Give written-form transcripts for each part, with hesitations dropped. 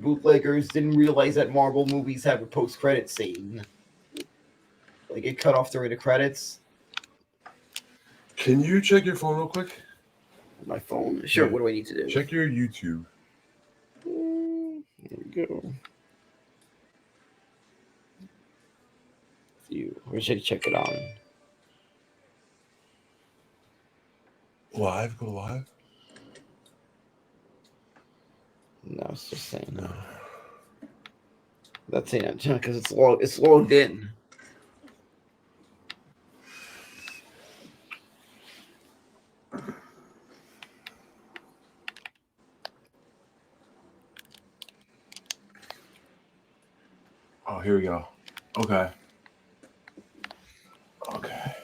bootleggers didn't realize that Marvel movies have a post-credit scene. Like it cut off during the credits. Can you check your phone real quick? My phone? Sure, Yeah. what do I need to do? Check your YouTube. Here we go. Where should I check it on? Live? Go live? No, it's just saying No. That's saying because it's logged in. Oh, here we go. Okay. Okay.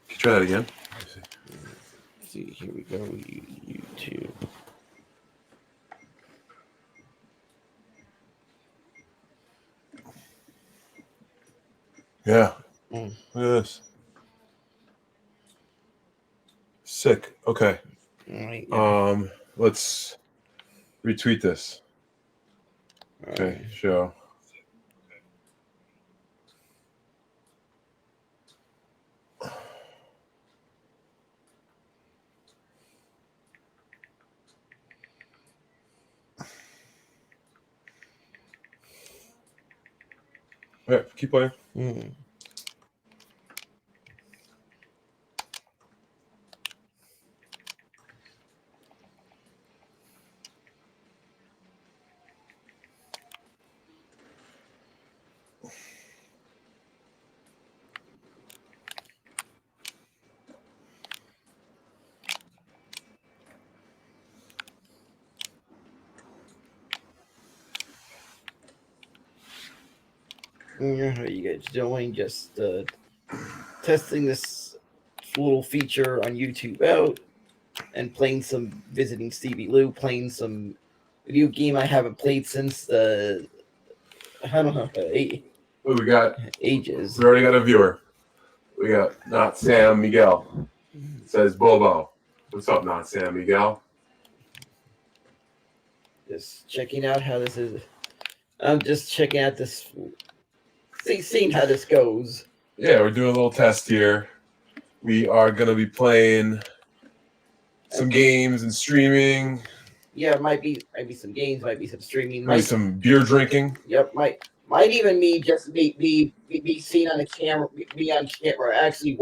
Can you try that again? Let's see, here we go. YouTube. Yeah. Look at this. Sick. Okay. Right, yeah. Let's retweet this. Okay, show. All right, keep playing. Yeah, how you guys doing? Just testing this little feature on YouTube out and playing some visiting Stevie Lou, playing some video game I haven't played since I don't know, What we got? ages. We already got a viewer. We got Not Sam Miguel. It says Bobo. What's up, Not Sam Miguel? Just checking out how this is. I'm just checking out this, seeing how this goes. Yeah, we're doing a little test here. We are going to be playing some games and streaming. Yeah, might be some games, might be some streaming, Maybe some beer drinking. Yep, might even me just be seen on the camera, be on camera, actually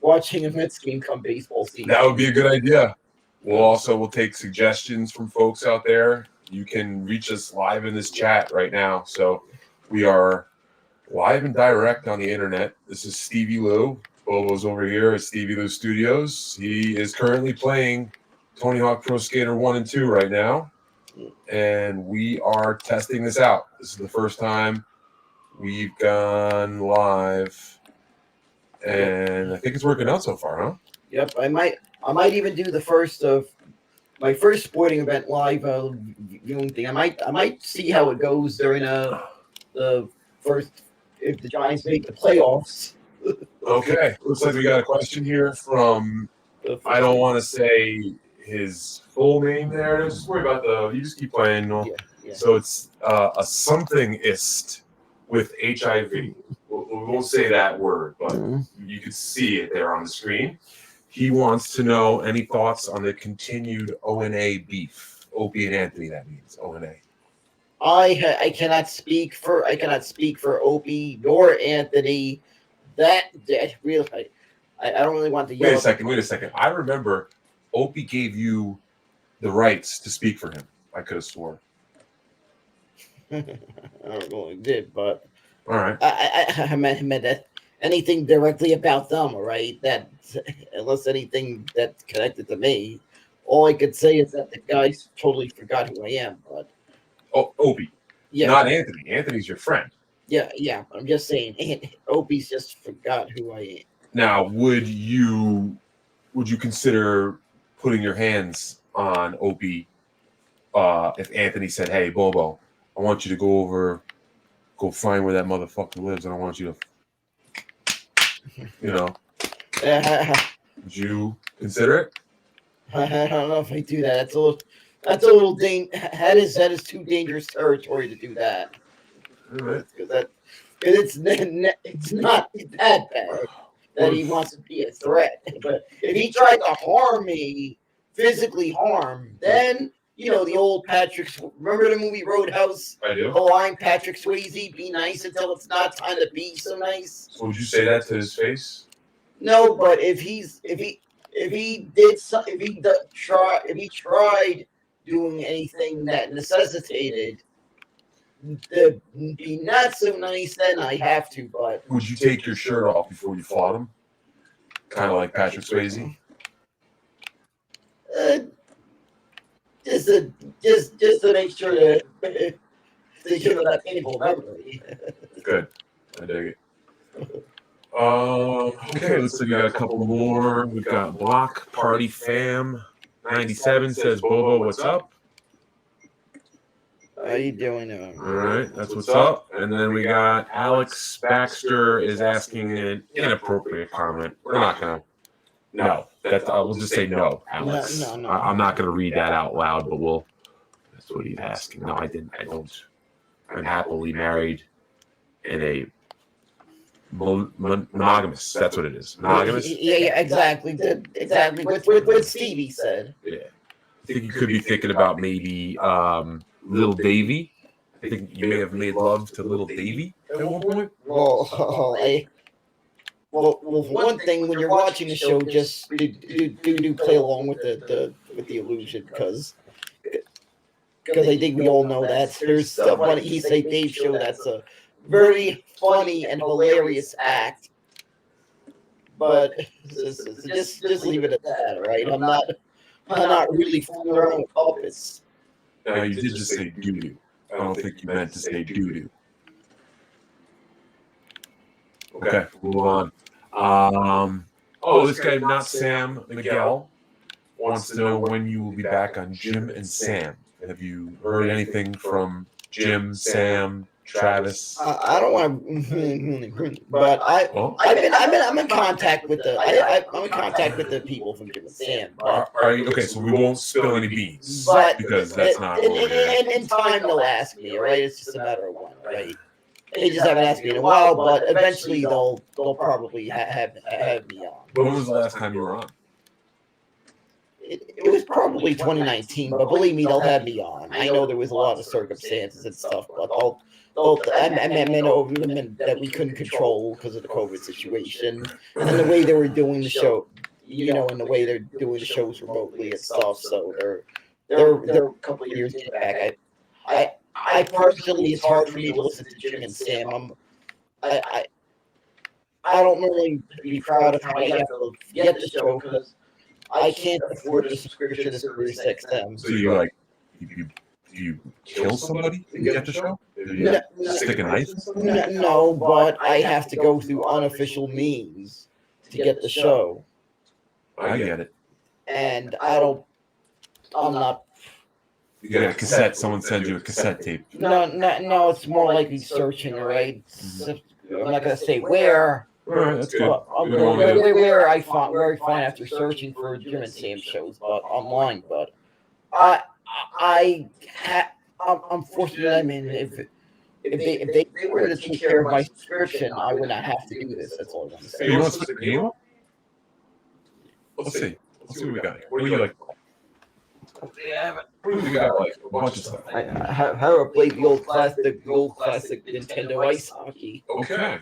watching a Mets game come baseball season. That would be a good idea. We'll take suggestions from folks out there. You can reach us live in this chat right now. So we are live and direct on the internet. This is Stevie Lou. Bobo's over here at Stevie Lou Studios. He is currently playing Tony Hawk Pro Skater 1 and 2 right now. And we are testing this out. This is the first time we've gone live. And I think it's working out so far, huh? Yep, I might even do the first of my first sporting event live viewing thing. I might see how it goes during the first, if the Giants make the playoffs. Okay, looks like we got a question here from, I don't want to say his full name there. Just worry about you just keep playing. Yeah. So it's a somethingist with HIV. We won't say that word, but you can see it there on the screen. He wants to know any thoughts on the continued ONA beef. Opie and Anthony, that means ONA. I cannot speak for Opie nor Anthony. That really, I don't really want to yell. Wait a second. I remember Opie gave you the rights to speak for him. I could have sworn. I don't know if I did, but all right. I meant that anything directly about them, all right? That unless anything that's connected to me, all I could say is that the guys totally forgot who I am. But Opie, yeah, not Anthony. Anthony's your friend. Yeah. I'm just saying, Opie's just forgot who I am. Now, would you consider putting your hands on Opie if Anthony said, "Hey, Bobo, I want you to go find where that motherfucker lives, and I want you to, would you consider it?" I don't know if I do that. That's a little that is too dangerous territory to do that. All right. Because it's not that bad that he wants to be a threat. But if he tried to harm me, physically harm, then the old remember the movie Roadhouse? I do. The line Patrick Swayze, be nice until it's not time to be so nice. So would you say that to his face? No, but if he tried doing anything that necessitated to be not so nice, then I have to. But would you take your shirt off before you fought him? Kind of like Patrick Swayze. Just to make sure to give it that painful memory. Good, I dig it. Okay, looks like we got a couple more. We've got Block Party Fam 97 says, "Bobo, what's up?" How you doing? All right, that's what's up. And then we got Alex Baxter is asking an inappropriate comment. We're not gonna. No, we'll just say no, Alex. No. I'm not gonna read that out loud, but that's what he's asking. No, I didn't. I don't. I'm happily married in a monogamous. That's what it is. Monogamous. Yeah, exactly. Exactly. What Stevie said. Yeah. I think you could be thinking about maybe Little Davy. I think you may have made love to Little Davy at one point. Well, for one thing, when you're watching the show, just do play along with the illusion, because I think we all know that there's someone He Say Dave show that's a very funny and hilarious act. But just leave it at that, right? I'm not really fooling around with puppets. Now, you did just say doo-doo. I don't think you meant to say doo-doo. Okay, move on. This guy, not Sam Miguel, wants to know when you will be back on Jim and Sam. Have you heard anything from Jim, Sam, Travis? I don't want to, but I'm in contact with the people from Jim and Sam. Okay, so we won't spill any beans, because that's not. In time they'll ask me, right? It's just a matter of when, right? They just haven't asked me in a while, but eventually they'll probably have me on. When was the last time you were on? It was probably 2019, but believe me, they'll have me on. I know there was a lot of circumstances and stuff, but I know that we couldn't control because of the COVID situation and the way they were doing the show, and the way they're doing the shows remotely and stuff. So they're a couple of years back. I personally, it's hard for me to listen to Jim and Sam. I don't really be proud of how I have to get the show because I can't afford a subscription to SiriusXM. So you kill somebody to get the show? Stick a knife in somebody? No, but I have to go through unofficial means to get the show. I get it. And I'm not. You get a cassette. Someone sends you a cassette tape. No. It's more likely searching, right? I'm not gonna say where. All right, that's good. Where I find after searching for Jim and Sam shows, but online. But I'm fortunate. I mean, if they were to take care of my subscription, I would not have to do this. That's all I'm gonna say. You want to split the game? Let's see what we got here. What do you like? We got like a bunch of stuff. How I played the old classic Nintendo ice hockey. Okay.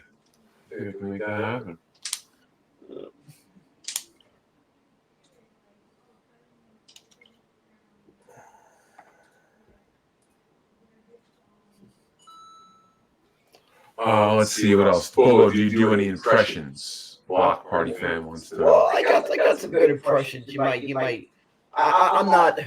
Maybe we can make that happen. Let's see what else. Bobo, do you do any impressions? Block Party fan wants to. Well, I got some good impressions. You might. I'm not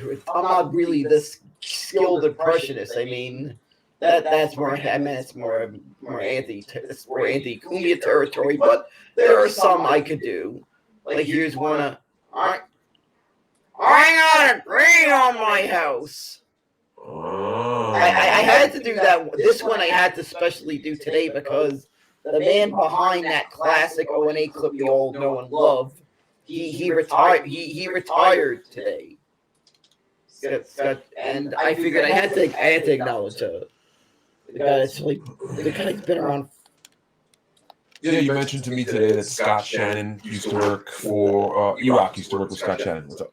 really this skilled impressionist. I mean, that's more. I mean, it's more Anthony Cumia territory. But there are some I could do. Like here's one. I got a green on my house. Oh. I had to do that. This one I had to specially do today because the man behind that classic O&A clip you all know and love, he retired. He retired today. And I figured I had to acknowledge the guy. It's like the guy's been around. Yeah, you mentioned to me today that Scott Shannon used to work for E-Rock used to work with Scott Shannon. What's up?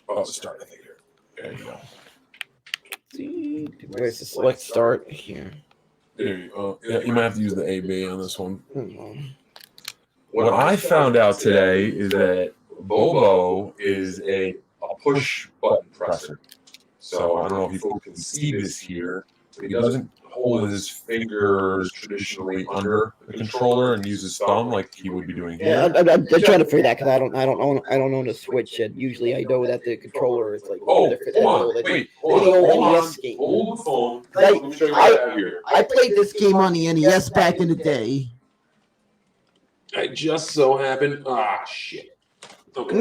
Oh, start, I think here. There you go. Where's the select start here? There you go. Yeah, you might have to use the AB on this one. What I found out today is that Bobo is a push button presser. So I don't know if you folks can see this here, but he doesn't hold his fingers traditionally under the controller and use his thumb like he would be doing Yeah, here. I'm trying to figure that because I don't own a Switch, and usually I know that the controller is like. Oh, hold on, wait, hold the phone. Let me show you what I have here. I played this game on the NES back in the day. I just so happened. Ah, shit. Okay.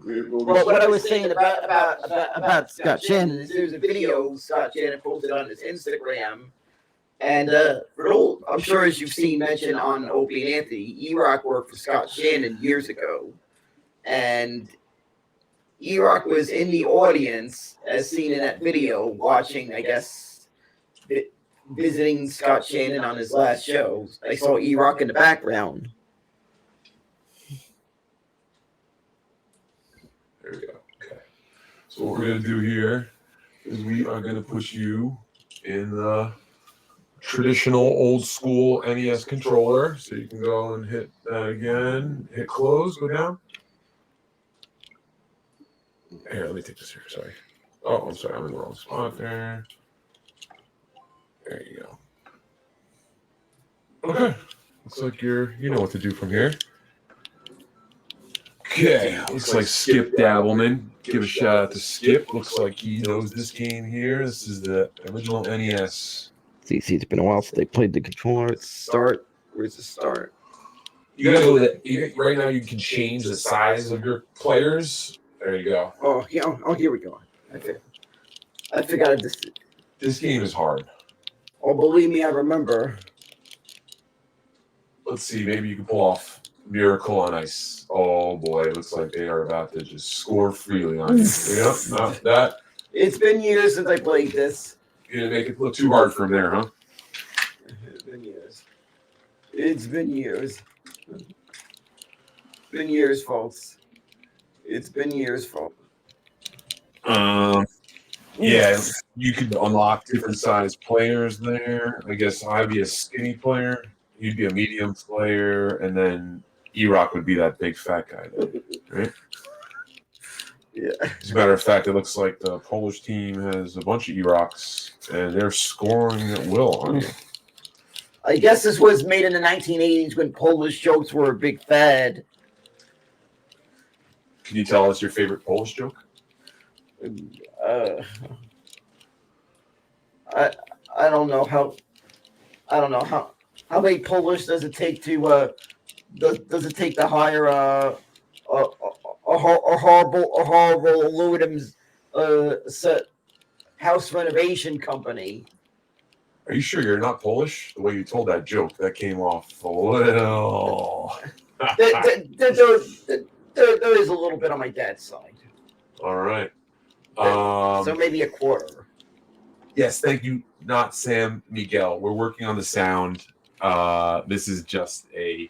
But what I was saying about Scott Shannon is there's a video Scott Shannon posted on his Instagram, and I'm sure as you've seen mentioned on Opie and Anthony, E-Rock worked for Scott Shannon years ago, and E-Rock was in the audience as seen in that video watching, I guess, visiting Scott Shannon on his last show. I saw E-Rock in the background. There we go. Okay. So what we're going to do here is we are going to put you in the traditional old school NES controller. So you can go and hit that again. Hit close. Go down. Here, let me take this here. Sorry. Oh, I'm sorry. I'm in the wrong spot there. There you go. Okay. Looks like you know what to do from here. Okay, looks like Skip Dabbleman. Give a shout out to Skip. Looks like he knows this game here. This is the original NES. See, it's been a while since they played the controller. Start. Where's the start? You gotta go with it. Right now, you can change the size of your players. There you go. Oh, yeah. Oh, here we go. I forgot this. This game is hard. Oh, believe me, I remember. Let's see. Maybe you can pull off Miracle on Ice. Oh boy, it looks like they are about to just score freely on you. Yep, not that. It's been years since I played this. You didn't make it look too hard from there, huh? It's been years. It's been years. It's been years, folks. It's been years, folks. Yeah, you could unlock different size players there. I guess I'd be a skinny player. You'd be a medium player, and then E-Rock would be that big fat guy there, right? Yeah. As a matter of fact, it looks like the Polish team has a bunch of E-Rocks, and they're scoring at will on you. I guess this was made in the 1980s when Polish jokes were a big fad. Can you tell us your favorite Polish joke? I don't know how many Polish does it take to does it take to hire a horrible aluminum set house renovation company? Are you sure you're not Polish? The way you told that joke, that came off a little. There is a little bit on my dad's side. All right. So maybe a quarter. Yes, thank you. Not Sam Miguel. We're working on the sound. This is just a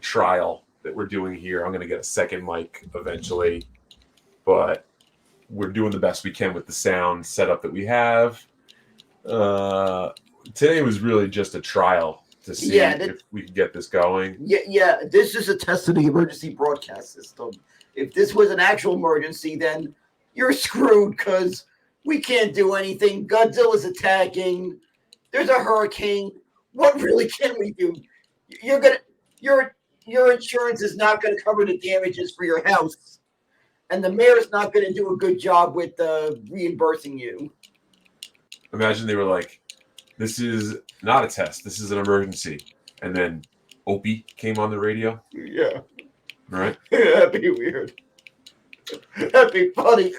trial that we're doing here. I'm going to get a second mic eventually, but we're doing the best we can with the sound setup that we have. Today was really just a trial to see if we can get this going. Yeah. This is a test of the emergency broadcast system. If this was an actual emergency, then you're screwed because we can't do anything. Godzilla's attacking. There's a hurricane. What really can we do? Your insurance is not going to cover the damages for your house, and the mayor's not going to do a good job with reimbursing you. Imagine they were like, "This is not a test. This is an emergency," and then Opie came on the radio. Yeah. Right? That'd be weird. That'd be funny.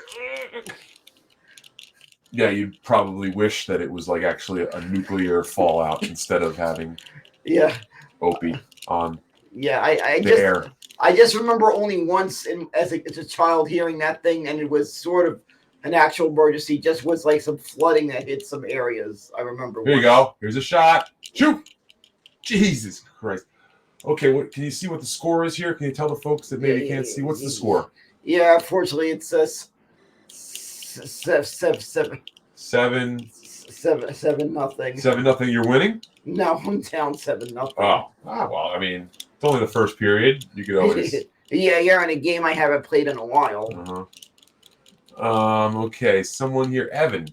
Yeah, you'd probably wish that it was like actually a nuclear fallout instead of having Yeah. Opie on Yeah, the air. I just remember only once as a child hearing that thing, and it was sort of an actual emergency. Just was like some flooding that hit some areas. I remember. Here you go. Here's a shot. Shoot! Jesus Christ. Okay, what can you see what the score is here? Can you tell the folks that maybe can't see? What's the score? Yeah, unfortunately, it says 7-0. 7-0. You're winning. No, I'm down 7-0. Well, I mean, it's only the first period. You could always. Yeah, you're in a game I haven't played in a while. Okay, someone here, Evan,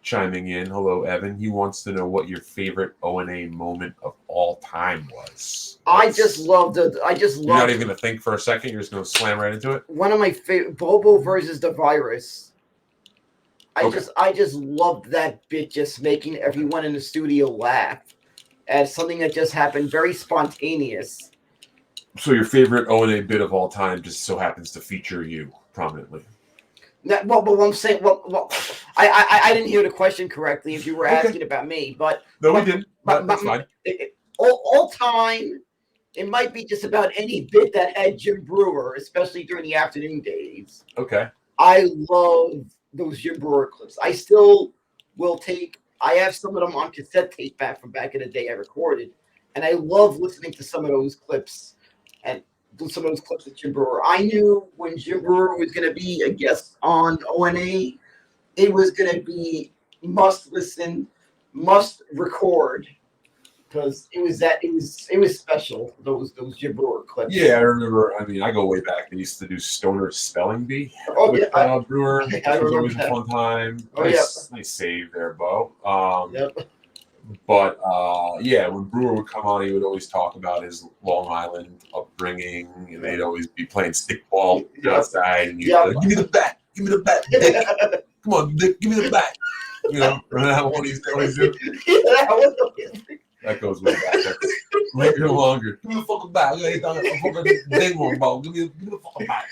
chiming in. Hello, Evan. He wants to know what your favorite O&A moment of all time was. I just loved it. You're not even gonna think for a second. You're just gonna slam right into it. One of my favorite, Bobo versus the virus. I just loved that bit, just making everyone in the studio laugh as something that just happened, very spontaneous. So your favorite O&A bit of all time just so happens to feature you prominently. But what I'm saying, I didn't hear the question correctly if you were asking about me, but no, we didn't. That's fine. All time, it might be just about any bit that had Jim Brewer, especially during the afternoon days. Okay. I love those Jim Brewer clips. I still will take. I have some of them on cassette tape from back in the day I recorded, and I love listening to some of those clips and some of those clips of Jim Brewer. I knew when Jim Brewer was going to be a guest on O&A, it was going to be must listen, must record, because it was special. Those Jim Brewer clips. Yeah, I remember. I mean, I go way back. They used to do Stoner Spelling Bee with Brewer. Which was always a fun time. Nice save there, Bo. But yeah, when Brewer would come on, he would always talk about his Long Island upbringing, and they'd always be playing stickball outside. And he'd be like, "Give me the bat, Dick. Come on, Dick, give me the bat." You know, remember that one he used to always do? That goes way back. That's later longer. Give me the fucking bat. I'm fucking ding one ball. Give me the fucking bat.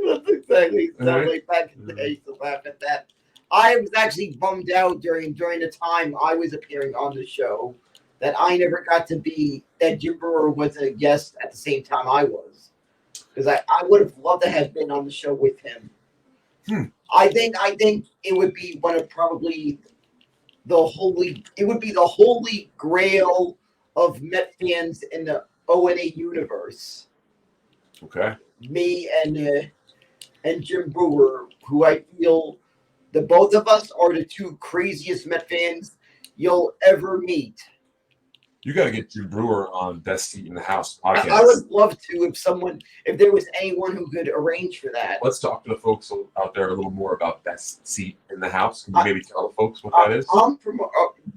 That's exactly. Like back in the day, I used to laugh at that. I was actually bummed out during the time I was appearing on the show that I never got to be that Jim Brewer was a guest at the same time I was, because I would have loved to have been on the show with him. I think it would be one of probably the holy grail of Met fans in the O&A universe. Okay. Me and Jim Brewer, who I feel the both of us are the two craziest Met fans you'll ever meet. You got to get Jim Brewer on Best Seat in the House podcast. I would love to if there was anyone who could arrange for that. Let's talk to the folks out there a little more about Best Seat in the House. Can you maybe tell the folks what that is?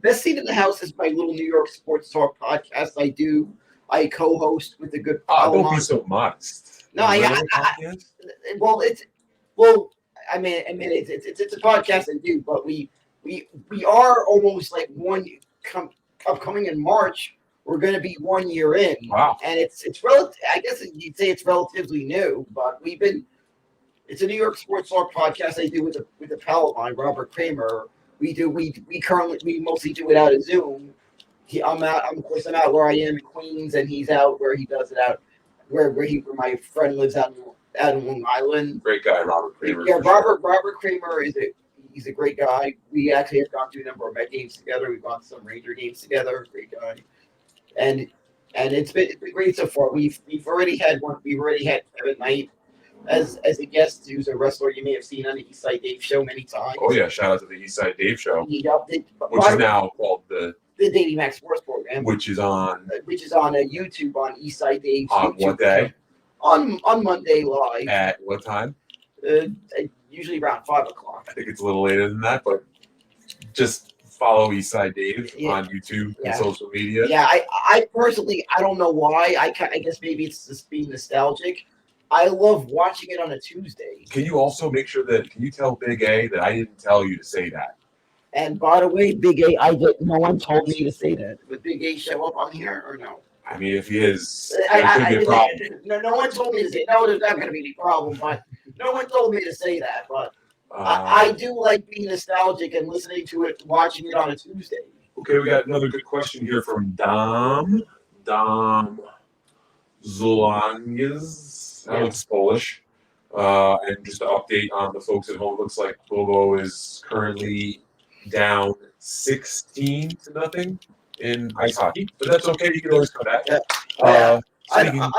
Best Seat in the House is my little New York sports talk podcast I co-host with a good don't be so modest. No, I mean it's a podcast I do, but we are almost like upcoming in March. We're going to be 1 year in. Wow. And it's relative. I guess you'd say it's relatively new, but it's a New York sports talk podcast I do with a pal of mine, Robert Kramer. We mostly do it out of Zoom. I'm out where I am in Queens, and he's out where he does it out where my friend lives out in Long Island. Great guy, Robert Kramer. Yeah, Robert Kramer he's a great guy. We actually have gone to a number of Met games together. We've gone to some Ranger games together. Great guy, and it's been great so far. We've already had one. We've already had Kevin Knight as a guest, who's a wrestler you may have seen on the Eastside Dave show many times. Oh yeah, shout out to the Eastside Dave show, which is now called the Davey Mac Sports Program, which is on YouTube on Eastside Dave's on YouTube what day? On Monday live. At what time? Usually around 5 o'clock. I think it's a little later than that, but just follow Eastside Dave on YouTube and social media. Yeah, I personally, I don't know why. I guess maybe it's just being nostalgic. I love watching it on a Tuesday. Can you also make sure can you tell Big A that I didn't tell you to say that? And by the way, Big A, no one told me to say that. Would Big A show up on here or no? I mean, if he is, there could be a problem. No one told me to say no. There's not going to be any problem, but no one told me to say that. But I Um, do like being nostalgic and listening to it, watching it on a Tuesday. okay, we got another good question here from Dom. Dom Zulanges. That looks Polish. And just to update on the folks at home, looks like Bobo is currently down 16-0 in ice hockey, but that's okay. You can always come back. I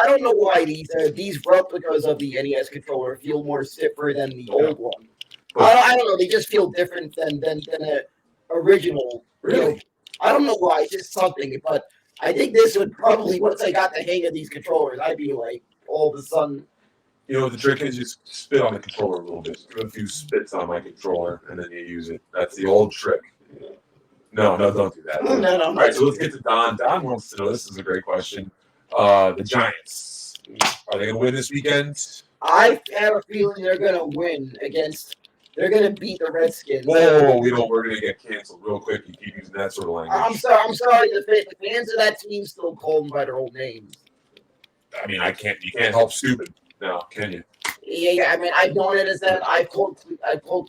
don't know why these replicas of the NES controller feel more stiffer than the old one. I don't know. They just feel different than the original. Really? I don't know why. It's just something. But I think this would probably, once I got the hang of these controllers, I'd be like, all of a sudden. You know, the trick is just spit on the controller a little bit. Just give a few spits on my controller, and then you use it. That's the old trick. No, don't do that. No. All right, so let's get to Don. Don wants to know, this is a great question. The Giants, are they going to win this weekend? I have a feeling they're going to win they're going to beat the Redskins. Whoa, we're going to get canceled real quick. You keep using that sort of language. I'm sorry. The fans of that team still call them by their old names. I mean, you can't help stupid now, can you? Yeah. I mean, I've known it as that. I've called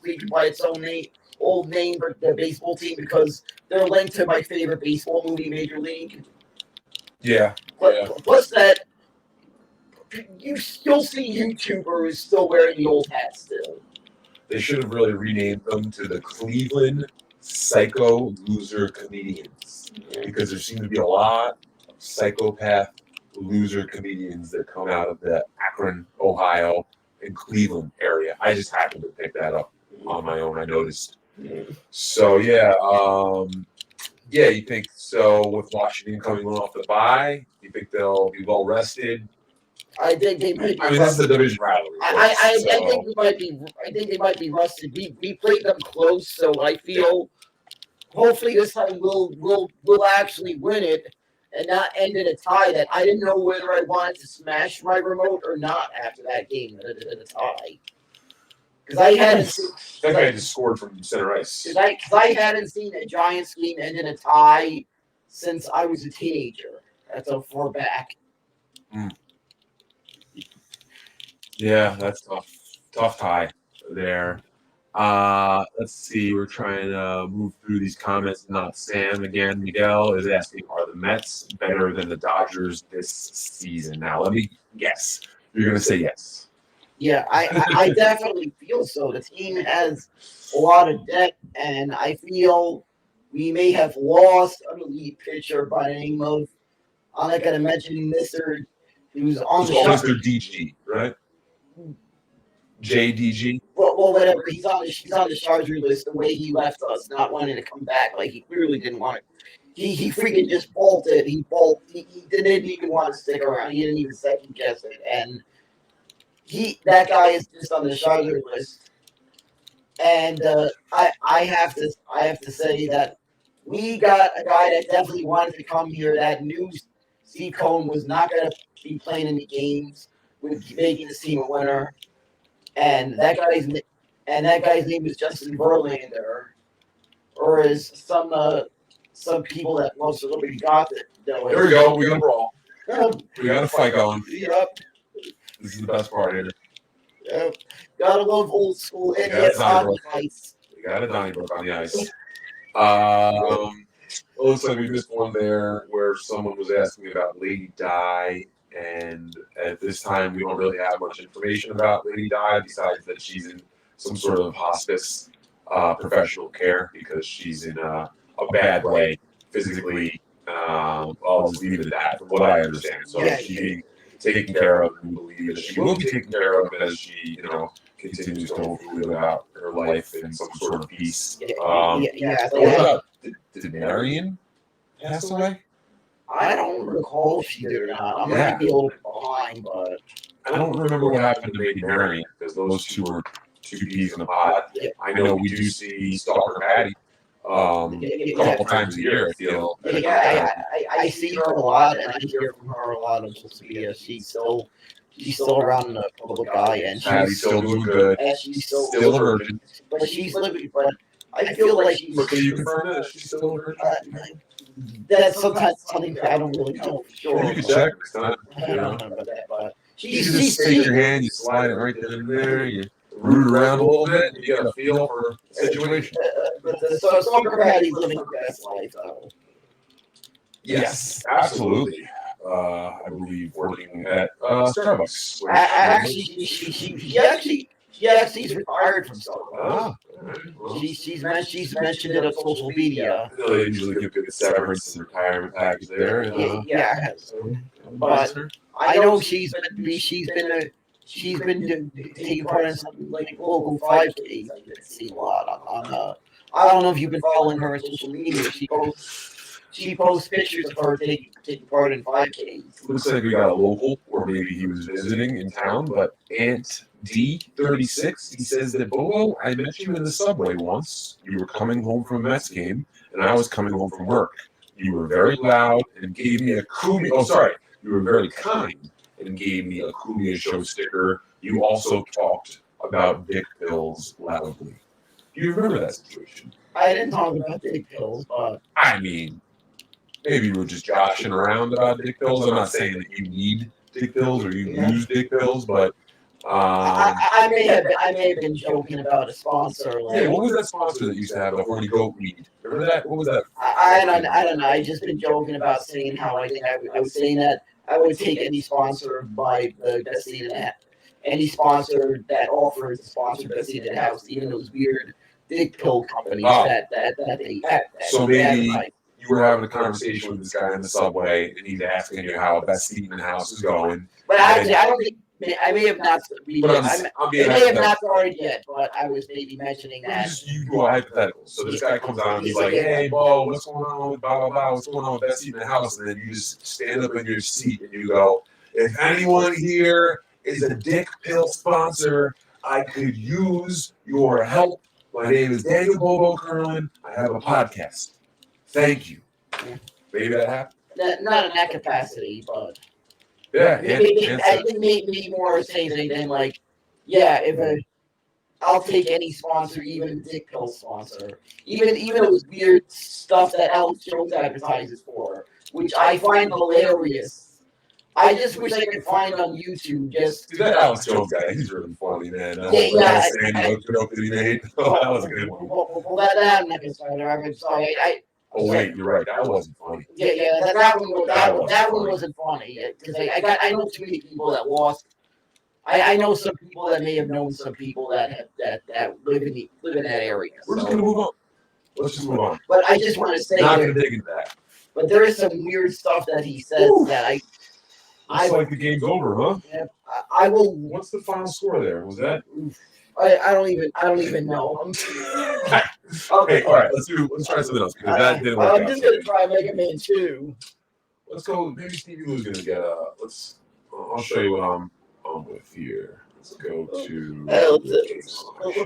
Cleveland by its old name for the baseball team because they're linked to my favorite baseball movie, Major League. Yeah. Plus that, you still see YouTubers still wearing the old hats still. They should have really renamed them to the Cleveland Psycho Loser Comedians, because there seem to be a lot of psychopath loser comedians that come out of the Akron, Ohio, and Cleveland area. I just happened to pick that up on my own. I noticed. So you think so? With Washington coming off the bye, you think they'll be well rested? I think they might be. I mean, this is a division rivalry. I think they might be rusted. We played them close, so I feel hopefully this time we'll actually win it and not end in a tie. That I didn't know whether I wanted to smash my remote or not after that game at a tie. Because I hadn't. That guy just scored from center ice. Because I hadn't seen a Giants game end in a tie since I was a teenager. That's how far back. Yeah, that's tough. Tough tie there. Let's see. We're trying to move through these comments. Not Sam again. Miguel is asking, are the Mets better than the Dodgers this season? Now, let me guess. You're going to say yes. Yeah, I definitely feel so. The team has a lot of depth, and I feel we may have lost an elite pitcher by the name of, I'm not going to mention Mr. who's on the Mr. DG, right? JDG. Well, whatever. He's on the Charger list. The way he left us, not wanting to come back, like he clearly didn't want to. He freaking just bolted. He didn't even want to stick around. He didn't even second guess it. And that guy is just on the Charger list. And I have to say that we got a guy that definitely wanted to come here. That knew Steve Cohen was not going to be playing in the games, with making the team a winner. And that guy's name is Justin Verlander, or as some people that most of nobody got it. Here we go. We got a brawl. We got a fight going. Yep. This is the best part here. Yep. Gotta love old school NES hockey fights. We got a Donnybrook on the ice. It looks like we missed one there where someone was asking about Lady Di. And at this time, we don't really have much information about Lady Di besides that she's in some sort of hospice professional care because she's in a bad way physically. I'll just leave it at that, from what I understand. So she's being taken care of, and we believe that she will be taken care of as she, continues to hopefully live out her life in some sort of peace. Did Marion pass away? I don't recall if she did or not. I might be a little bit behind, but I don't remember what happened to Lady Marion because those two were two peas in a pod. Yeah. I know we do see Stalker Patty a couple times a year. I feel. I see her a lot, and I hear from her a lot on social media. She's still around in the public eye, and she's still doing good. And she's still a virgin. But she's living. But I feel like she's. But can you confirm that she's still a virgin? that's sometimes something that I don't really know for sure. You can check next time. I You don't know, know about that, but you just take your hand, you slide it right in there, you root around a little bit, and you get a feel for the situation. but the soccer Patty's living her best life though. Yes, absolutely. I believe working at Starbucks. She actually is retired from Starbucks. Ah, well, She's mentioned it on social media. I know they usually give good severance and retirement package there. And, Yeah, but I know she's been taking part in some like local 5Ks. I've been seeing a lot on I don't know if you've been following her on social media. She posts pictures of her taking part in 5Ks. looks like we got a local, or maybe he was visiting in town, but Aunt D36, he says that Bobo, I met you in the subway once. You were coming home from a Mets game, and I was coming home from work. You were very loud and gave me a Kumi. Oh, sorry. You were very kind and gave me a Kumi show sticker. You also talked about dick pills loudly. Do you remember that situation? I didn't talk about dick pills, but I mean, maybe you were just joshing around about dick pills. I'm not saying that you need dick pills or you use dick pills, but I may have been joking about a sponsor. Like, hey, what was that sponsor that used to have the horny goat weed? Remember that? What was that? I don't know. I just been joking about saying how I think I was saying that I would take any sponsor by the best seat in that any sponsor that offers a sponsor best seat in the house, even those weird dick pill companies that they so maybe you were having a conversation with this guy in the subway and he's asking you how best seat in the house is going. But actually, I don't think I may have not. It may have not started yet, but I was maybe mentioning that. You do a hypothetical. So this guy comes on and he's like, "Hey, Bo, what's going on with blah blah blah? What's going on with best seat in the house?" And then you just stand up in your seat and you go, "If anyone here is a dick pill sponsor, I could use your help. My name is Daniel Bobo Curlin. I have a podcast. Thank you." Maybe that happened. Not in that capacity, but yeah. I think maybe more saying than like, yeah, I'll take any sponsor, even dick pill sponsor, even those weird stuff that Alex Jones advertises for, which I find hilarious. I just wish I could find on YouTube. Just that Alex Jones guy, he's really funny, man. Yeah, that he made. Oh, that was a good one. Well, I'm not gonna sorry. Oh wait, you're right. That wasn't funny. Yeah. That one wasn't funny because I know too many people that lost. I know some people that may have known some people that live in that area. We're just gonna move on. Let's just move on. But I just want to say, not gonna dig into that. But there is some weird stuff that he says that Looks like the game's over, huh? Yeah, I will. What's the final score there? Was that? I don't even know. Okay, all right. Let's try something else because that didn't work. I'm just gonna try Mega Man 2. Let's go. Maybe Stevie Lou's gonna get a. I'll show you what I'm on with here. Let's go to.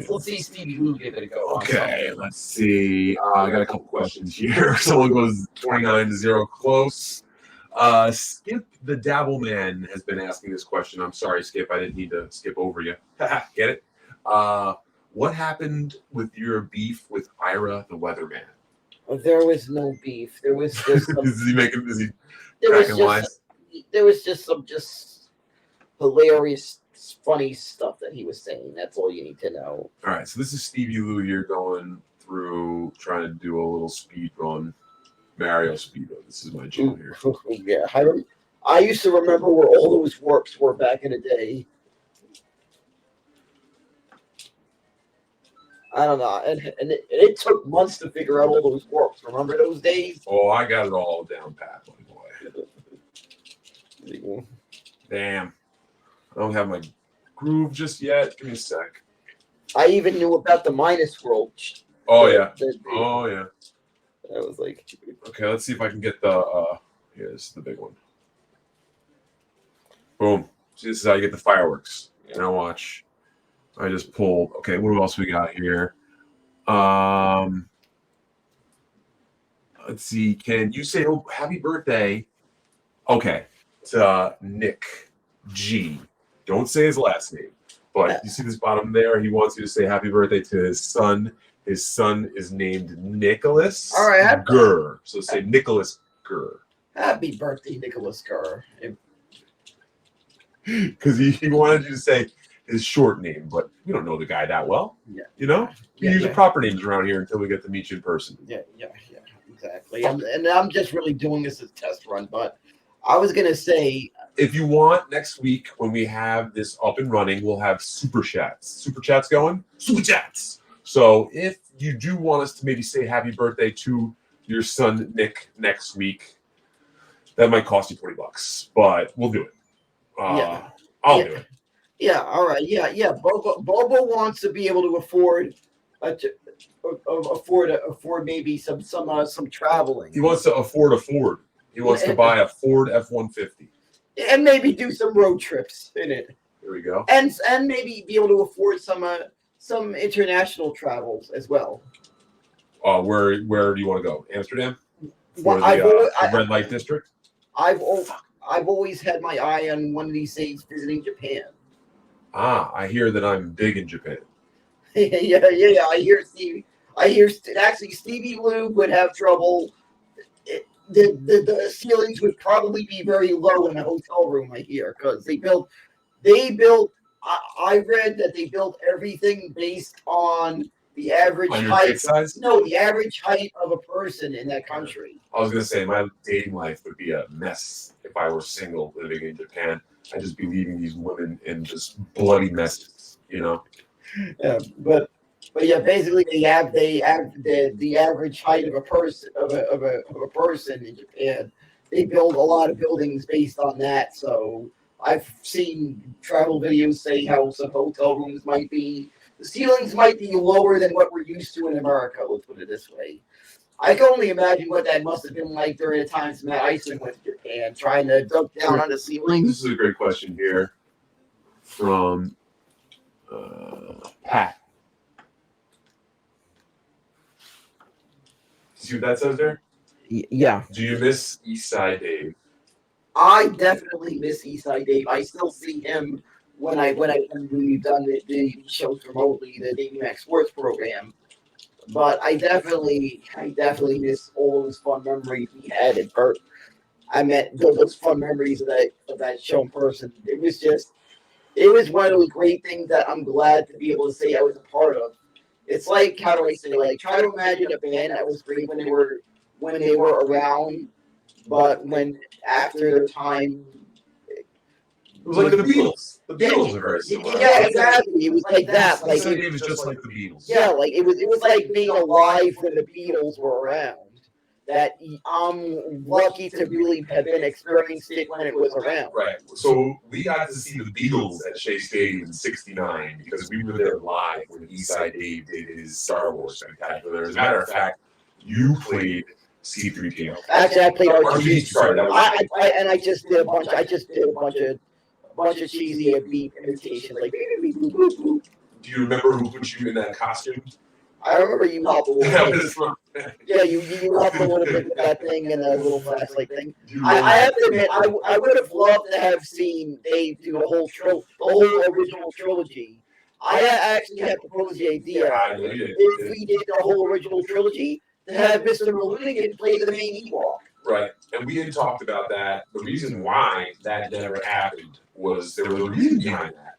Let's see Stevie Lou give it a go. Okay, let's see. I got a couple questions here. Someone goes 29-0 close. Skip the Dabble Man has been asking this question. I'm sorry, Skip. I didn't need to skip over you. Get it? What happened with your beef with Ira the Weatherman? There was no beef. There was just some, there was just some hilarious, funny stuff that he was saying. That's all you need to know. All right, so this is Stevie Lou here going through trying to do a little speed run. Mario Speedo. This is my channel here. Yeah, I used to remember where all those warps were back in the day. I don't know, and it took months to figure out all those warps. Remember those days? Oh, I got it all down pat, my boy. Damn, I don't have my groove just yet. Give me a sec. I even knew about the minus world. Oh yeah. Oh yeah. I was like, okay, let's see if I can get the here's the big one. Boom. See, this is how you get the fireworks. Now watch. I just pulled. Okay, what else we got here? Let's see. Can you say happy birthday? Okay, to Nick G. Don't say his last name, but you see this bottom there. He wants you to say happy birthday to his son. His son is named Nicholas All right. Gurr. So say Nicholas Gurr. Happy birthday, Nicholas Gurr. Because he wanted you to say his short name, but we don't know the guy that well. Yeah. You know? We Yeah, use yeah. the proper names around here until we get to meet you in person. Yeah, exactly. And I'm just really doing this as a test run, but I was gonna say, If you want, next week when we have this up and running, we'll have super chats. Super chats going? Super chats. So if you do want us to maybe say happy birthday to your son Nick next week, that might cost you $20, but we'll do it. Yeah. I'll do it. Yeah, all right, yeah. Bobo wants to be able to afford afford maybe some traveling. He wants to afford a Ford. He wants to buy a Ford F-150. And maybe do some road trips in it. There we go. And maybe be able to afford some international travels as well. Where do you want to go? Amsterdam? For Well, the red light district? I've always had my eye on one of these days visiting Japan. I hear that I'm big in Japan. yeah. I hear actually Stevie Lou would have trouble. The ceilings would probably be very low in a hotel room. I hear because they built. I read that they built everything based on the average height. Size? No, the average height of a person in that country. I was gonna say my dating life would be a mess if I were single living in Japan. I'd just be leaving these women in just bloody messes, you know. Yeah, but yeah, basically the average height of a person of a person in Japan. They build a lot of buildings based on that. So I've seen travel videos say how some hotel rooms might be the ceilings might be lower than what we're used to in America. Let's put it this way. I can only imagine what that must have been like during the times Matt Iceman went to Japan, trying to duck down on the ceiling. This is a great question here from Pat. See what that says there? Yeah. Do you miss Eastside Dave? I definitely miss Eastside Dave. I still see him when we've done the shows remotely, the Davey Max Sports program. But I definitely miss all those fun memories we had in person. I met those fun memories of that show in person. It was one of the great things that I'm glad to be able to say I was a part of. It's like, how do I say, like, try to imagine a band that was great when they were around, but when after their time. It was like the Beatles. The Beatles are very similar. Yeah, exactly. It was like that. Like it was just like the Beatles. Yeah, like it was like being alive when the Beatles were around. That I'm lucky to really have been experienced it when it was around. Right. So we got to see the Beatles at Shea Stadium in '69 because we were there live when Eastside Dave did his Star Wars spectacular. As a matter of fact, you played C-3PO. Actually, I played R2D2. Sorry, I just did a bunch of cheesy beat imitations, like. Do you remember who put you in that costume? I remember you helped a little bit. Yeah, you helped a little bit with that thing and a little flashlight thing. I have to admit, I would have loved to have seen Dave do the whole original trilogy. I actually had proposed the idea if we did the whole original trilogy to have Mr. Malunigan play the main Ewok. Right, and we had talked about that. The reason why that never happened was there was a reason behind that,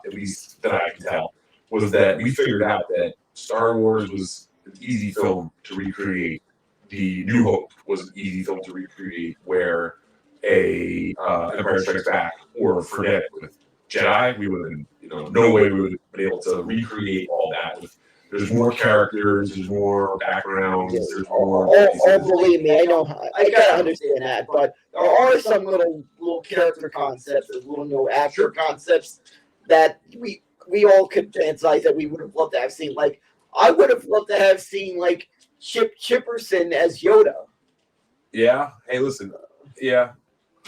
at least that I can tell, was that we figured out that Star Wars was an easy film to recreate. The New Hope was an easy film to recreate, where Empire Strikes Back or forget it, with Jedi, we would have been, no way we would have been able to recreate all that. There's more characters, there's more backgrounds, there's more. Oh, believe me, I know. I gotta understand that, but there are some little character concepts, little actor concepts that we all could fantasize that we would have loved to have seen. Like, I would have loved to have seen like Chip Chipperson as Yoda. Yeah. Hey, listen. Yeah,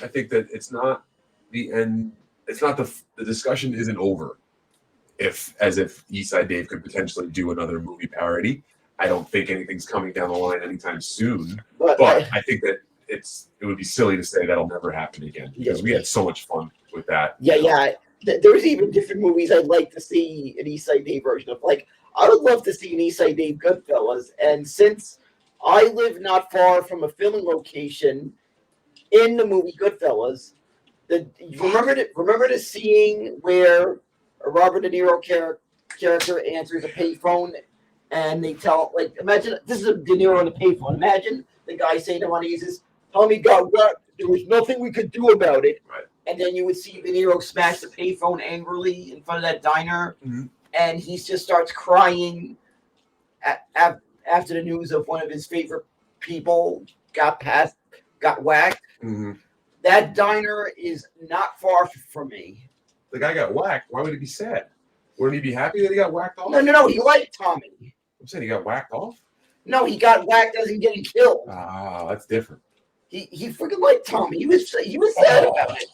I think that it's not the end. It's not the discussion isn't over. If Eastside Dave could potentially do another movie parody, I don't think anything's coming down the line anytime soon. But I think that it would be silly to say that'll never happen again because we had so much fun with that. Yeah. There's even different movies I'd like to see an East Side Dave version of. Like, I would love to see an East Side Dave Goodfellas. And since I live not far from a filming location in the movie Goodfellas, remember the scene where a Robert De Niro character answers a payphone, and they tell, like, imagine this is a De Niro on the payphone. Imagine the guy saying to one of Tommy got wrecked. There was nothing we could do about it. Right. And then you would see De Niro smash the payphone angrily in front of that diner, and he just starts crying after the news of one of his favorite people got whacked. Mm-hmm. That diner is not far from me. The guy got whacked. Why would he be sad? Wouldn't he be happy that he got whacked off? No. He liked Tommy. I'm saying he got whacked off? No, he got whacked as in getting killed. Ah, that's different. He freaking liked Tommy. He was sad about it.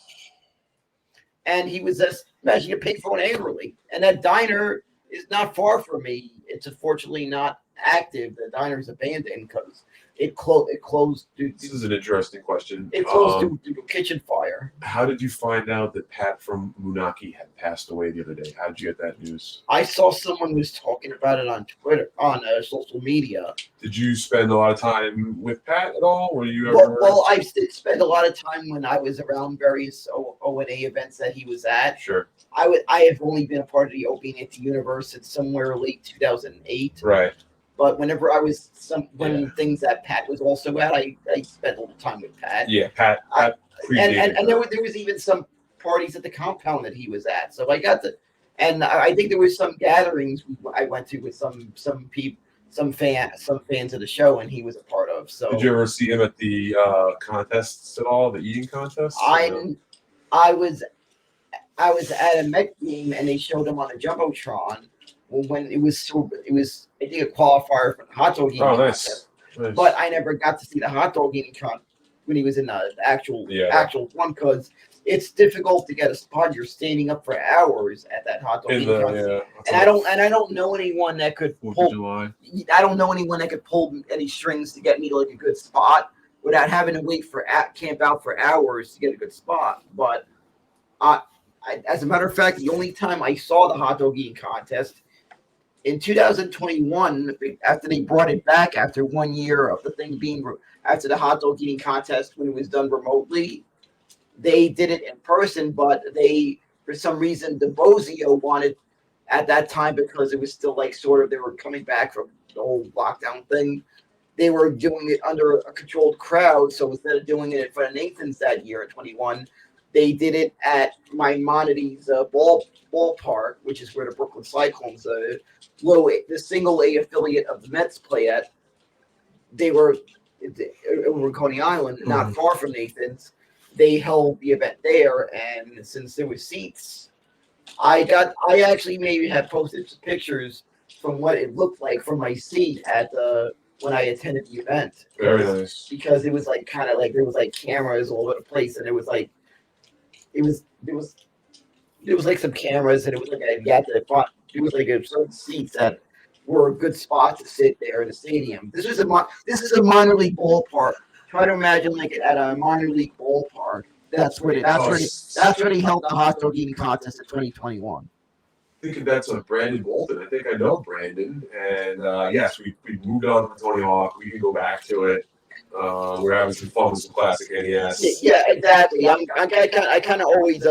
And he was smashing a payphone angrily. And that diner is not far from me. It's unfortunately not active. The diner is abandoned because it closed. This is an interesting question. It closed due to a kitchen fire. How did you find out that Pat from Moonaki had passed away the other day? How did you get that news? I saw someone was talking about it on Twitter, on social media. Did you spend a lot of time with Pat at all? Were you ever? Well, I did spend a lot of time when I was around various O&A events that he was at. Sure. I have only been a part of the Opening at the Universe since somewhere late 2008. Right. But whenever I was things that Pat was also at, I spent a little time with Pat. Yeah, Pat and there was even some parties at the compound that he was at. So I got and I think there was some gatherings I went to with some people, some fans of the show, and he was a part of. So did you ever see him at the contests at all? The eating contests? I was at a Met game, and they showed him on a jumbotron. When it was I think a qualifier for the hot dog eating contest. Nice. But I never got to see the hot dog eating contest when he was in the actual one, because it's difficult to get a spot. You're standing up for hours at that hot dog eating contest. And I don't know anyone that could pull. I don't know anyone that could pull any strings to get me like a good spot without having to wait for camp out for hours to get a good spot. But as a matter of fact, the only time I saw the hot dog eating contest in 2021, after they brought it back after 1 year of the thing being after the hot dog eating contest when it was done remotely, they did it in person, but for some reason DeBozio wanted at that time, because it was still like sort of they were coming back from the whole lockdown thing. They were doing it under a controlled crowd, so instead of doing it in front of Nathan's that year at 21, they did it at Maimonides ballpark, which is where the Brooklyn Cyclones, the single A affiliate of the Mets, play at. They were over Coney Island, not far from Nathan's. They held the event there, and since there were seats, I actually maybe have posted some pictures from what it looked like from my seat when I attended the event. Very nice. Because it was like kind of like there was like cameras all over the place, and it was like there was like some cameras, and it was like it was like a certain seats that were a good spot to sit there in the stadium. This is a minor league ballpark. Try to imagine like at a minor league ballpark. That's where they held the hot dog eating contest in 2021. Thinking that's Brandon Bolton. I think I know Brandon, and yes, we moved on from Tony Hawk. We can go back to it. We're having some fun with some classic NES. Yeah, exactly. I kind of always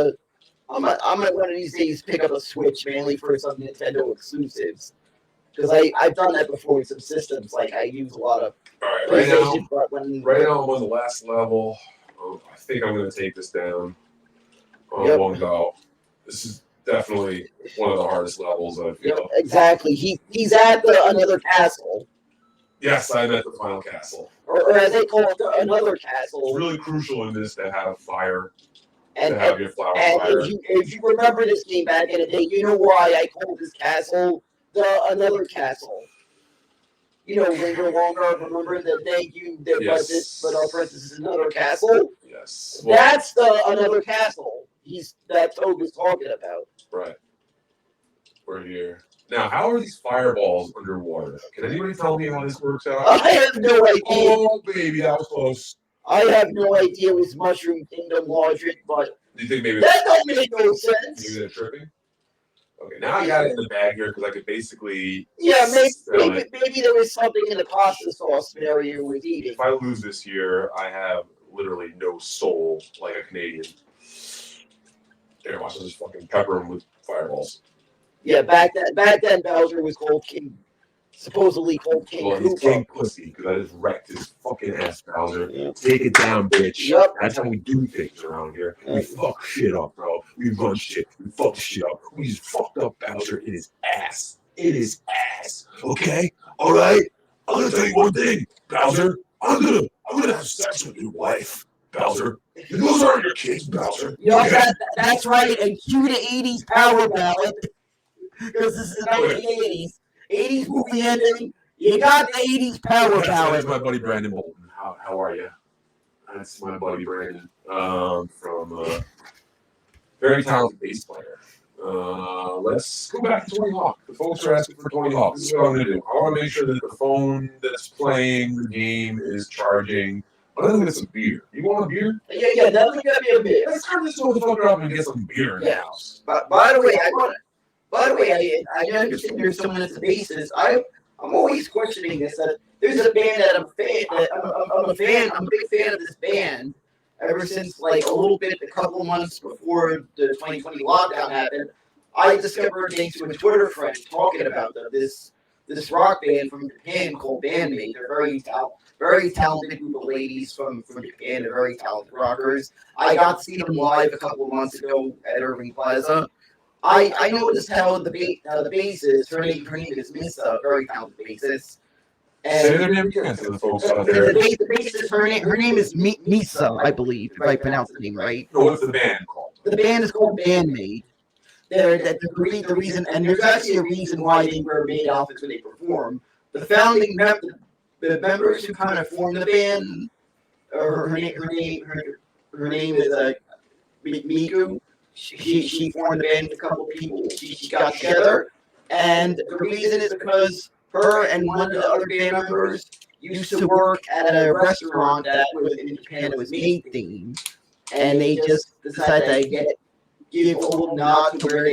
I'm at one of these days pick up a Switch mainly for some Nintendo exclusives, because I've done that before with some systems. Like I use a lot of right now I'm on the last level. I think I'm going to take this down on one go. This is definitely one of the hardest levels, I feel. Yep, exactly. He's at another castle. Yes, I'm at the final castle. Or as they call it, another castle. It's really crucial in this to have fire, and, to have your flower and fire. If you remember this game back in the day, you know why I called this castle another castle. You know, Linger Longer, remember the day but our princess is another castle? Yes. Well, that's the another castle that Toad was talking about. Right. We're here. Now, how are these fireballs underwater? Can anybody tell me how this works out? I have no idea. Oh, baby, that was close. I have no idea. It was Mushroom Kingdom logic, but Do you think maybe That don't make no maybe sense. they're tripping? Okay, now I got it in the bag here because I could basically Yeah, sell it. maybe there was something in the pasta sauce scenario with eating. If I lose this year, I have literally no soul like a Canadian. Here, watch this fucking pepper him with fireballs. Yeah, back then Bowser was called King, supposedly called King Well, he's Koopa. King Pussy because I just wrecked his fucking ass, Bowser. Yeah. Take it down, bitch. Yep. That's how we do things around here. We fuck shit up, bro. We run shit. We fuck shit up. We just fucked up Bowser in his ass. It is ass. Okay? All right? I'm gonna tell you one thing, Bowser. I'm gonna have sex with your wife, Bowser. And those aren't your kids, Bowser. Yeah, Okay? that's right. And cue the 80s power ballad. Because this is 1980s. 80s movie ending. You got the 80s power That's ballad. my buddy Brandon Bolton. How are you? That's my buddy Brandon from very talented bass player. Let's go back to Tony Hawk. The folks are asking for Tony Hawk. This is what I'm going to do. I want to make sure that the phone that's playing the game is charging. I'm going to get some beer. You want a beer? Yeah, definitely got me a bit. Let's turn this motherfucker up and get some beer in the house. But by the way, I understand there's someone that's a bassist. I'm always questioning this. There's a band that I'm a fan. I'm a big fan of this band ever since like a little bit, a couple of months before the 2020 lockdown happened. I discovered thanks to a Twitter friend talking about this rock band from Japan called Bandmate. They're very talented group of ladies from Japan. They're very talented rockers. I got to see them live a couple of months ago at Irving Plaza. I noticed how the bassist, her name is Misa, very talented bassist. Say And their name again to the folks out there. the bassist, her name is Misa, I believe, if I pronounce the name right. No, what's the band called? The band is called Bandmate. The reason, and there's actually a reason why they wear maid outfits when they perform. The founding the members who kind of formed the band, her name is Miku. She formed the band with a couple of people. She got together, and the reason is because her and one of the other band members used to work at a restaurant that was in Japan that was maid themed, and they just decided to give a little nod to where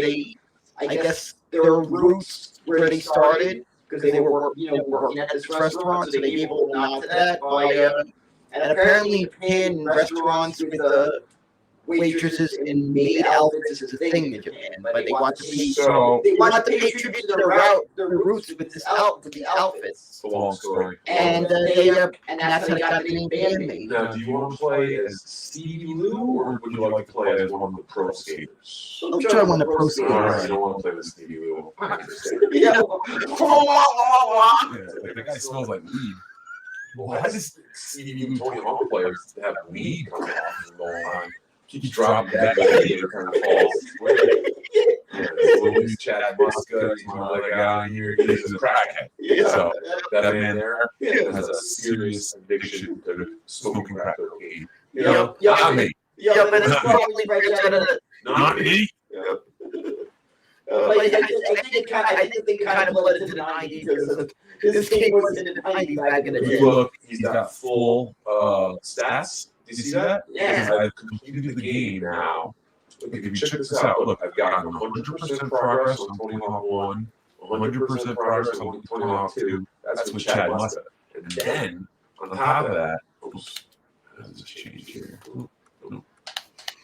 I guess their roots where they started, because they were working at this restaurant, so they gave a little nod to that and apparently in Japan restaurants with waitresses in maid outfits is a thing in Japan, but they want to pay tribute to their roots with the outfits. It's a long story. And that's how they got the name Bandmate. Now, do you want to play as Stevie Lou, or would you like to play as one of the pro skaters? I'm sure I want the pro skaters. All right, you don't want to play with Stevie Lou. I understand. Yeah. The guy smells like weed. Why does Stevie Lou Tony Hawk players have weed coming off the whole time? Keeps dropping that and kind of falls. Yeah, Chad Muska, he's my other guy here. He's a crackhead. Yeah. So that man there has a serious addiction to smoking crack cocaine. You know, not me. Yeah, but it's probably right out of the. Not me. Yeah. But I think they kind of led into the 90s because this game was in the 90s back in the day. Look, he's got full stats. Do you see that? Yeah. I've completed the game now. Look, if you check this out, look, I've gotten 100% progress on Tony Hawk 1, 100% progress on Tony Hawk 2. That's with Chad Muska. And then, on top of that, oops, how does this change here? Nope.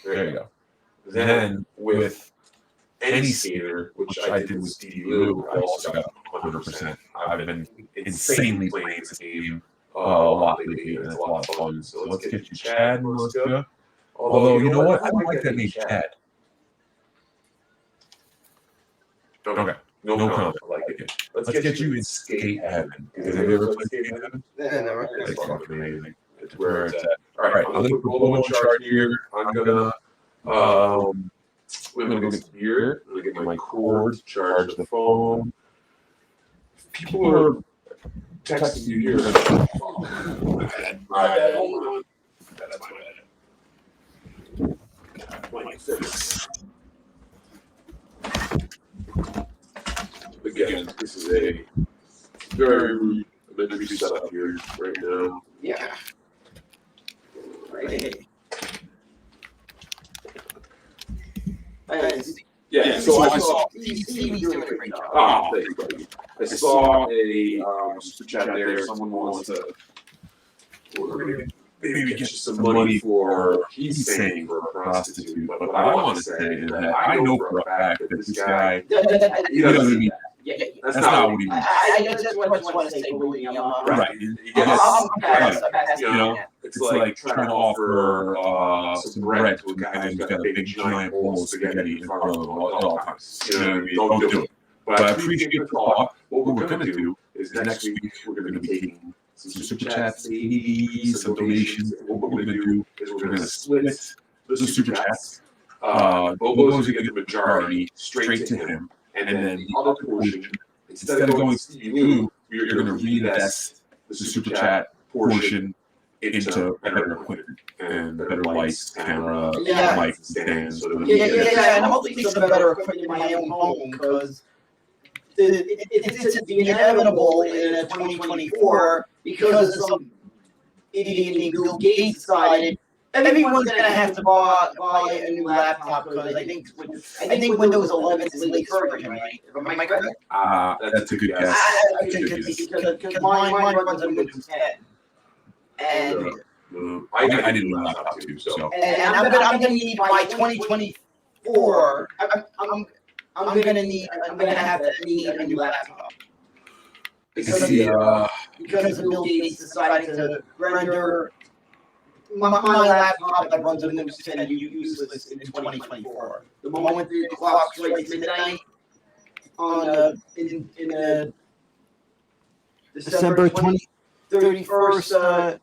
There you go. Then, with any skater, which I did with Stevie Lou, I also got 100%. I've been insanely playing this game a lot lately, and it's a lot of fun. So let's get you Chad Muska. Although, you know what? I don't like that name, Chad. Okay. No comment. I like it. Let's get you in Skate Heaven. Have you ever played Skate Heaven? Yeah, never. It's fucking amazing. It's where it's at. All right. I'm going to put Bobo in charge here. I'm going to go get the beer. I'm going to get my cord to charge the phone. People are texting you here. My bad. Hold on. That's my bad. Like this. Again, this is a very rude amenity set up here right now. Yeah. Right. Yeah, so I saw. Steve's doing a great job. Oh, thanks, buddy. I saw a super chat there. Someone wants to. We're gonna maybe get you some money for. He's saying for a prostitute, but what I want to say is that I know for a fact that this guy. He doesn't mean. That's not what he means. I just want to say bullying. Right. It's like trying to offer some bread to a guy who's got a big giant bowl of spaghetti in front of him at all times. You know what I mean? Don't do it. But I appreciate the thought. What we're going to do is next week we're going to be taking some super chats, maybe some donations. What we're going to do is we're going to split the super chats. Bobo's going to get the majority straight to him. And then the other portion, instead of going to Stevie Lou, you're going to reinvest the super chat portion into better equipment and better lights, camera, mic stands. And hopefully some better equipment in my own home, because it's the inevitable in 2024, because some idiot named Bill Gates decided everyone's going to have to buy a new laptop, because I think Windows 11 is late version, right? Am I correct? That's a good guess. Because mine runs on Windows 10. And I didn't run laptop too, so. And I'm going to need by 2024. I'm going to have to need a new laptop. Because Bill Gates decided to render my laptop that runs on Windows 10 useless in 2024. The moment the clock strikes midnight on in December 31st,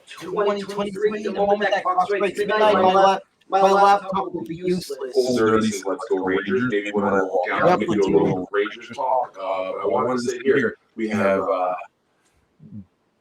2023, the moment that clock strikes midnight, my laptop will be useless. Let's go Rangers. Maybe when I walk out, we can do a little Rangers talk. I wanted to say here, we have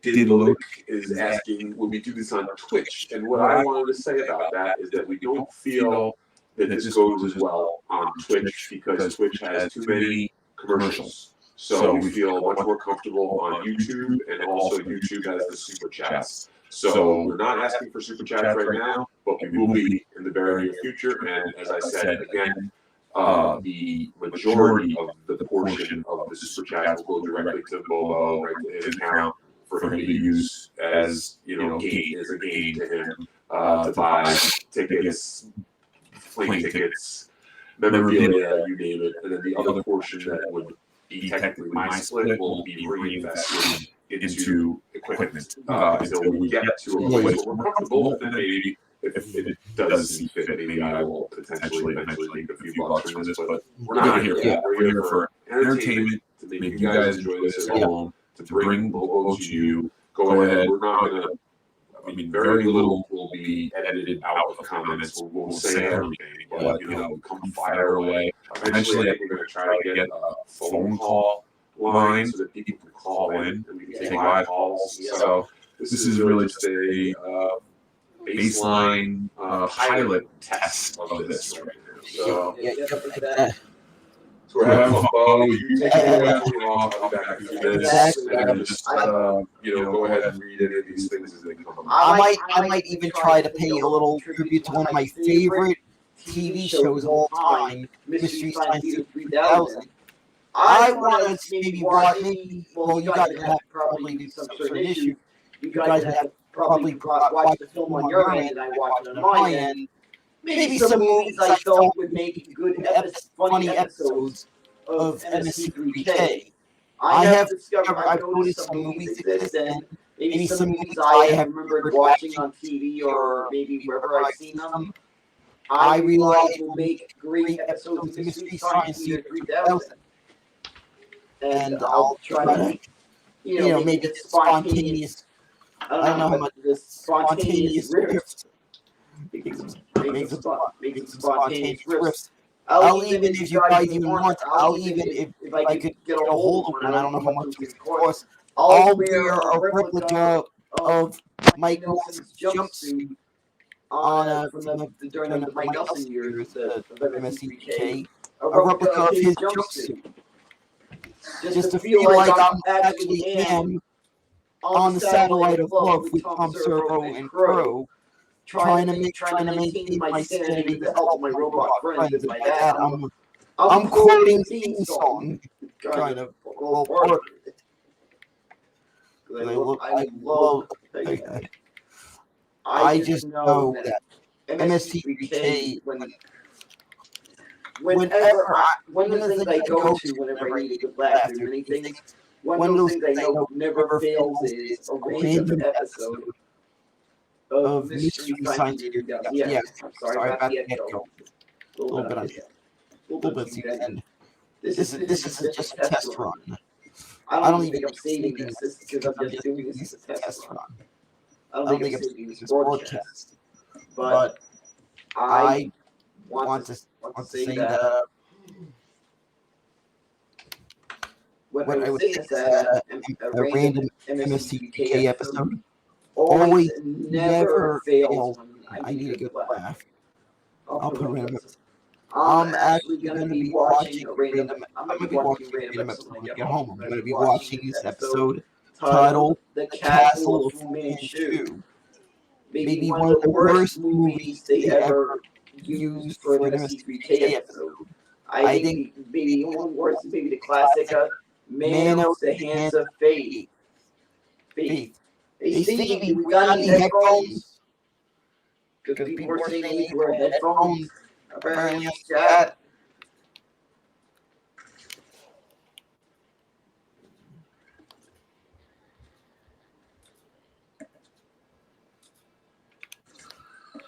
Didlook is asking, will we do this on Twitch? And what I wanted to say about that is that we don't feel that this goes as well on Twitch, because Twitch has too many commercials. So we feel much more comfortable on YouTube, and also YouTube has the super chats. So we're not asking for super chats right now, but we will be in the very near future. And as I said again, the majority of the portion of the super chats will go directly to Bobo, right to his account, for him to use as gain to him to buy tickets, plane tickets, memorabilia, you name it. And then the other portion that would be technically my split will be reinvested into equipment until we get to a place where we're comfortable. Then maybe if it does see fit, maybe I will potentially eventually make a few bucks from this. But we're not here for that. We're here for entertainment, to make you guys enjoy this at home, to bring Bobo to you. Go ahead. We're not going to. Very little will be edited out of comments. We'll say everything, but come fire away. Eventually, I think we're going to try to get a phone call line so that people can call in and we can take live calls. So this is really just a baseline pilot test of this right now. So we're having fun. Bo, you take it away. I'll be back in a few minutes. And just go ahead and read any of these things as they come. I might even try to pay a little tribute to one of my favorite TV shows of all time, Mystery Science Theater 3000. I want to maybe watch. Well, you guys have probably do some sort of issue. You guys have probably watched the film on your end, and I watched it on my end. Maybe some movies I felt would make good, funny episodes of MSC3K. I have discovered, I've noticed some movies exist, and maybe some movies I have remembered watching on TV or maybe wherever I've seen them. I realize will make great episodes of Mystery Science Theater 3000. And I'll try to, make it spontaneous. I don't know how much this spontaneous riffs. Make some spontaneous riffs. I'll even, if you guys even want, I'll even, if I could get a hold of one, I don't know how much it costs, I'll wear a replica of Mike Nelson's jumpsuit during the Mike Nelson years of MSC3K, a replica of his jumpsuit. Just to feel like I'm actually am on the satellite of love with Tom Servo and Crow, trying to maintain my sanity with the help of my robot friends. And by that, I'm quoting the theme song, kind of. Well, part of it. I just know that MST3K, one of the things I go to whenever I need a good laugh, there are many things. One of those things I know never fails is a random episode of Mystery Science Theater 3000. Yeah, I'm sorry about the echo. A little bit on the end. This is just a test run. I don't even think I'm saving this because I'm just doing this as a test run. I don't think I'm saving this broadcast. But I want to say that what I was saying is that a random MST3K episode always never fails when I need a good laugh. I'll put a random episode. I'm actually going to be watching a random. I'm going to be watching a random episode when I get home. I'm going to be watching this episode titled "The Castle of Fu Manchu." Maybe one of the worst movies they ever used for an MST3K episode. I think maybe one of the worst, maybe the classic "Manos, the Hands of Fate." Hey Stevie, we got any headphones? Because people were saying they need to wear headphones. Apparently, chat.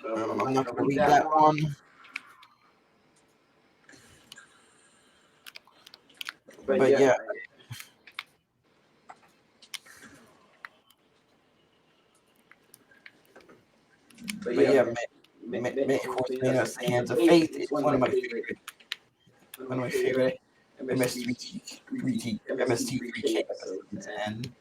I'm not going to read that one. But yeah. Of course, Manos, the Hands of Fate is one of my favorite MST3K episodes. And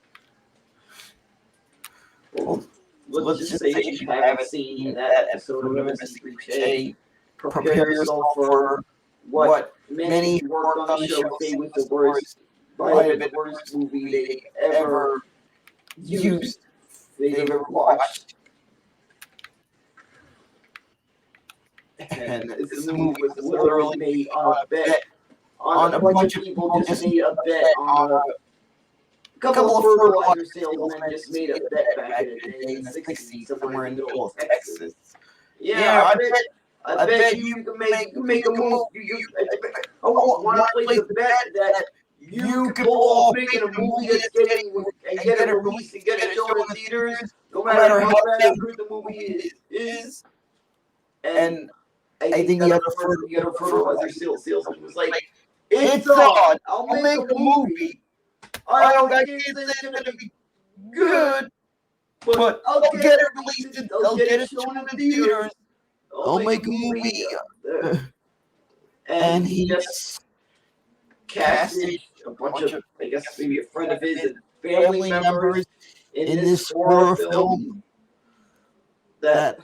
well, let's just say if you haven't seen that episode of MST3K, prepare yourself for what many who worked on the show say was the worst, might have been the worst movie they ever used, they've ever watched. And this movie was literally made on a bet. On a bunch of people just made a bet on a couple of fertilizer salesmen just made a bet back in the day in the 60s, somewhere in the middle of Texas. Yeah, I bet you can make a move. I want to place a bet that you can pull off making a movie that's get it released and get it shown in theaters, no matter how bad or good the movie is. And I think the other fertilizer salesman was like, "It's on. I'll make a movie. I can't say it's gonna be good, but I'll get it released. I'll get it shown in theaters. I'll make a movie." And he just casted a bunch of, I guess, maybe a friend of his and family members in this horror film that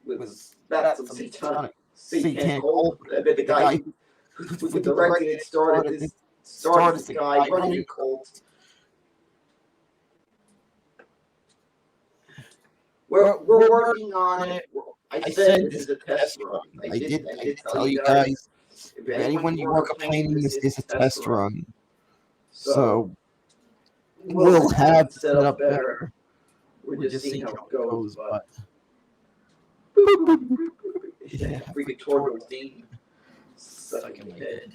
was about some satanic cult. I bet the guy who directed it started this guy running a cult. We're working on it. I said this is a test run. I did tell you guys. If anyone you work up planning, this is a test run. So we'll have it set up better. We're just seeing how it goes. But yeah, freaking Torgo theme stuck in my head.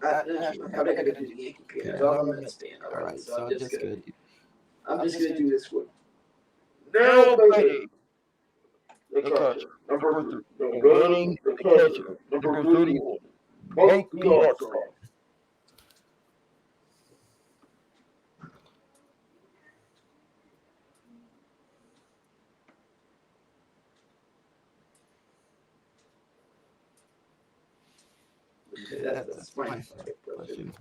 How did I get to the Yankee Peter? I'm gonna stand. Alright, so I'm just gonna do this one. Nobody. The catcher. Number 3. Nobody. The catcher. Number 31. Make the All-Star. That's my question.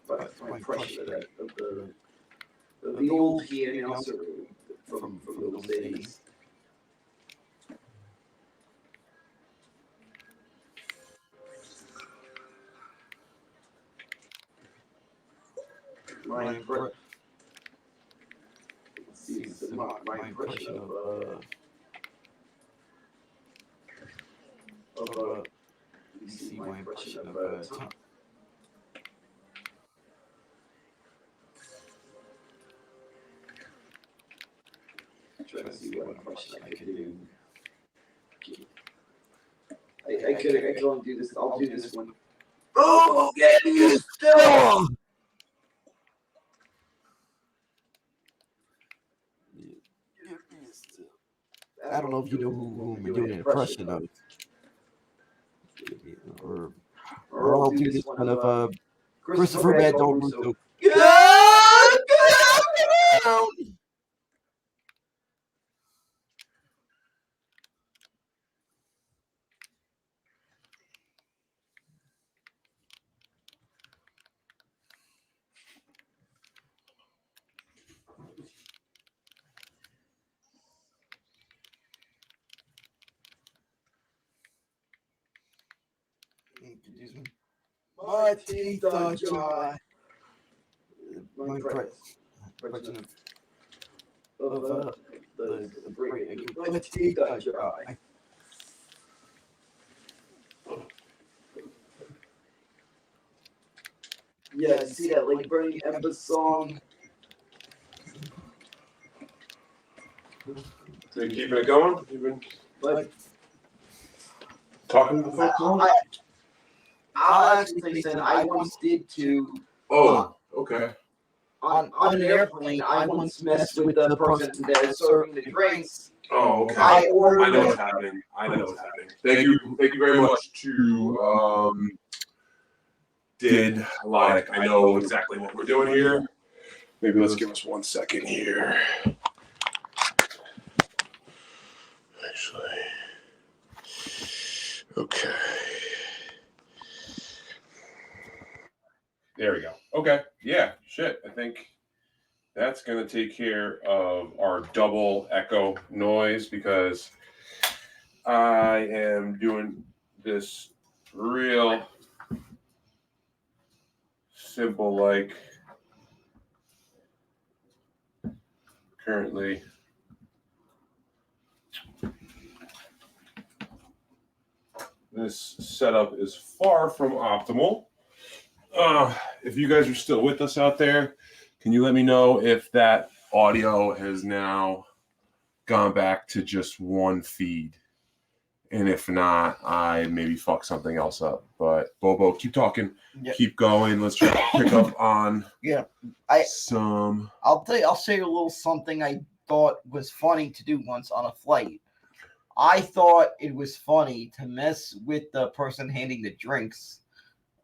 But my impression of the old key announcer from those days. my impression of Tom. Trying to see what impression I could do. I could only do this. I'll do this one. Oh, get you still! I don't know if you know who I'm doing an impression of. Or I'll do this one of Christopher Bad Dog Russo. Get down! My teeth are dry. My impression of the brain. My teeth are dry. Yeah, you see that like Burning Ember song? So you keeping it going? You've been talking to the folks? I'll actually say I once did too. Oh, okay. On an airplane, I once messed with the person that was serving the drinks. Oh, okay. I know what's happening. Thank you very much to did like I know exactly what we're doing here. Maybe let's give us 1 second here. Actually, okay. There we go. Okay. Yeah. Shit. I think that's going to take care of our double echo noise because I am doing this real simple, like currently. This setup is far from optimal. If you guys are still with us out there, can you let me know if that audio has now gone back to just one feed? And if not, I maybe fuck something else up. But Bobo, keep talking, keep going. Let's try to pick up on some. I'll say a little something I thought was funny to do once on a flight. I thought it was funny to mess with the person handing the drinks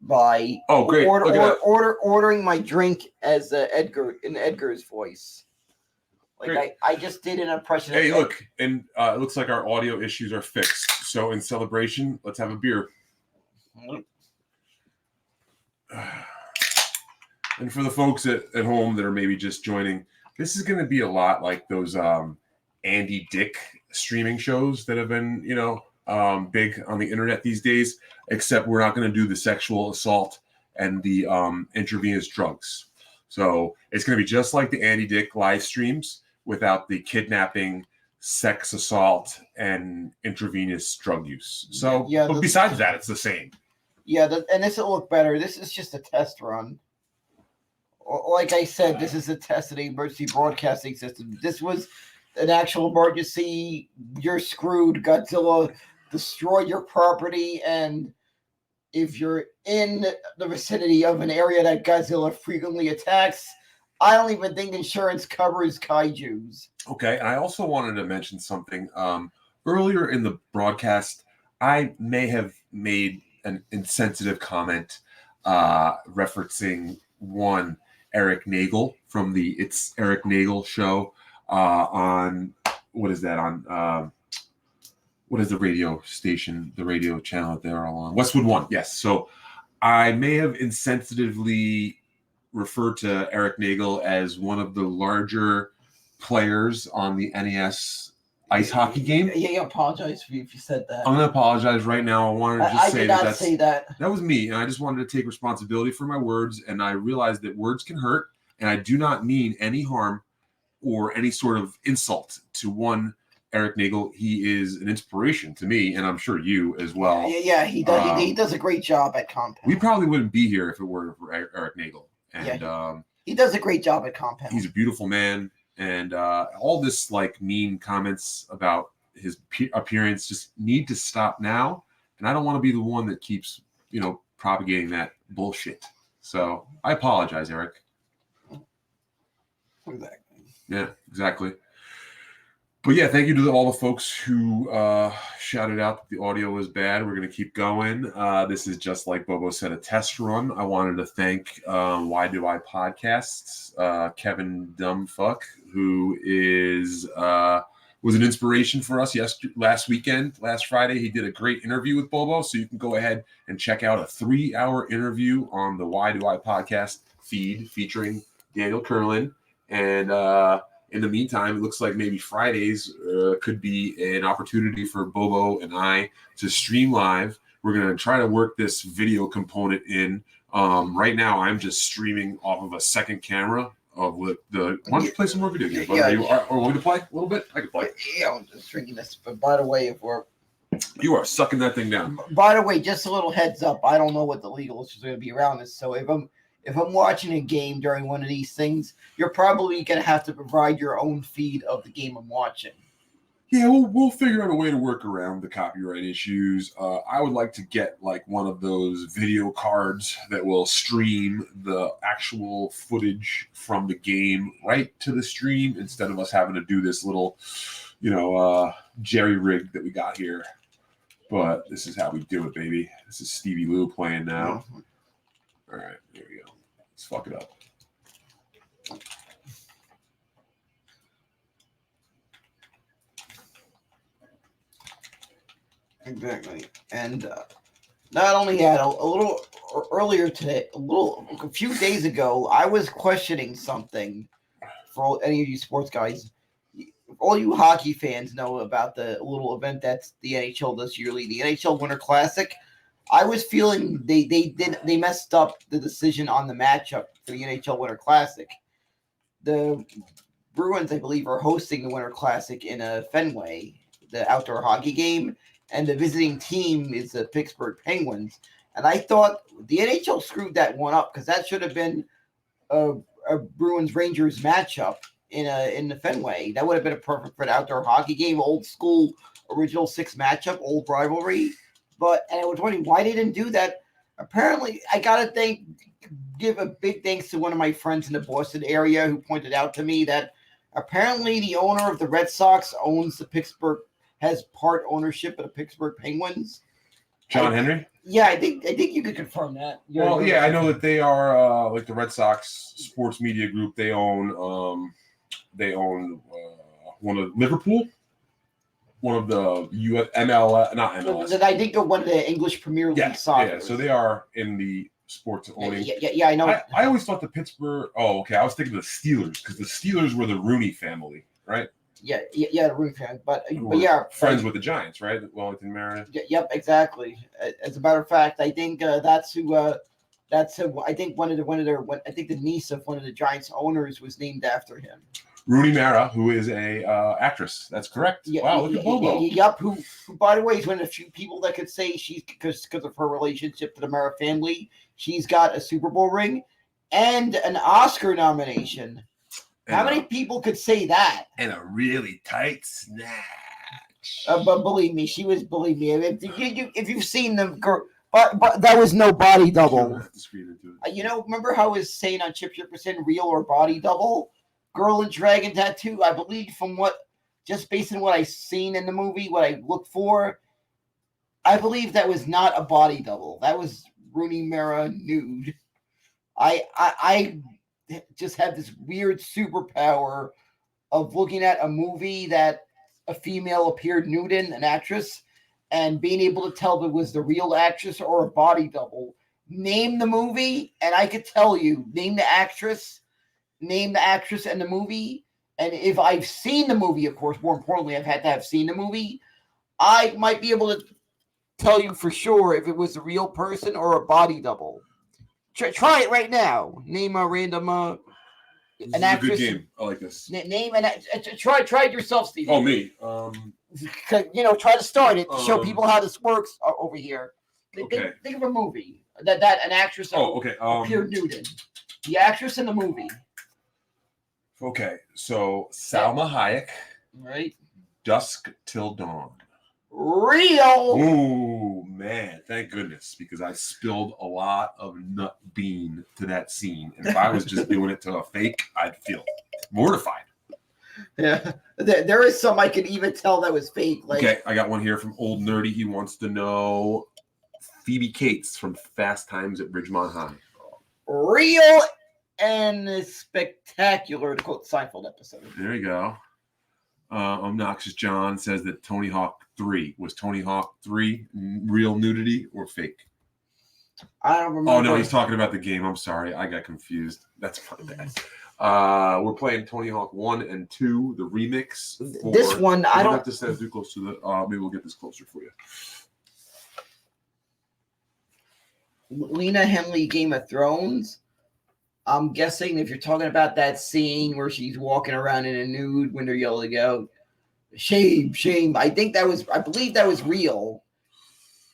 by ordering my drink as Edgar in Edgar's voice. Like I just did an impression. Hey, look, and it looks like our audio issues are fixed. So in celebration, let's have a beer. And for the folks at home that are maybe just joining, this is going to be a lot like those Andy Dick streaming shows that have been, big on the internet these days, except we're not going to do the sexual assault and the intravenous drugs. So it's going to be just like the Andy Dick live streams without the kidnapping, sex assault, and intravenous drug use. So, but besides that, it's the same. Yeah, and this will look better. This is just a test run. Like I said, this is a test of the emergency broadcasting system. This was an actual emergency. You're screwed. Godzilla destroyed your property, and if you're in the vicinity of an area that Godzilla frequently attacks, I don't even think insurance covers kaijus. Okay, and I also wanted to mention something. Earlier in the broadcast, I may have made an insensitive comment referencing one Eric Nagel from the It's Eric Nagel show on what is that on what is the radio station, the radio channel that they're all on? Westwood One, yes. So I may have insensitively referred to Eric Nagel as one of the larger players on the NES ice hockey game. Yeah, I apologize if you said that. I'm going to apologize right now. I wanted to just say that. That was me, and I just wanted to take responsibility for my words, and I realized that words can hurt. And I do not mean any harm or any sort of insult to one Eric Nagel. He is an inspiration to me, and I'm sure you as well. Yeah, he does. He does a great job at Compound. We probably wouldn't be here if it were for Eric Nagel. And he does a great job at Compound. He's a beautiful man, and all this like mean comments about his appearance just need to stop now. And I don't want to be the one that keeps, propagating that bullshit. So I apologize, Eric. Exactly. Yeah, exactly. But yeah, thank you to all the folks who shouted out that the audio was bad. We're going to keep going. This is just like Bobo said, a test run. I wanted to thank Why Do I Podcasts, Kevin Dumbfuck, who was an inspiration for us last Friday. He did a great interview with Bobo, so you can go ahead and check out a 3-hour interview on the Why Do I Podcast feed featuring Daniel Curlin. And in the meantime, it looks like maybe Fridays could be an opportunity for Bobo and I to stream live. We're going to try to work this video component in. Right now, I'm just streaming off of a second camera of why don't you play some more video games? Yeah, or want me to play a little bit? I can play. Yeah, I'm just drinking this. But by the way, You are sucking that thing down. By the way, just a little heads up. I don't know what the legal issues are going to be around this. So if I'm watching a game during one of these things, you're probably going to have to provide your own feed of the game I'm watching. Yeah, we'll figure out a way to work around the copyright issues. I would like to get like one of those video cards that will stream the actual footage from the game right to the stream instead of us having to do this little, jerry rig that we got here. But this is how we do it, baby. This is Stevie Lou playing now. All right, there we go. Let's fuck it up. Exactly. And not only that, a little earlier today, a few days ago, I was questioning something for any of you sports guys. All you hockey fans know about the little event that's the NHL does yearly, the NHL Winter Classic. I was feeling they messed up the decision on the matchup for the NHL Winter Classic. The Bruins, I believe, are hosting the Winter Classic in a Fenway, the outdoor hockey game, and the visiting team is the Pittsburgh Penguins. And I thought the NHL screwed that one up because that should have been a Bruins Rangers matchup in the Fenway. That would have been a perfect for an outdoor hockey game, old school, original 6 matchup, old rivalry. And I was wondering why they didn't do that. Apparently, I gotta give a big thanks to one of my friends in the Boston area who pointed out to me that apparently the owner of the Red Sox has part ownership of the Pittsburgh Penguins. John Henry? Yeah, I think you could confirm that. Well, yeah, I know that they are like the Red Sox sports media group. They own one of Liverpool, one of the MLS, not MLS. I think they're one of the English Premier League soccer. Yeah, so they are in the sports owning. Yeah, I know. I always thought the Pittsburgh. Oh, okay. I was thinking of the Steelers because the Steelers were the Rooney family, right? Yeah, the Rooney family, but yeah, friends with the Giants, right? Wellington Mariner. Yep, exactly. As a matter of fact, I think that's who. I think the niece of one of the Giants owners was named after him. Rooney Mara, who is a actress. That's correct. Yeah, wow, look at Bobo. Yep. Who, by the way, is one of the few people that could say she's because of her relationship to the Mara family, she's got a Super Bowl ring and an Oscar nomination. How many people could say that? And a really tight snatch. But believe me, if you've seen them, but that was no body double. Remember how I was saying on Chip Chipperson, real or body double? Girl in dragon tattoo, I believe just based on what I've seen in the movie, what I looked for, I believe that was not a body double. That was Rooney Mara nude. I just have this weird superpower of looking at a movie that a female appeared nude in, an actress, and being able to tell if it was the real actress or a body double. Name the movie, and I could tell you. Name the actress and the movie. And if I've seen the movie, of course, more importantly, I've had to have seen the movie, I might be able to tell you for sure if it was a real person or a body double. Try it right now. Name a random This An is a good actress. game. I like this. Name an try it yourself, Stevie. Oh, me. Try to start it to show people how this works over here. Okay. Think of a movie that an actress okay. appeared nude in. The actress in the movie. Okay, so Salma Hayek. Right. Dusk Till Dawn. Real. Ooh, man. Thank goodness, because I spilled a lot of nut bean to that scene. And if I was just doing it to a fake, I'd feel mortified. Yeah. There is some I could even tell that was fake. Okay, I got one here from Old Nerdy. He wants to know Phoebe Cates from Fast Times at Ridgemont High. Real and spectacular, to quote Seinfeld episode. There you go. Obnoxious John says that Tony Hawk 3. Was Tony Hawk 3 real nudity or fake? I don't remember. Oh, no, he's talking about the game. I'm sorry. I got confused. That's my bad. We're playing Tony Hawk 1 and 2, the remix. This one, I don't have to stand too close to the... maybe we'll get this closer for you. Lena Headey, Game of Thrones. I'm guessing if you're talking about that scene where she's walking around in a nude when they're yelling out, shame, shame. I believe that was real.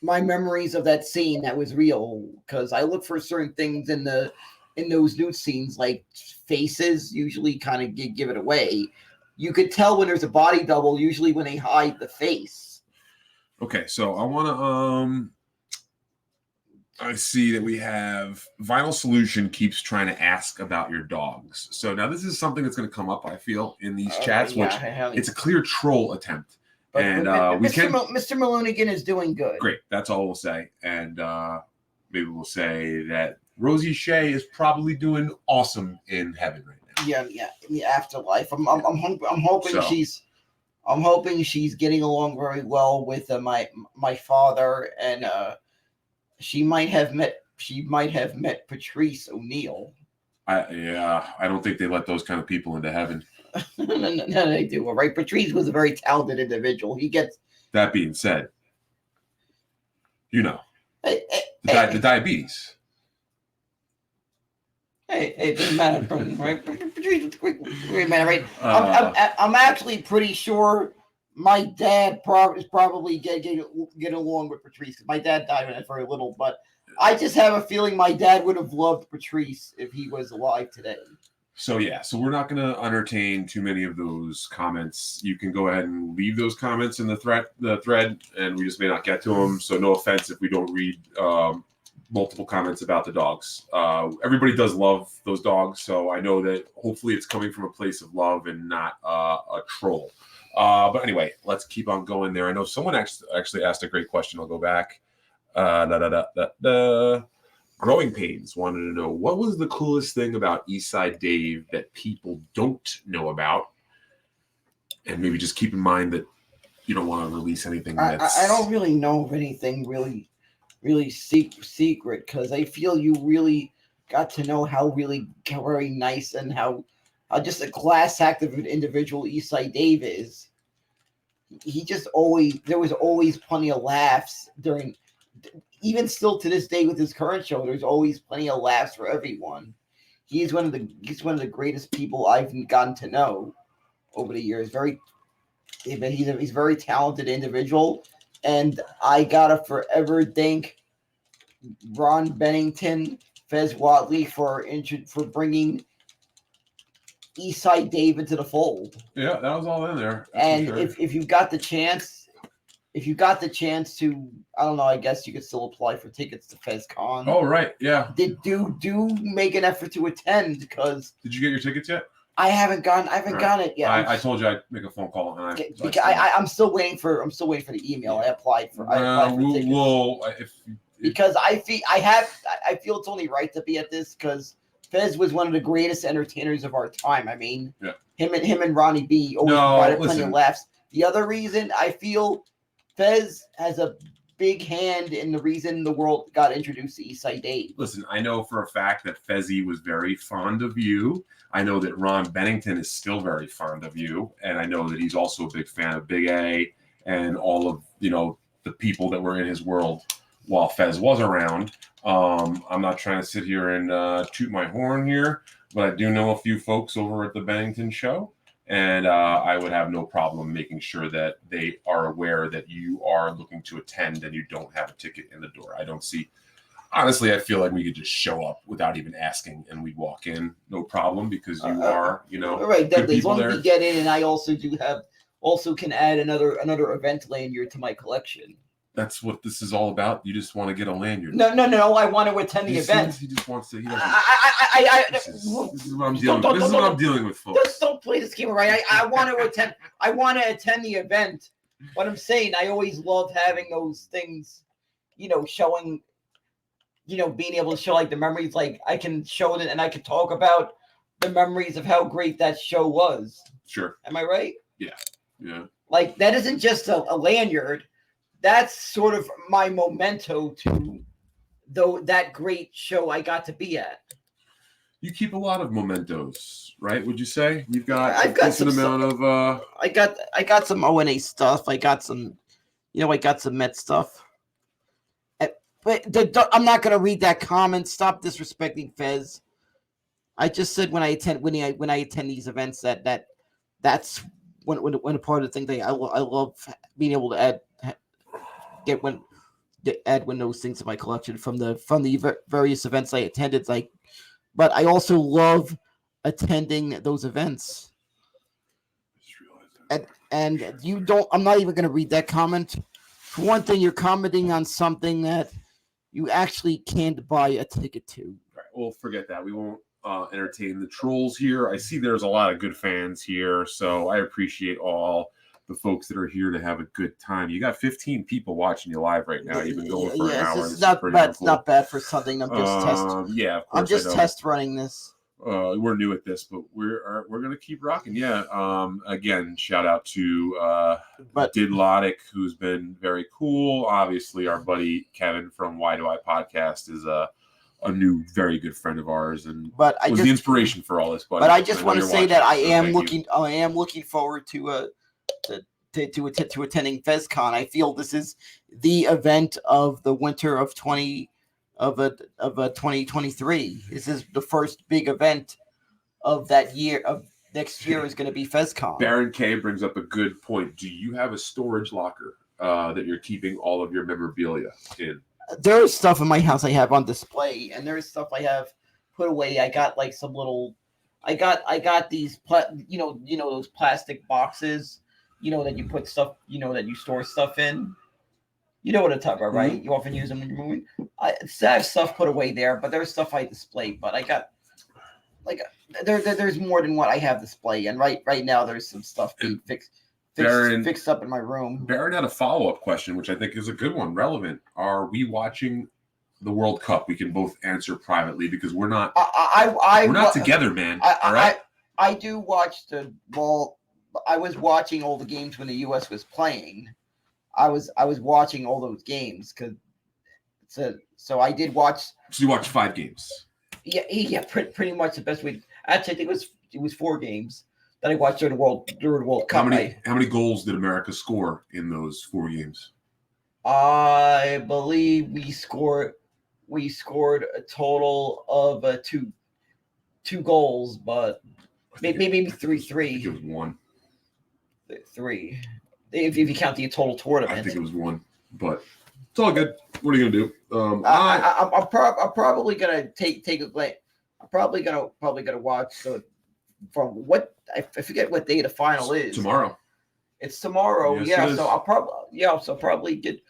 My memories of that scene, that was real. Because I look for certain things in those nude scenes, like faces usually kind of give it away. You could tell when there's a body double, usually when they hide the face. Okay, so I want to... I see that we have Vinyl Solution keeps trying to ask about your dogs. So now this is something that's going to come up, I feel, in these chats, which it's a clear troll attempt. But and Mr. Malonigan is doing good. Great. That's all we'll say. And maybe we'll say that Rosie Shea is probably doing awesome in heaven right now. Yeah, in the afterlife. I'm hoping she's getting along very well with my father, and she might have met Patrice O'Neill. I don't think they let those kind of people into heaven. No, they do. All right, Patrice was a very talented individual. He gets. That being said, the diabetes. Hey, it doesn't matter, right? Patrice, wait a minute, right? I'm actually pretty sure my dad is probably getting along with Patrice. My dad died when I was very little, but I just have a feeling my dad would have loved Patrice if he was alive today. So we're not going to entertain too many of those comments. You can go ahead and leave those comments in the thread, and we just may not get to them. So no offense if we don't read multiple comments about the dogs. Everybody does love those dogs, so I know that hopefully it's coming from a place of love and not a troll. But anyway, let's keep on going there. I know someone actually asked a great question. I'll go back. Growing Pains wanted to know, what was the coolest thing about Eastside Dave that people don't know about? And maybe just keep in mind that you don't want to release anything that's... I don't really know of anything really secret, because I feel you really got to know how very nice and how just a class act of an individual Eastside Dave is. There was always plenty of laughs during... Even still to this day with his current show, there's always plenty of laughs for everyone. He's one of the greatest people I've gotten to know over the years. He's a very talented individual, and I gotta forever thank Ron Bennington, Fez Watley for bringing Eastside Dave into the fold. Yeah, that was all in there. And sure. if you got the chance. If you got the chance to, I don't know, I guess you could still apply for tickets to FezCon. Oh, right, yeah. Do make an effort to attend, because... Did you get your tickets yet? I haven't gotten it yet. I told you I'd make a phone call, and I'm still waiting for the email. Yeah. I applied for tickets. Because I feel it's only right to be at this, because Fez was one of the greatest entertainers of our time. I mean, him and Ronnie B always provided plenty of laughs. The other reason I feel Fez has a big hand in the reason the world got introduced to Eastside Dave. Listen, I know for a fact that Fezzy was very fond of you. I know that Ron Bennington is still very fond of you. And I know that he's also a big fan of Big A and all of, the people that were in his world. while Fez was around. I'm not trying to sit here and toot my horn here, but I do know a few folks over at the Bennington show, and I would have no problem making sure that they are aware that you are looking to attend and you don't have a ticket in the door. I don't see. Honestly, I feel like we could just show up without even asking, and we'd walk in, no problem, because you are, right. Definitely. As long there. as we get in, and I also can add another event lanyard to my collection. That's what this is all about. You just want to get a lanyard. No. I want to attend the event. He just wants to. He this is what I'm dealing with. This is what I'm dealing with, folks. Just don't play this game right. I want to attend. I want to attend the event. What I'm saying, I always love having those things, showing. Being able to show like the memories, like I can show it and I can talk about the memories of how great that show was. Sure. Am I right? Yeah. Like that isn't just a lanyard. That's sort of my memento to that great show I got to be at. You keep a lot of mementos, right? Would you say you've got I've got decent amount of? I got some ONA stuff. I got some, I got some Met stuff. But I'm not gonna read that comment. Stop disrespecting Fez. I just said when I attend these events that's when a part of the thing that I love being able to add when those things to my collection from the various events I attended. But I also love attending those events. And you don't. I'm not even gonna read that comment. For one thing, you're commenting on something that you actually can't buy a ticket to. Right, well, forget that. We won't entertain the trolls here. I see there's a lot of good fans here, so I appreciate all the folks that are here to have a good time. You got 15 people watching you live right now. You've been going for an hour. It's not bad for something. I'm just test running this. We're new at this, but we're gonna keep rocking. Yeah. Again, shout out to Didlotic, who's been very cool. Obviously, our buddy Kevin from Why Do I Podcast is a new, very good friend of ours, and was the inspiration for all this. Buddy. But I just want to say that I am looking forward to attending FezCon. I feel this is the event of the winter of 2023. This is the first big event of that year. Of next year is going to be FezCon. Baron K brings up a good point. Do you have a storage locker that you're keeping all of your memorabilia in? There is stuff in my house I have on display, and there is stuff I have put away. I got like some little. I got these those plastic boxes, that you put stuff, that you store stuff in. You know what I'm talking about, right? Mm-hmm. You often use them when you're moving. I have stuff put away there, but there's stuff I display. But I got there's more than what I have display, and right now there's some stuff being fixed up in my room. Baron had a follow-up question, which I think is a good one, relevant. Are we watching the World Cup? We can both answer privately because we're not. We're not together, man. All right. I do watch the ball. I was watching all the games when the U.S. was playing. I was watching all those games so I did watch. So you watched 5 games. Yeah, pretty much the best way. Actually, I think it was 4 games that I watched during the World Cup. How many goals did America score in those 4 games? I believe we scored a total of 2 goals, but maybe 3. I think it was 1. 3. If you count the total tournament. I think it was 1, but it's all good. What are you gonna do? I'm probably gonna take a glance. I'm probably gonna watch from what I forget what day the final is. Tomorrow. It's tomorrow. Yes, yeah. It is. So I'll probably take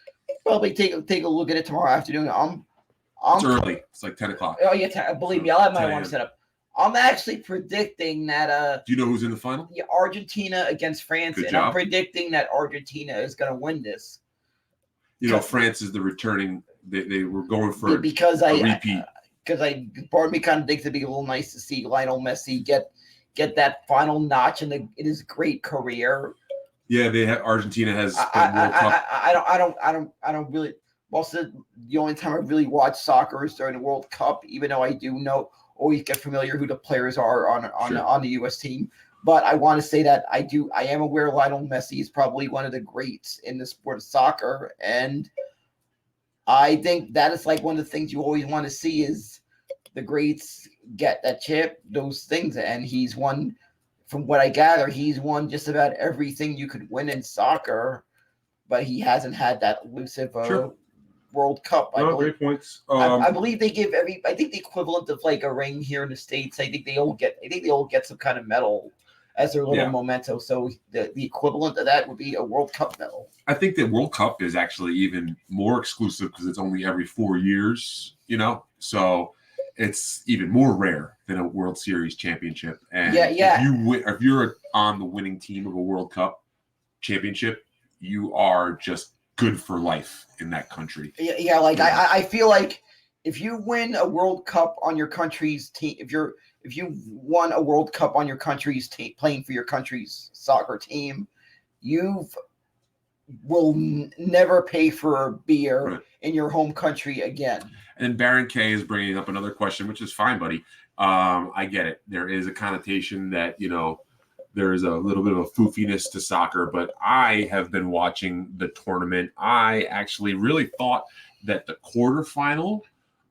a look at it tomorrow afternoon. It's early. It's like 10 o'clock. Oh yeah, believe me, I'll have my alarm set up. I'm actually predicting that. Do you know who's in the final? Yeah, Argentina against France, Good and job. I'm predicting that Argentina is going to win this. France is the returning. They were going for a repeat. Part of me kind of thinks it'd be a little nice to see Lionel Messi get that final notch in his great career. Yeah, Argentina has the World Cup. I don't really. Also, the only time I really watch soccer is during the World Cup, even though I do always get familiar who the players are on the U.S. team. But I want to say that I am aware Lionel Messi is probably one of the greats in the sport of soccer, and I think that is like one of the things you always want to see is the greats get that chip, those things, and he's won. From what I gather, he's won just about everything you could win in soccer, but he hasn't had that elusive Sure. World Cup. I believe. Great points. I believe they give I think the equivalent of like a ring here in the States. I think they all get some kind of medal as their little memento. So the equivalent of that would be a World Cup medal. I think the World Cup is actually even more exclusive because it's only every 4 years, so it's even more rare than a World Series championship. And if you're on the winning team of a World Cup championship, you are just good for life in that country. Yeah, like I feel like if you win a World Cup on your country's team, if you won a World Cup on your country's team, playing for your country's soccer team, you will never pay for a beer in your home country again. And Baron K is bringing up another question, which is fine, buddy. I get it. There is a connotation that, there is a little bit of a foofiness to soccer, but I have been watching the tournament. I actually really thought that the quarterfinal,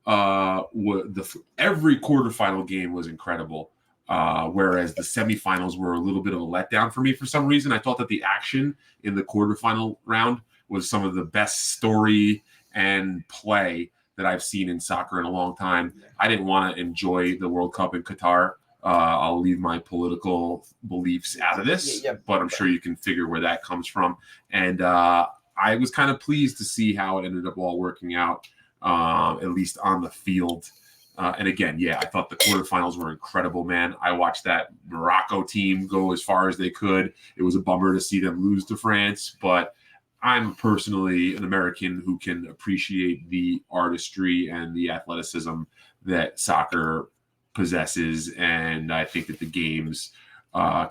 every quarterfinal game was incredible, whereas the semifinals were a little bit of a letdown for me for some reason. I thought that the action in the quarterfinal round was some of the best story and play that I've seen in soccer in a long time. I didn't want to enjoy the World Cup in Qatar. I'll leave my political beliefs out of this, but I'm sure you can figure where that comes from. And I was kind of pleased to see how it ended up all working out, at least on the field. And again, I thought the quarterfinals were incredible, man. I watched that Morocco team go as far as they could. It was a bummer to see them lose to France, but I'm personally an American who can appreciate the artistry and the athleticism that soccer possesses, and I think that the games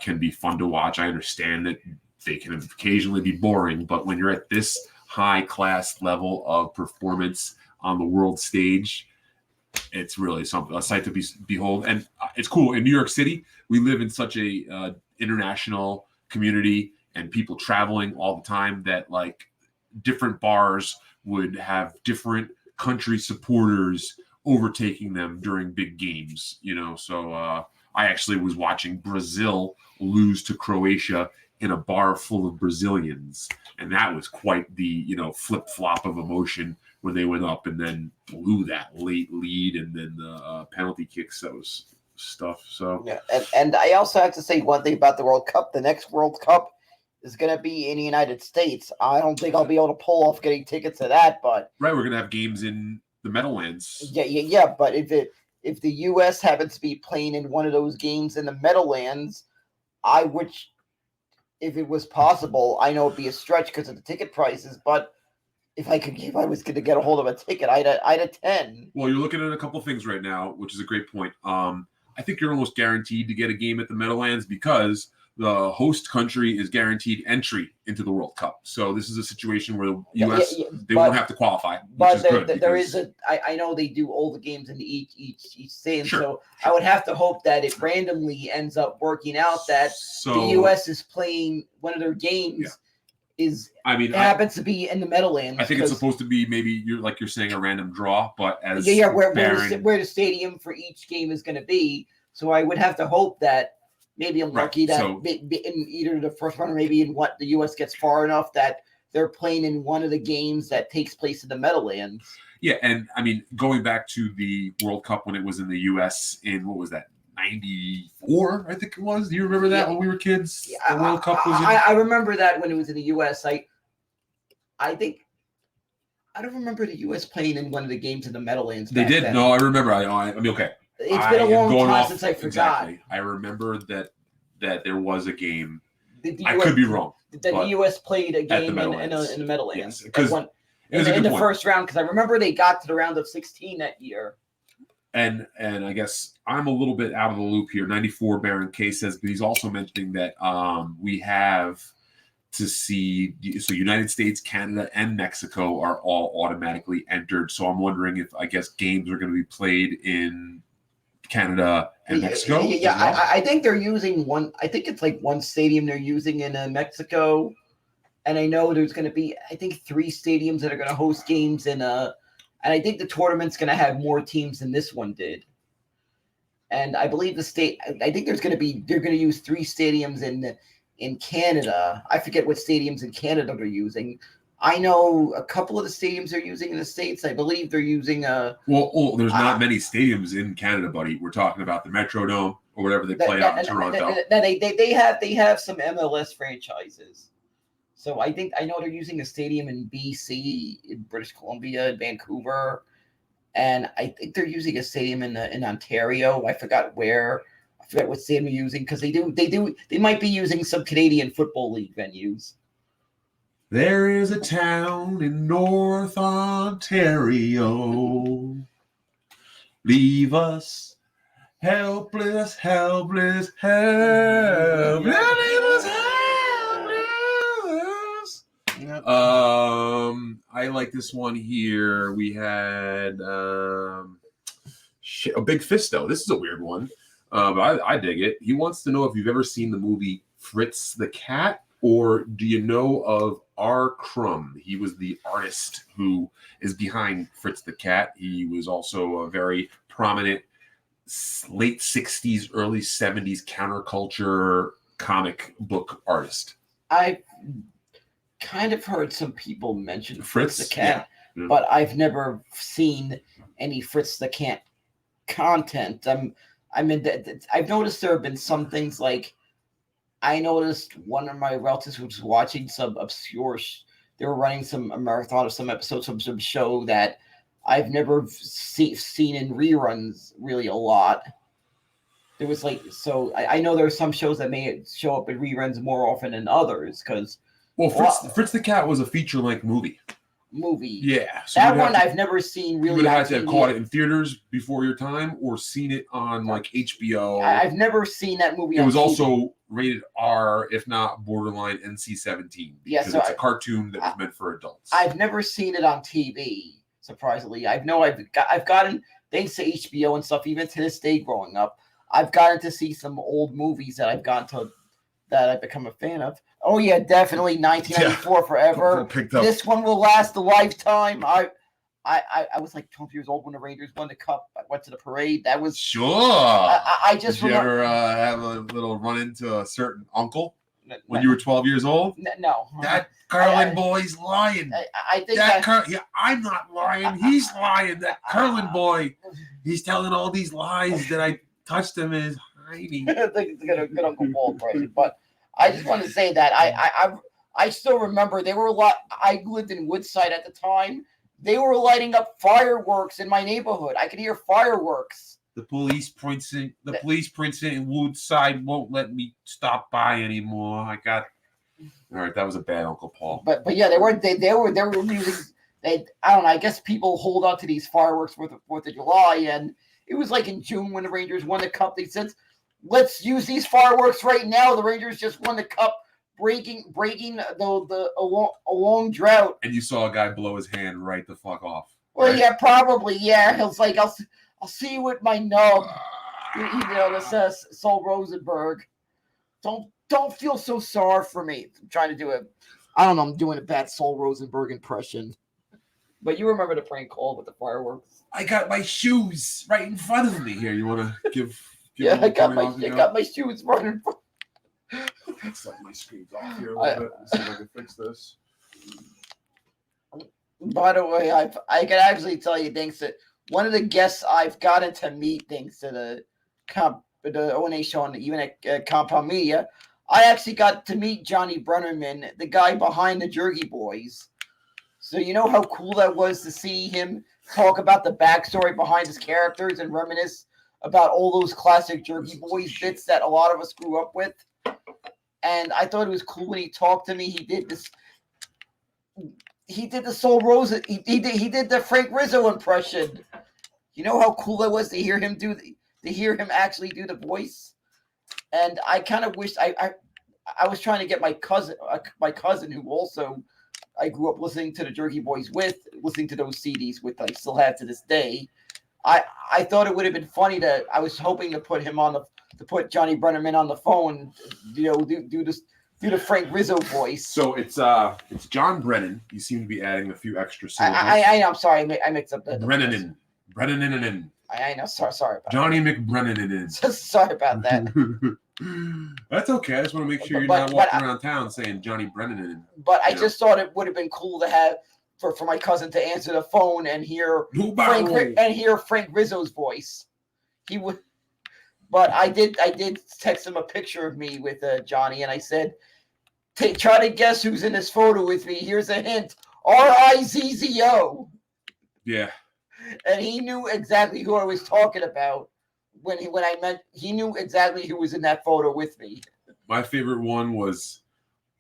can be fun to watch. I understand that they can occasionally be boring, but when you're at this high class level of performance on the world stage, it's really a sight to behold. And it's cool. In New York City, we live in such a international community and people traveling all the time that like different bars would have different country supporters overtaking them during big games, so I actually was watching Brazil lose to Croatia in a bar full of Brazilians, and that was quite the flip-flop of emotion when they went up and then blew that late lead and then the penalty kicks. That was stuff. So and I also have to say one thing about the World Cup. The next World Cup is going to be in the United States. I don't think I'll be able to pull off getting tickets to that, but we're going to have games in the Meadowlands. Yeah. But if the U.S. happens to be playing in one of those games in the Meadowlands, I would, if it was possible, I know it'd be a stretch because of the ticket prices, but if I was going to get a hold of a ticket, I'd attend. Well, you're looking at a couple things right now, which is a great point. I think you're almost guaranteed to get a game at the Meadowlands because the host country is guaranteed entry into the World Cup. So this is a situation where the U.S. Won't have to qualify. But I know they do all the games in each state. Sure. So I would have to hope that it randomly ends up working out that the U.S. is playing one of their games. Happens to be in the Meadowlands. I think it's supposed to be maybe you're saying a random draw, but as where the stadium for each game is going to be. So I would have to hope that maybe I'm lucky that in either the first one or maybe in what the U.S. gets far enough that they're playing in one of the games that takes place in the Meadowlands. Yeah, and I mean going back to the World Cup when it was in the U.S. in what was that? 94, I think it was. Do you remember that when we were kids? Yeah, the World Cup was in? I remember that when it was in the U.S. I think I don't remember the U.S. playing in one of the games in the Meadowlands. They did. Then. No, I remember. I mean, okay. It's been a long time since I forgot. Exactly. I remember that there was a game. I could be wrong. The U.S. played a game in the Meadowlands. Yes, because in the first round, because I remember they got to the round of 16 that year. And I guess I'm a little bit out of the loop here. 94 Baron K says, but he's also mentioning that we have to see. So United States, Canada, and Mexico are all automatically entered. So I'm wondering if games are going to be played in Canada and Mexico. Yeah, I think they're using one. I think it's like one stadium they're using in Mexico. and I know there's going to be, I think, 3 stadiums that are going to host games, and I think the tournament's going to have more teams than this one did. And I believe I think they're going to use 3 stadiums in Canada. I forget what stadiums in Canada they're using. I know a couple of the stadiums they're using in the States. I believe they're using Well, there's not many stadiums in Canada, buddy. We're talking about the Metrodome or whatever they play out in Toronto. They have some MLS franchises. So I know they're using a stadium in BC, in British Columbia, in Vancouver, and I think they're using a stadium in Ontario. I forgot where. I forgot what stadium they're using, because they might be using some Canadian Football League venues. There is a town in North Ontario. Leave us helpless, helpless, helpless. Leave us helpless. Yep. I like this one here. We had a Big Fisto. This is a weird one, but I dig it. He wants to know if you've ever seen the movie Fritz the Cat, or do you know of R. Crumb? He was the artist who is behind Fritz the Cat. He was also a very prominent late 60s, early 70s counterculture comic book artist. I've kind of heard some people mention Fritz the Cat, but I've never seen any Fritz the Cat content. I've noticed there have been some things, like I noticed one of my relatives was watching some obscure. They were running a marathon of some episodes of some show that I've never seen in reruns really a lot. There was I know there are some shows that may show up in reruns more often than others, because Fritz the Cat was a feature-length movie. Yeah, so that one I've never seen really. You would have had to have caught it in theaters before your time, or seen it on like HBO. I've never seen that movie. It was also rated R, if not borderline NC-17, because it's a cartoon that was meant for adults. I've never seen it on TV. Surprisingly, I've gotten, thanks to HBO and stuff, even to this day growing up, I've gotten to see some old movies that I've become a fan of. Oh yeah, definitely 1994 forever. This one will last a lifetime. I was like 12 years old when the Rangers won the cup. I went to the parade. That was sure. I just did you ever have a little run into a certain uncle when you were 12 years old? No. That Curlin boy's lying. I think I'm not lying. He's lying. That Curlin boy, he's telling all these lies that I touched him in his hiney. Good Uncle Paul impression, but I just want to say that I still remember there were a lot. I lived in Woodside at the time. They were lighting up fireworks in my neighborhood. I could hear fireworks. The police precinct in Woodside won't let me stop by anymore. All right, that was a bad Uncle Paul. But yeah, they were using. I don't know. I guess people hold on to these fireworks for the 4th of July, and it was like in June when the Rangers won the cup. They said, "Let's use these fireworks right now." The Rangers just won the cup, breaking a long drought. And you saw a guy blow his hand right the fuck off. Well, right? Yeah, probably. Yeah, it was like, I'll see you with my nub. This Sol Rosenberg. Don't feel so sorry for me. I'm trying to do I'm doing a bad Sol Rosenberg impression. But you remember the prank call with the fireworks? I got my shoes right in front of me. Here, you want to give yeah, I got my shoes right in front. Set my screens off here a little bit. Let's see if I can fix this. By the way, I can actually tell you, thanks to one of the guests I've gotten to meet, thanks to the O&A show, and even at Compound Media, I actually got to meet Johnny Brennerman, the guy behind the Jerky Boys. So you know how cool that was to see him talk about the backstory behind his characters and reminisce about all those classic Jerky Boys bits that a lot of us grew up with. And I thought it was cool when he talked to me. He did the Sol Rosa. He did the Frank Rizzo impression. You know how cool that was to hear him actually do the voice. And I kind of wished I was trying to get my cousin who also I grew up listening to the Jerky Boys with, listening to those CDs with, that I still have to this day. I thought it would have been funny I was hoping to put him to put Johnny Brennerman on the phone, do Do the Frank Rizzo voice. So it's John Brennan. You seem to be adding a few extra syllables. I know. I'm sorry. I mixed up the Brennan. I know. Sorry about Johnny McBrennan. Sorry about that. That's okay. I just want to make sure you're not walking around town saying Johnny Brennan. But I just thought it would have been cool to have for my cousin to answer the phone and hear Frank Rizzo's voice. He would. But I did text him a picture of me with Johnny, and I said, try to guess who's in this photo with me. Here's a hint: Rizzo. Yeah. And he knew exactly who I was talking about when I meant he knew exactly who was in that photo with me. My favorite one was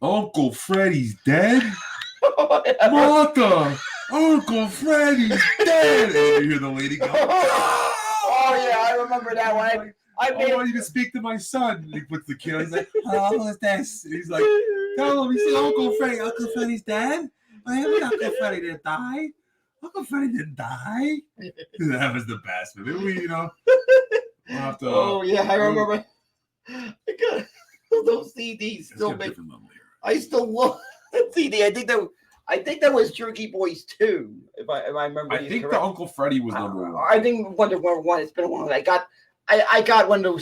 Uncle Freddie's dead. Martha, Uncle Freddie's dead. And you hear the lady go, oh yeah, I remember that one. I want you to speak to my son. And he puts the kid on. He's like, "Hello, who's this?" And he's like, "Tell him." He said, "Uncle Freddie. Uncle Freddie's dead. Uncle Freddie didn't die. Uncle Freddie didn't die." That was the best. Maybe we'll have to. Oh yeah, I remember. I got those CDs still. I still love that CD. I think that was Jerky Boys 2, if I remember. I think the Uncle Freddie was number one. I think number one. It's been a while. I got one of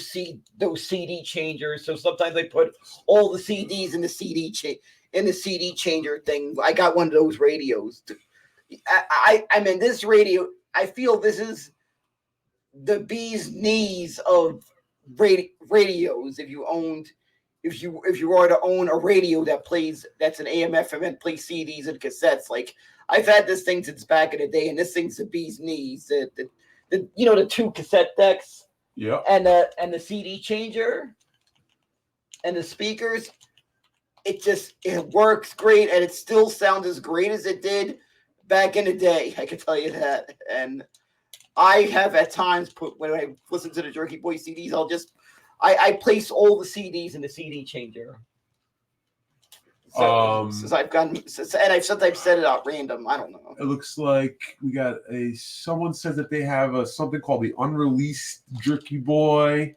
those CD changers. So sometimes I put all the CDs in the CD changer thing. I got one of those radios. I mean, this radio. I feel this is the bee's knees of radios. If you were to own a radio that's an AM FM and plays CDs and cassettes, like I've had this thing since back in the day, and this thing's the bee's knees. The two cassette decks. Yeah. And the CD changer and the speakers, it works great, and it still sounds as great as it did back in the day. I can tell you that. And I have at times when I listen to the Jerky Boy CDs, I place all the CDs in the CD changer. Since I've sometimes set it out random. I don't know. It looks like we got someone says that they have something called the unreleased Jerky Boy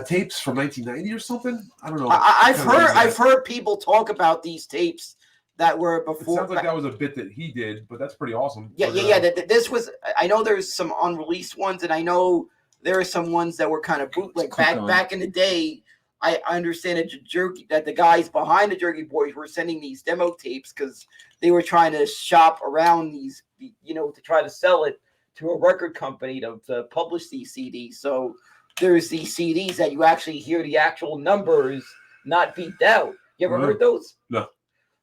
tapes from 1990 or something. I don't know. I've heard people talk about these tapes that were before. It sounds like that was a bit that he did, but that's pretty awesome. Yeah. This was. I know there's some unreleased ones, and I know there are some ones that were kind of bootleg back in the day. I understand that the guys behind the Jerky Boys were sending these demo tapes because they were trying to shop around these, to try to sell it to a record company to publish these CDs. So there's these CDs that you actually hear the actual numbers not beeped out. You ever heard those? No.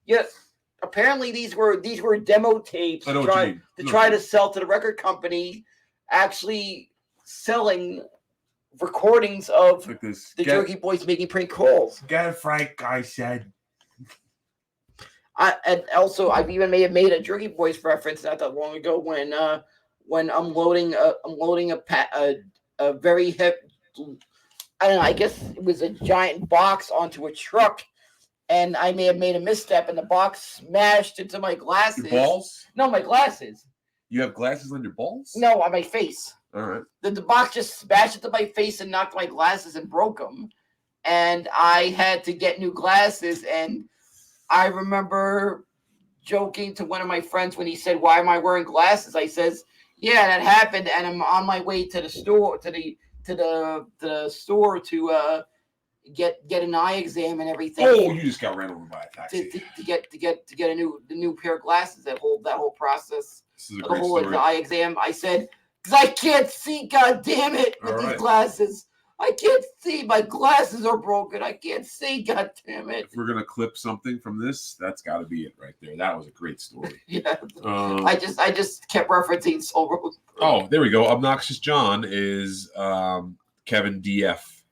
Yeah. Apparently these were demo tapes to try to sell to the record company, actually selling recordings of the Jerky Boys making prank calls. Get it, Frank, I said. And also, I've even may have made a Jerky Boys reference not that long ago when I'm loading a very heavy, I don't know, I guess it was a giant box onto a truck, and I may have made a misstep, and the box smashed into my glasses. Your balls? No, my glasses. You have glasses on your balls? No, on my face. All right. The box just smashed into my face and knocked my glasses and broke them. And I had to get new glasses. And I remember joking to one of my friends when he said, "Why am I wearing glasses?" I says, "Yeah, that happened. And I'm on my way to the store, to the store to get an eye exam and everything." Oh, you just got ran over by a taxi. To get a new pair of glasses. That whole process. This is a great story. The eye exam. I said, "Because I can't see, God damn it, with these glasses. I can't see. My glasses are broken. I can't see, God damn it." If we're going to clip something from this, that's got to be it right there. That was a great story. Yeah. I just kept referencing Soul Rose. Oh, there we go. Obnoxious John is Kevin DF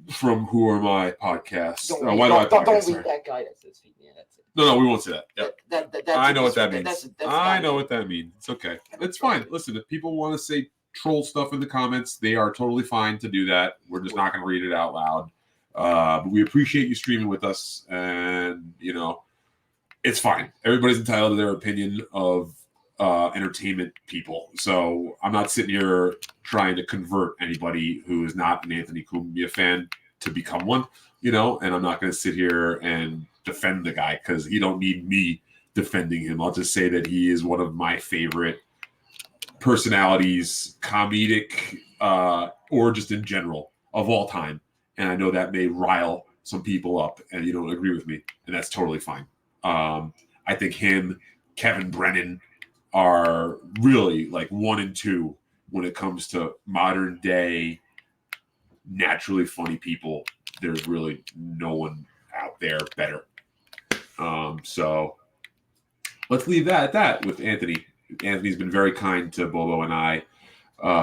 from Who Are My podcast. Don't read that guy. That's his feet. Yeah, that's it. No, we won't say that. Yep. I know what that means. That's I know what that means. It's okay. It's fine. Listen, if people want to say troll stuff in the comments, they are totally fine to do that. We're just not going to read it out loud. But we appreciate you streaming with us, and it's fine. Everybody's entitled to their opinion of entertainment people. So I'm not sitting here trying to convert anybody who is not an Anthony Cumia fan to become one, and I'm not going to sit here and defend the guy because he don't need me defending him. I'll just say that he is one of my favorite personalities, comedic or just in general of all time. And I know that may rile some people up and you don't agree with me, and that's totally fine. I think him, Kevin Brennan are really like 1 and 2 when it comes to modern day naturally funny people. There's really no one out there better. So let's leave that at that with Anthony. Anthony's been very kind to Bobo and I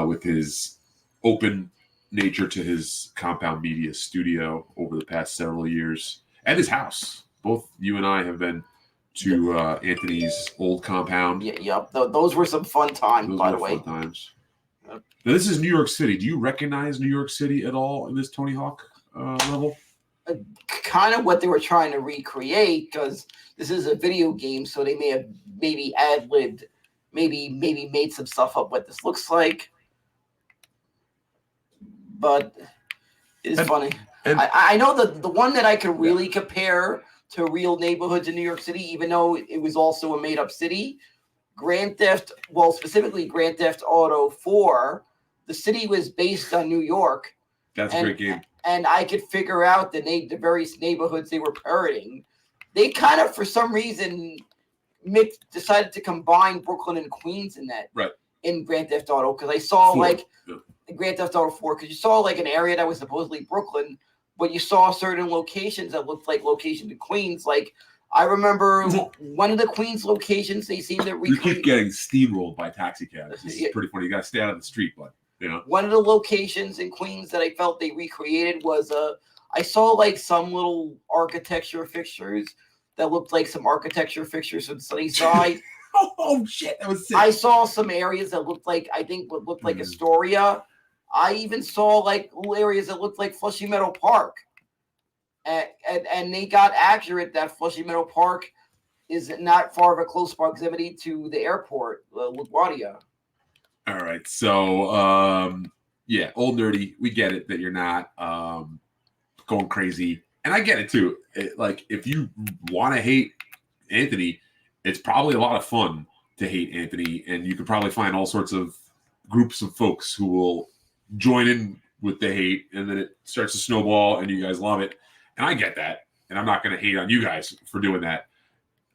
with his open nature to his Compound Media studio over the past several years and his house. Both you and I have been to Anthony's old compound. Yep. Those were some fun times, by the way. Fun times. Now, this is New York City. Do you recognize New York City at all in this Tony Hawk level? Kind of what they were trying to recreate, because this is a video game, so they may have maybe ad-libbed, maybe made some stuff up what this looks like. But it's funny. I know the one that I could really compare to real neighborhoods in New York City, even though it was also a made-up city, specifically Grand Theft Auto 4, the city was based on New York. That's a great game. And I could figure out the various neighborhoods they were parroting. They kind of, for some reason, decided to combine Brooklyn and Queens in Grand Theft Auto, because I saw Grand Theft Auto 4, because you saw like an area that was supposedly Brooklyn, but you saw certain locations that looked like locations in Queens. Like, I remember one of the Queens locations, they seemed to recreate. You keep getting steamrolled by taxi cabs. This is pretty funny. You got to stay out of the street, bud. One of the locations in Queens that I felt they recreated was I saw like some little architecture fixtures that looked like some architecture fixtures from Sunnyside. Oh shit, that was sick. I saw some areas that looked like like Astoria. I even saw like little areas that looked like Flushing Meadow Park. And they got accurate that Flushing Meadow Park is not far of a close proximity to the airport, LaGuardia. All right, so old nerdy, we get it that you're not going crazy, and I get it too. Like, if you want to hate Anthony, it's probably a lot of fun to hate Anthony, and you could probably find all sorts of groups of folks who will join in with the hate, and then it starts to snowball, and you guys love it. And I get that, and I'm not going to hate on you guys for doing that.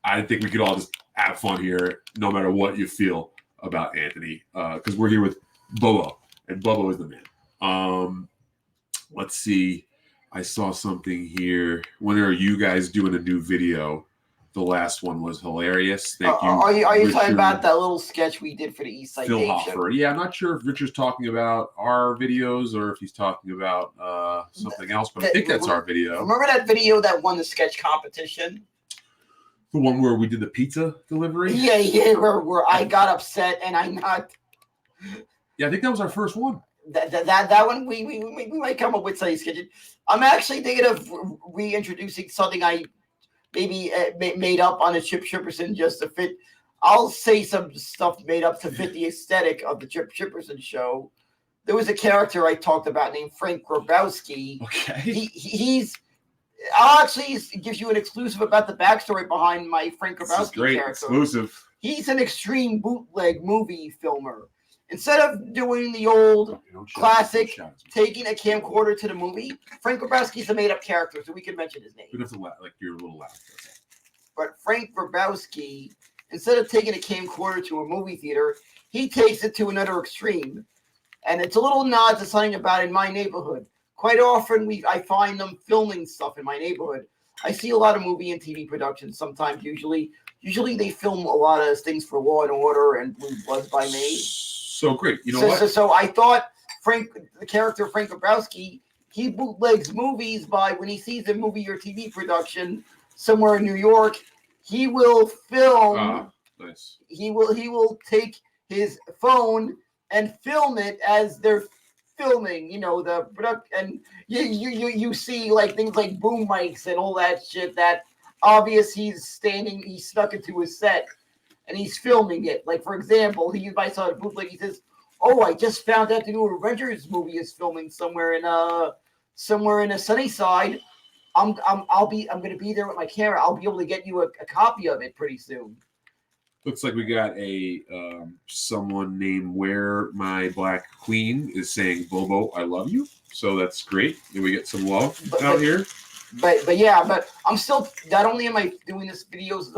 I think we could all just have fun here, no matter what you feel about Anthony, because we're here with Bobo, and Bobo is the man. Let's see. I saw something here. When are you guys doing a new video? The last one was hilarious. Thank you. Are you talking about that little sketch we did for the East Side Game Show? Yeah, I'm not sure if Richard's talking about our videos or if he's talking about something else, but I think that's our video. Remember that video that won the sketch competition? The one where we did the pizza delivery? Yeah, where I got upset and I not. Yeah, I think that was our first one. That one we might come up with something sketchy. I'm actually thinking of reintroducing something I maybe made up on a Chip Chipperson just to fit. I'll say some stuff made up to fit the aesthetic of the Chip Chipperson show. There was a character I talked about named Frank Grabowski. Okay. I'll actually give you an exclusive about the backstory behind my Frank Grabowski character. Exclusive. He's an extreme bootleg movie filmer. Instead of doing the old classic, taking a camcorder to the movie, Frank Grabowski's a made-up character, so we can mention his name. You have to like you're a little loud. But Frank Grabowski, instead of taking a camcorder to a movie theater, he takes it to another extreme. And it's a little nod to something about in my neighborhood. Quite often, I find them filming stuff in my neighborhood. I see a lot of movie and TV productions. Sometimes, usually they film a lot of things for Law and Order and Blue Bloods by me. So great. You know what? So I thought the character Frank Grabowski, he bootlegs movies by when he sees a movie or TV production somewhere in New York, he will film. Nice. He will take his phone and film it as they're filming, the product, and you see like things like boom mics and all that shit. That obvious he's stuck into his set and he's filming it. Like, for example, I saw the bootleg. He says, "Oh, I just found out the new Avengers movie is filming somewhere in somewhere in the sunny side. I'm going to be there with my camera. I'll be able to get you a copy of it pretty soon. Looks like we got a someone named Where My Black Queen is saying, Bobo, I love you. So that's great. And we get some love out here. But yeah, but I'm still, not only am I doing this videos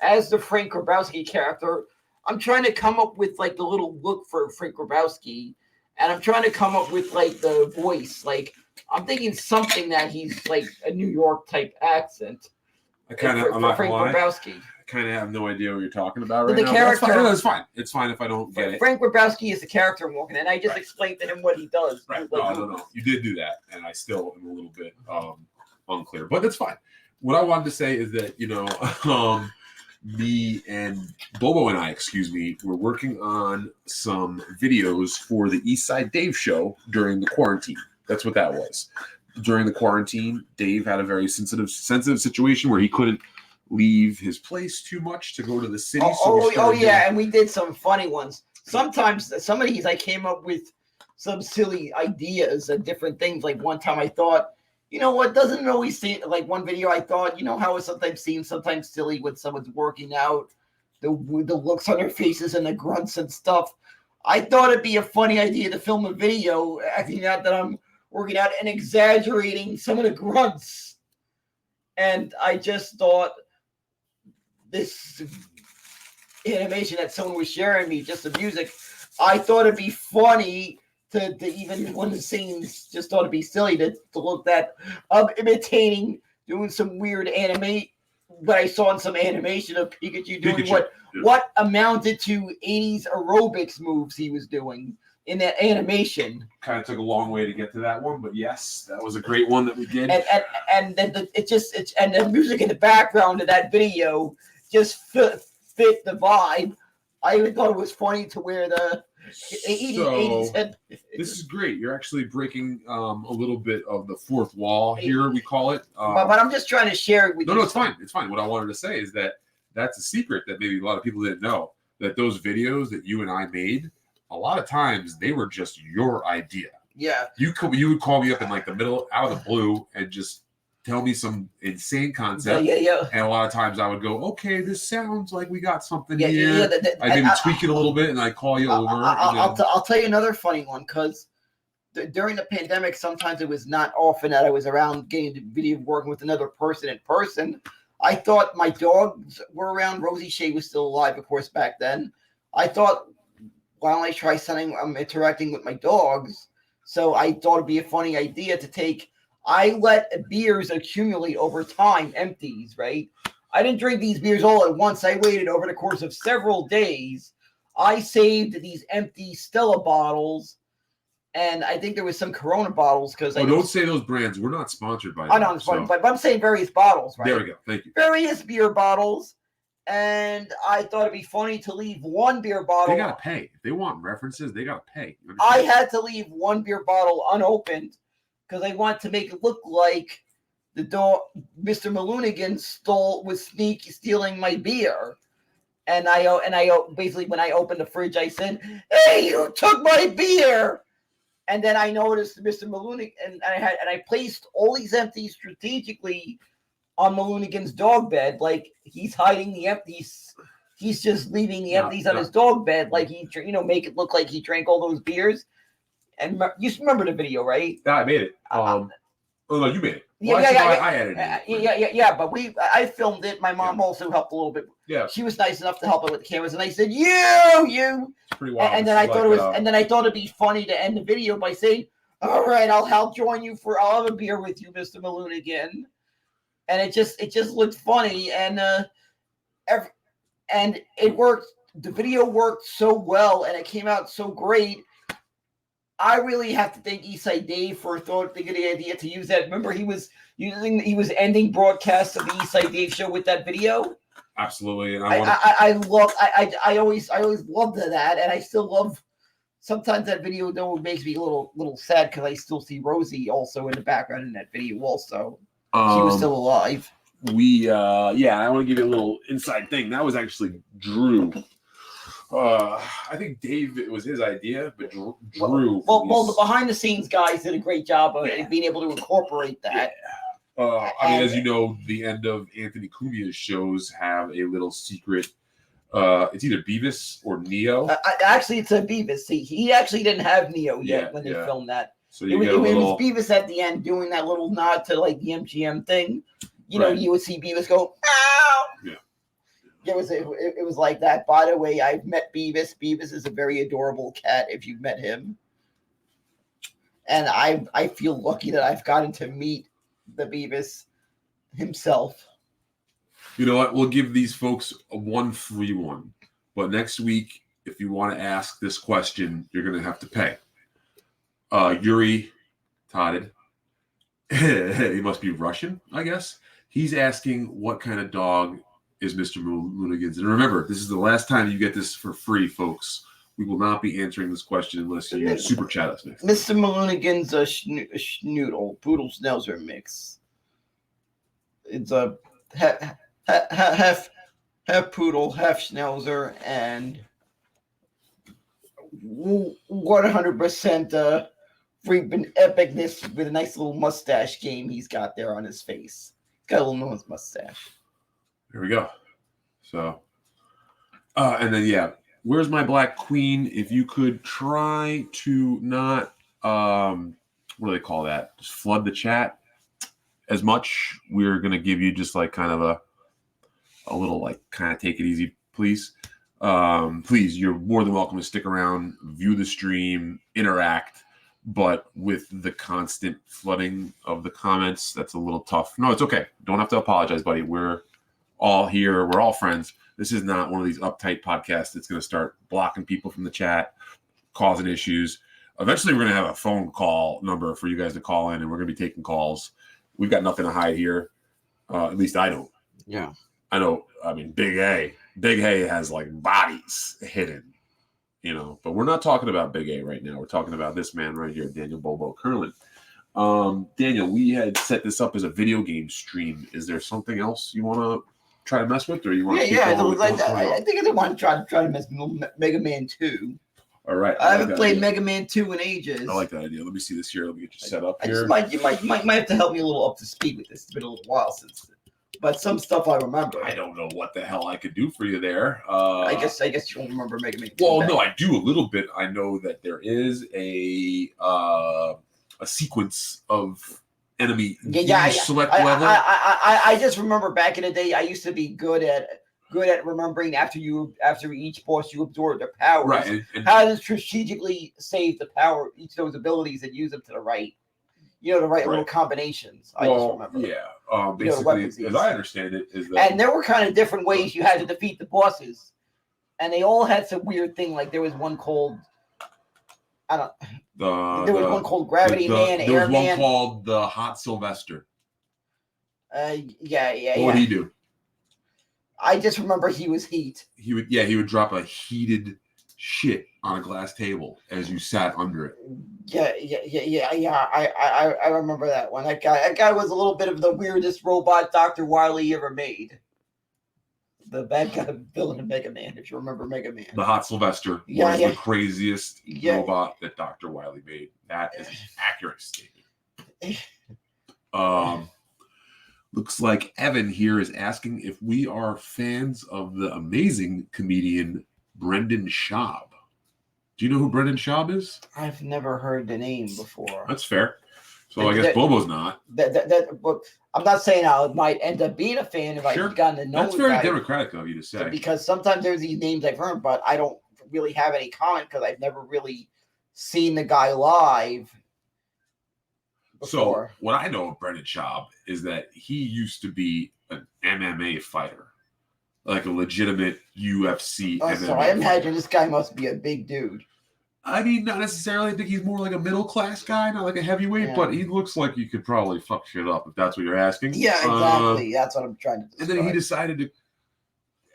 as the Frank Grabowski character, I'm trying to come up with like the little look for Frank Grabowski, and I'm trying to come up with like the voice. Like I'm thinking something that he's like a New York type accent. I'm not Frank gonna lie. Grabowski. I kind of have no idea what you're talking about right The now. character, that's fine. It's fine if I don't get it. Frank Grabowski is the character I'm walking, and I just explained to him what he does. Right. Like, No. You did do that, and I still am a little bit unclear, but that's fine. What I wanted to say is that, me and Bobo and I, we're working on some videos for the Eastside Dave show during the quarantine. That's what that was. During the quarantine, Dave had a very sensitive situation where he couldn't leave his place too much to go to the city. And we did some funny ones. Sometimes some of these I came up with some silly ideas and different things. Like one time I thought, you know what, doesn't it always seem like one video I thought, how it sometimes seems sometimes silly when someone's working out, the looks on their faces and the grunts and stuff. I thought it'd be a funny idea to film a video acting out that I'm working out and exaggerating some of the grunts. And I just thought this animation that someone was sharing me, just the music, I thought it'd be funny to even when the scenes just thought it'd be silly to look that imitating, doing some weird what I saw in some animation of Pikachu doing what amounted to 80s aerobics moves he was doing in that animation. Kind of took a long way to get to that one, but yes, that was a great one that we did. And then the music in the background of that video just fit the vibe. I even thought it was funny to wear the 80s head. This is great. You're actually breaking a little bit of the fourth wall here, we call it. But I'm just trying to share it with you. No, it's fine. It's fine. What I wanted to say is that that's a secret that maybe a lot of people didn't know, that those videos that you and I made, a lot of times they were just your idea. Yeah. You would call me up in like the middle, out of the blue, and just tell me some insane concept. Yeah. And a lot of times I would go, okay, this sounds like we got something here. Yeah. I maybe tweak it a little bit, and I call you over. I'll tell you another funny one, because during the pandemic, sometimes it was not often that I was around getting the video working with another person in person. I thought my dogs were around. Rosie Shea was still alive, of course, back then. I thought, why don't I try something? I'm interacting with my dogs. So I thought it'd be a funny idea to take. I let beers accumulate over time, empties, right? I didn't drink these beers all at once. I waited over the course of several days. I saved these empty Stella bottles, and I think there was some Corona bottles because. Don't say those brands. We're not sponsored by them. I know, but I'm saying various bottles, right? There we go. Thank you. Various beer bottles, and I thought it'd be funny to leave one beer bottle. They gotta pay. If they want references, they gotta pay. I had to leave one beer bottle unopened because I want to make it look like the dog, Mr. Malunigan, was stealing my beer. And I basically, when I opened the fridge, I said, "Hey, you took my beer!" And then I noticed Mr. Malunigan, and I placed all these empties strategically on Malunigan's dog bed, like he's hiding the empties. He's just leaving the empties on his dog bed, like he, make it look like he drank all those beers. And you remember the video, right? Yeah, I made it. Oh no, you made it. Well, I edited it. Yeah. But I filmed it. My mom also helped a little bit. Yeah, she was nice enough to help me with the cameras, and I said, "You." It's pretty wild. And then I thought it'd be funny to end the video by saying, "All right, I'll help join you I'll have a beer with you, Mr. Malunigan." And it just looked funny, and it worked. The video worked so well, and it came out so great. I really have to thank Eastside Dave for thinking of the idea to use that. Remember, he was ending broadcasts of the Eastside Dave show with that video. Absolutely, and I always loved that, and I still love. Sometimes that video though makes me a little sad because I still see Rosie also in the background in that video. Also, she was still alive. I want to give you a little inside thing. That was actually Drew. I think Dave, it was his idea, but Drew. Well, the behind the scenes guys did a great job of being able to incorporate that. I mean, as you know, the end of Anthony Cumia's shows have a little secret. It's either Beavis or Neo. Actually, it's a Beavis. See, he actually didn't have Neo yet when they filmed that. So it was Beavis at the end doing that little nod to like the MGM thing. You know, you would see Beavis go, ow! Yeah. It was like that. By the way, I've met Beavis. Beavis is a very adorable cat if you've met him. And I feel lucky that I've gotten to meet the Beavis himself. You know what? We'll give these folks a one free one. But next week, if you want to ask this question, you're going to have to pay. Yuri Todid, he must be Russian, I guess. He's asking what kind of dog is Mr. Moonigans. And remember, this is the last time you get this for free, folks. We will not be answering this question unless you super chat us next. Mr. Moonigan's a schnoodle, poodle schnauzer mix. It's a half poodle, half schnauzer, and 100% freaking epicness with a nice little mustache game he's got there on his face. Got a little nose mustache. There we go. So, and then, where's my Black Queen? If you could try to not, what do they call that? Just flood the chat as much. We're going to give you just like kind of a little like kind of take it easy, please. Please, you're more than welcome to stick around, view the stream, interact. But with the constant flooding of the comments, that's a little tough. No, it's okay. Don't have to apologize, buddy. We're all here. We're all friends. This is not one of these uptight podcasts that's going to start blocking people from the chat, causing issues. Eventually, we're going to have a phone call number for you guys to call in, and we're going to be taking calls. We've got nothing to hide here. At least I don't. Yeah. I know. I mean, Big A has like bodies hidden. You know, but we're not talking about Big A right now. We're talking about this man right here, Daniel Bobo Curlin. Daniel, we had set this up as a video game stream. Is there something else you want to try to mess with, or you want to keep going? I think I did want to try to mess with Mega Man 2. All right. I haven't played Mega Man 2 in ages. I like that idea. Let me see this here. Let me get you set up here. You might have to help me a little up to speed with this. It's been a little while since. But some stuff I remember. I don't know what the hell I could do for you there. I guess you don't remember Mega Man 2. Well, no, I do a little bit. I know that there is a sequence of enemy select level. I just remember back in the day, I used to be good at remembering after each boss you absorb their powers. Right. And how to strategically save the power, each of those abilities, and use them to the right. The right little combinations. I just remember. Yeah. Basically, as I understand it, is that. And there were kind of different ways you had to defeat the bosses. And they all had some weird thing. Like there was one called. There was one called Gravity Man, Air Man. There was one called the Hot Sylvester. Yeah. What would he do? I just remember he was heat. He would drop a heated shit on a glass table as you sat under it. Yeah. I remember that one. That guy was a little bit of the weirdest robot Dr. Wily ever made. The bad guy villain of Mega Man, if you remember Mega Man. The Hot Sylvester was the craziest robot that Dr. Wily made. That is an accurate statement. Looks like Evan here is asking if we are fans of the amazing comedian Brendan Schaub. Do you know who Brendan Schaub is? I've never heard the name before. That's fair. So I guess Bobo's not. I'm not saying I might end up being a fan if I've gotten to know. That's very democratic of you to say. Because sometimes there's these names I've heard, but I don't really have any comment because I've never really seen the guy live before. So what I know of Brendan Schaub is that he used to be an MMA fighter. Like a legitimate UFC MMA. So I imagine this guy must be a big dude. I mean, not necessarily. I think he's more like a middle-class guy, not like a heavyweight, but he looks like he could probably fuck shit up if that's what you're asking. Yeah, exactly. That's what I'm trying to describe. And then he decided to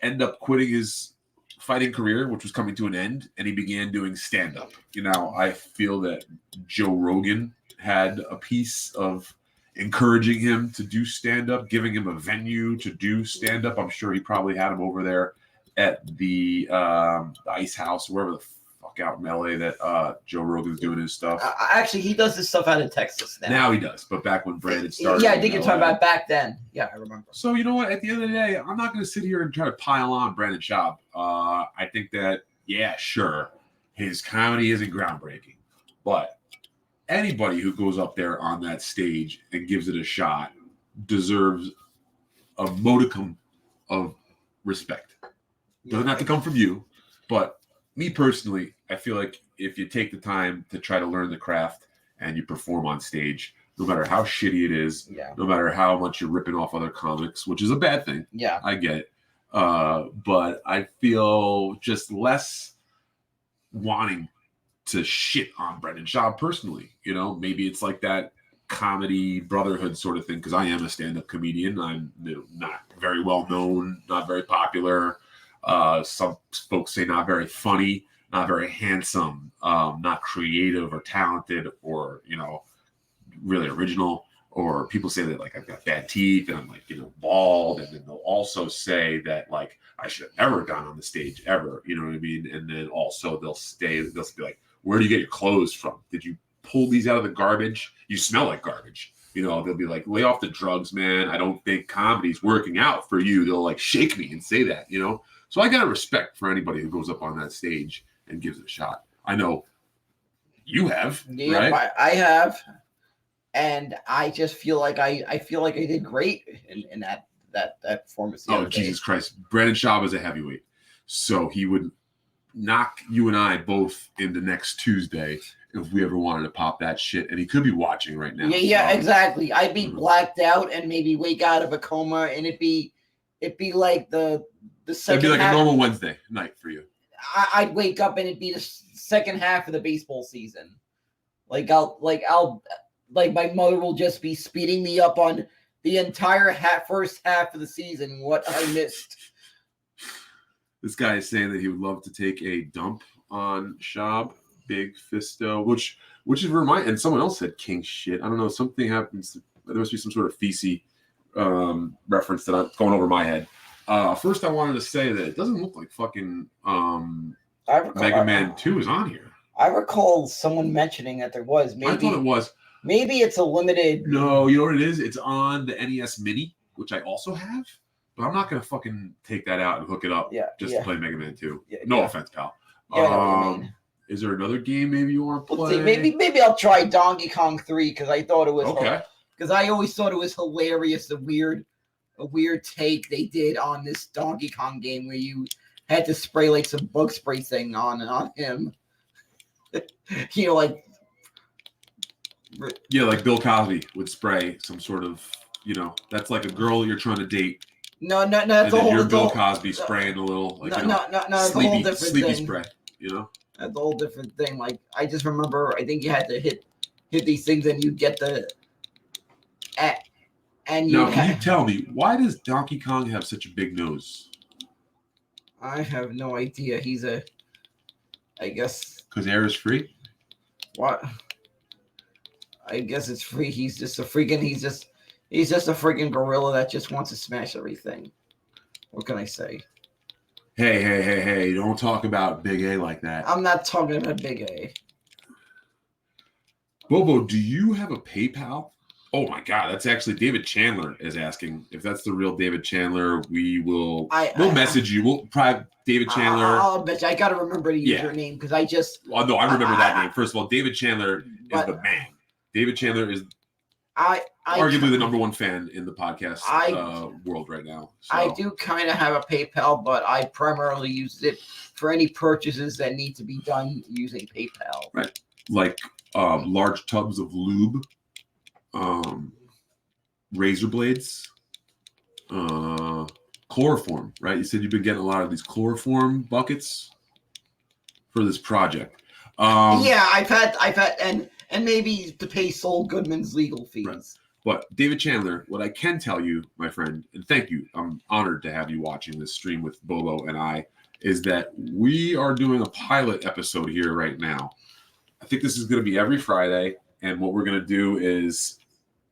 end up quitting his fighting career, which was coming to an end, and he began doing stand-up. I feel that Joe Rogan had a piece of encouraging him to do stand-up, giving him a venue to do stand-up. I'm sure he probably had him over there at the Ice House, wherever the fuck out in LA that Joe Rogan's doing his stuff. Actually, he does this stuff out of Texas now. Now he does, but back when Brandon started. Yeah, I think you're talking about back then. Yeah, I remember. So you know what? At the end of the day, I'm not going to sit here and try to pile on Brandon Schaub. I think that, yeah, sure, his comedy isn't groundbreaking, but anybody who goes up there on that stage and gives it a shot deserves a modicum of respect. Doesn't have to come from you, but me personally, I feel like if you take the time to try to learn the craft and you perform on stage, no matter how shitty it is, no matter how much you're ripping off other comics, which is a bad thing. Yeah, I get it. But I feel just less wanting to shit on Brendan Schaub personally. You know, maybe it's like that comedy brotherhood sort of thing, because I am a stand-up comedian. I'm not very well known, not very popular. Some folks say not very funny, not very handsome, not creative or talented, or really original. Or people say that like I've got bad teeth and I'm like bald, and then they'll also say that like I should have never gone on the stage ever. You know what I mean? And then also they'll be like, where do you get your clothes from? Did you pull these out of the garbage? You smell like garbage. They'll be like, lay off the drugs, man. I don't think comedy's working out for you. They'll like shake me and say that, So I got respect for anybody who goes up on that stage and gives it a shot. I know you have, right? I have, and I just feel like I feel like I did great in that performance. Oh, Jesus Christ. Brandon Schaub is a heavyweight. So he would knock you and I both into next Tuesday if we ever wanted to pop that shit. And he could be watching right now. Yeah, exactly. I'd be blacked out and maybe wake out of a coma, and it'd be like the second It'd be like half. a normal Wednesday night for you. I'd wake up and it'd be the second half of the baseball season. My mother will just be speeding me up on the entire first half of the season, what I missed. This guy is saying that he would love to take a dump on Schaub, Big Fisto, which is and someone else said king shit. I don't know. Something happens. There must be some sort of feces reference that I'm going over my head. First, I wanted to say that it doesn't look like fucking Mega Man 2 is on here. I recall someone mentioning that there was. Maybe, I thought it was. Maybe it's a limited. No, you know what it is? It's on the NES Mini, which I also have. But I'm not going to fucking take that out and hook it up to play Mega Man 2. No offense, pal. Yeah, I know what you mean. Is there another game maybe you want to play? Let's see, maybe I'll try Donkey Kong 3 because I thought it was okay. Because I always thought it was hilarious, a weird take they did on this Donkey Kong game where you had to spray like some bug spray thing on him. like Bill Cosby would spray some sort of, that's like a girl you're trying to date. No, that's a whole. You're Bill Cosby spraying a little, like no, it's a whole different sleepy thing. Spray. That's a whole different thing. Like I just remember, I think you had to hit these things and you get the. And you can you tell me why does Donkey Kong have such a big nose? I have no idea. I guess. Because air is free. What? I guess it's free. He's just a freaking gorilla that just wants to smash everything. What can I say? Hey, don't talk about Big A like that. I'm not talking about Big A. Bobo, do you have a PayPal? Oh my God, that's actually David Chandler is asking. If that's the real David Chandler, we'll message you. We'll probably David Chandler. I'll bet you. I got to remember to use your name because I just. Well, no, I remember that name. First of all, David Chandler is the man. David Chandler is arguably the number one fan in the podcast world right now. So. I do kind of have a PayPal, but I primarily use it for any purchases that need to be done using PayPal. Right, like large tubs of lube. Razor blades, chloroform, right? You said you've been getting a lot of these chloroform buckets for this project. I've had, and maybe to pay Saul Goodman's legal fees. Right. But David Chandler, what I can tell you, my friend, and thank you, I'm honored to have you watching this stream with Bobo and I, is that we are doing a pilot episode here right now. I think this is going to be every Friday, and what we're going to do is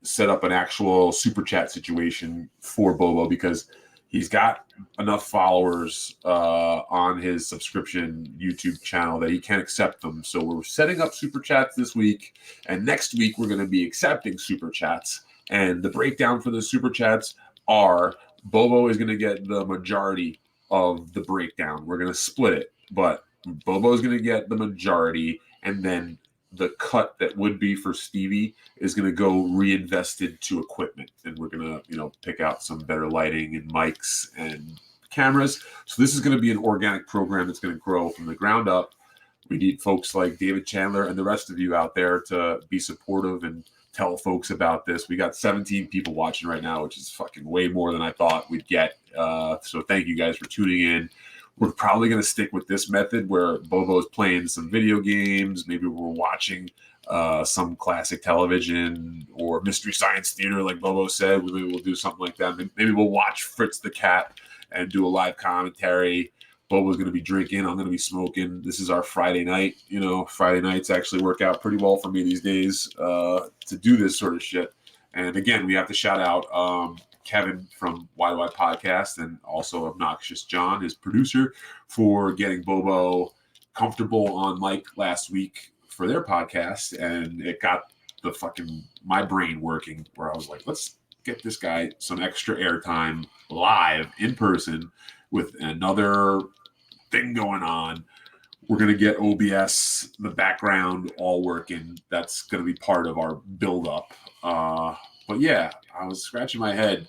set up an actual super chat situation for Bobo because he's got enough followers on his subscription YouTube channel that he can accept them. So we're setting up super chats this week, and next week we're going to be accepting super chats. And the breakdown for the super chats are Bobo is going to get the majority of the breakdown. We're going to split it, but Bobo is going to get the majority, and then the cut that would be for Stevie is going to go reinvested to equipment, and we're going to pick out some better lighting and mics and cameras. So this is going to be an organic program that's going to grow from the ground up. We need folks like David Chandler and the rest of you out there to be supportive and tell folks about this. We got 17 people watching right now, which is fucking way more than I thought we'd get. So thank you guys for tuning in. We're probably going to stick with this method where Bobo's playing some video games. Maybe we're watching some classic television or Mystery Science Theater, like Bobo said. Maybe we'll do something like that. Maybe we'll watch Fritz the Cat and do a live commentary. Bobo's going to be drinking. I'm going to be smoking. This is our Friday night. Friday nights actually work out pretty well for me these days to do this sort of shit. And again, we have to shout out Kevin from YY Podcast and also Obnoxious John, his producer, for getting Bobo comfortable on mic last week for their podcast. And it got my brain working where I was like, let's get this guy some extra airtime live in person with another thing going on. We're going to get OBS, the background all working. That's going to be part of our build-up. But yeah, I was scratching my head,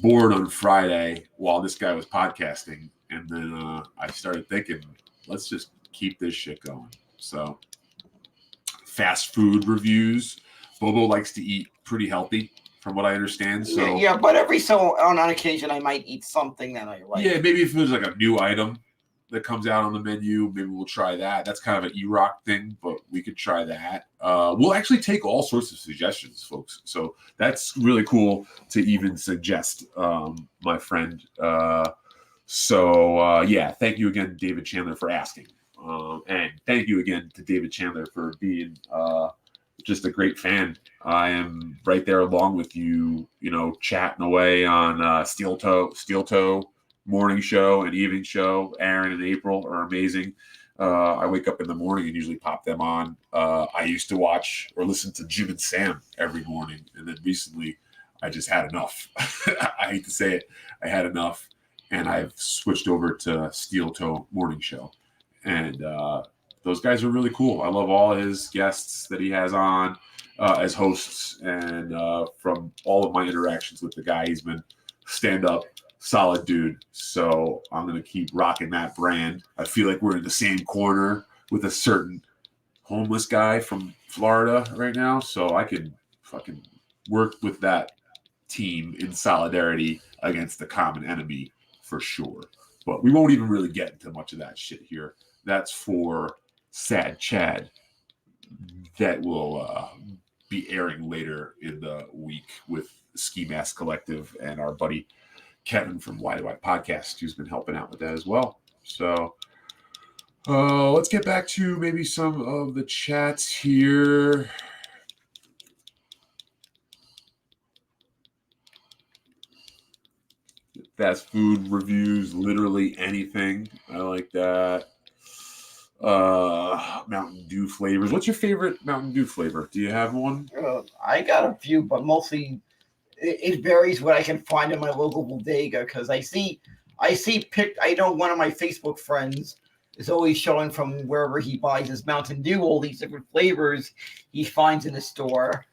bored on Friday while this guy was podcasting. And then I started thinking, let's just keep this shit going. So fast food reviews. Bobo likes to eat pretty healthy, from what I understand. So yeah, but on occasion I might eat something that I like. Yeah, maybe if there's like a new item that comes out on the menu, maybe we'll try that. That's kind of an E-Rock thing, but we could try that. We'll actually take all sorts of suggestions, folks. So that's really cool to even suggest, my friend. Yeah, thank you again, David Chandler, for asking. And thank you again to David Chandler for being just a great fan. I am right there along with you, chatting away on Steel Toe morning show and evening show. Aaron and April are amazing. I wake up in the morning and usually pop them on. I used to watch or listen to Jim and Sam every morning, and then recently I just had enough. I hate to say it, I had enough, and I've switched over to Steel Toe morning show. And those guys are really cool. I love all his guests that he has on as hosts, and from all of my interactions with the guy, he's been stand-up, solid dude. So I'm going to keep rocking that brand. I feel like we're in the same corner with a certain homeless guy from Florida right now, so I could fucking work with that team in solidarity against the common enemy for sure. But we won't even really get into much of that shit here. That's for Sad Chad. That will be airing later in the week with Ski Mask Collective and our buddy Kevin from YY Podcast, who's been helping out with that as well. So let's get back to maybe some of the chats here. Fast food reviews, literally anything. I like that. Mountain Dew flavors. What's your favorite Mountain Dew flavor? Do you have one? I got a few, but mostly it varies what I can find in my local bodega, because I know one of my Facebook friends is always showing from wherever he buys his Mountain Dew all these different flavors he finds in the store.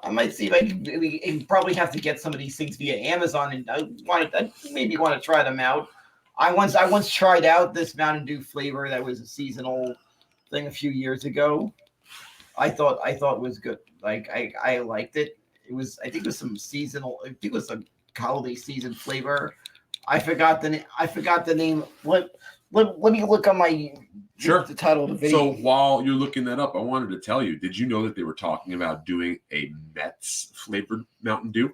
I might see if I can probably have to get some of these things via Amazon, and I maybe want to try them out. I once tried out this Mountain Dew flavor that was a seasonal thing a few years ago. I thought it was good. Like I liked it. I think it was some seasonal. I think it was a holiday season flavor. I forgot the name. Let me look on my the title of the video. So while you're looking that up, I wanted to tell you, did you know that they were talking about doing a Mets flavored Mountain Dew?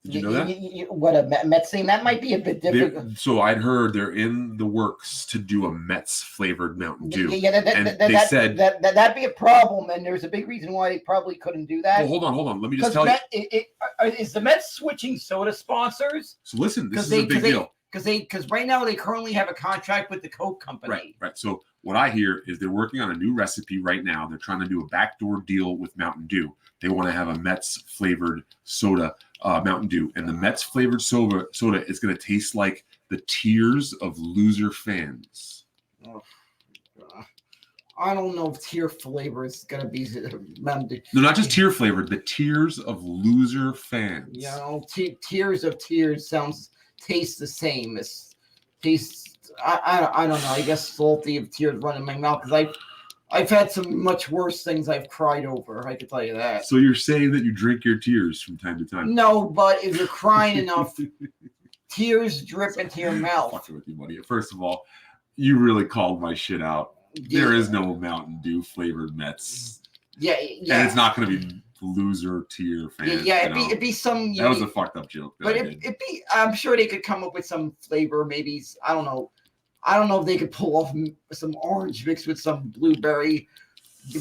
Did you know that? What a Mets thing? That might be a bit difficult. So I'd heard they're in the works to do a Mets flavored Mountain Dew. Yeah, they said that'd be a problem, and there's a big reason why they probably couldn't do that. Well, hold on. Let me just tell you. is the Mets switching soda sponsors? So listen, this is a big deal. Because right now they currently have a contract with the Coke company. Right. So what I hear is they're working on a new recipe right now. They're trying to do a backdoor deal with Mountain Dew. They want to have a Mets flavored soda, Mountain Dew, and the Mets flavored soda is going to taste like the tears of loser fans. Oh, I don't know if tear flavor is going to be Mountain Dew. No, not just tear flavored, the tears of loser fans. You know, tears of tears tastes the same. It tastes. I don't know. I guess salty of tears running my mouth because I've had some much worse things I've cried over. I can tell you that. So you're saying that you drink your tears from time to time? No, but if you're crying enough, tears drip into your mouth. Fucking with you, buddy. First of all, you really called my shit out. There is no Mountain Dew flavored Mets. Yeah. And it's not going to be loser tier fans. Yeah, it'd be some. That was a fucked up joke. But it'd be. I'm sure they could come up with some flavor. Maybe I don't know. I don't know if they could pull off some orange mixed with some blueberry,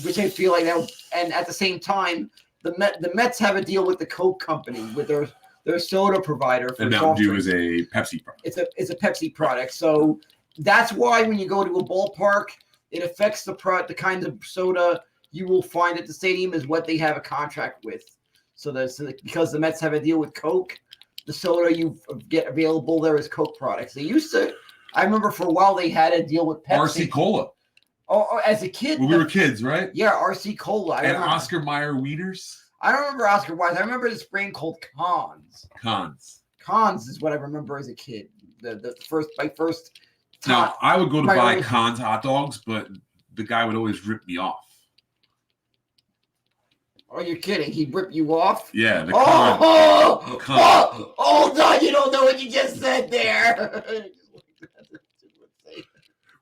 which I feel like that. And at the same time, the Mets have a deal with the Coke company with their soda provider. And Mountain Dew is a Pepsi product. It's a Pepsi product. So that's why when you go to a ballpark, it affects the kind of soda you will find at the stadium is what they have a contract with. So because the Mets have a deal with Coke, the soda you get available there is Coke products. They used to. I remember for a while they had a deal with Pepsi. RC Cola. Oh, as a kid. When we were kids, right? Yeah, RC Cola. And Oscar Mayer Wieners. I don't remember Oscar Mayer. I remember this brand called Cons. Cons is what I remember as a kid. My first. Now I would go to buy Cons hot dogs, but the guy would always rip me off. Oh, you're kidding? He'd rip you off? Yeah. The Hold on, you don't know what you just said there.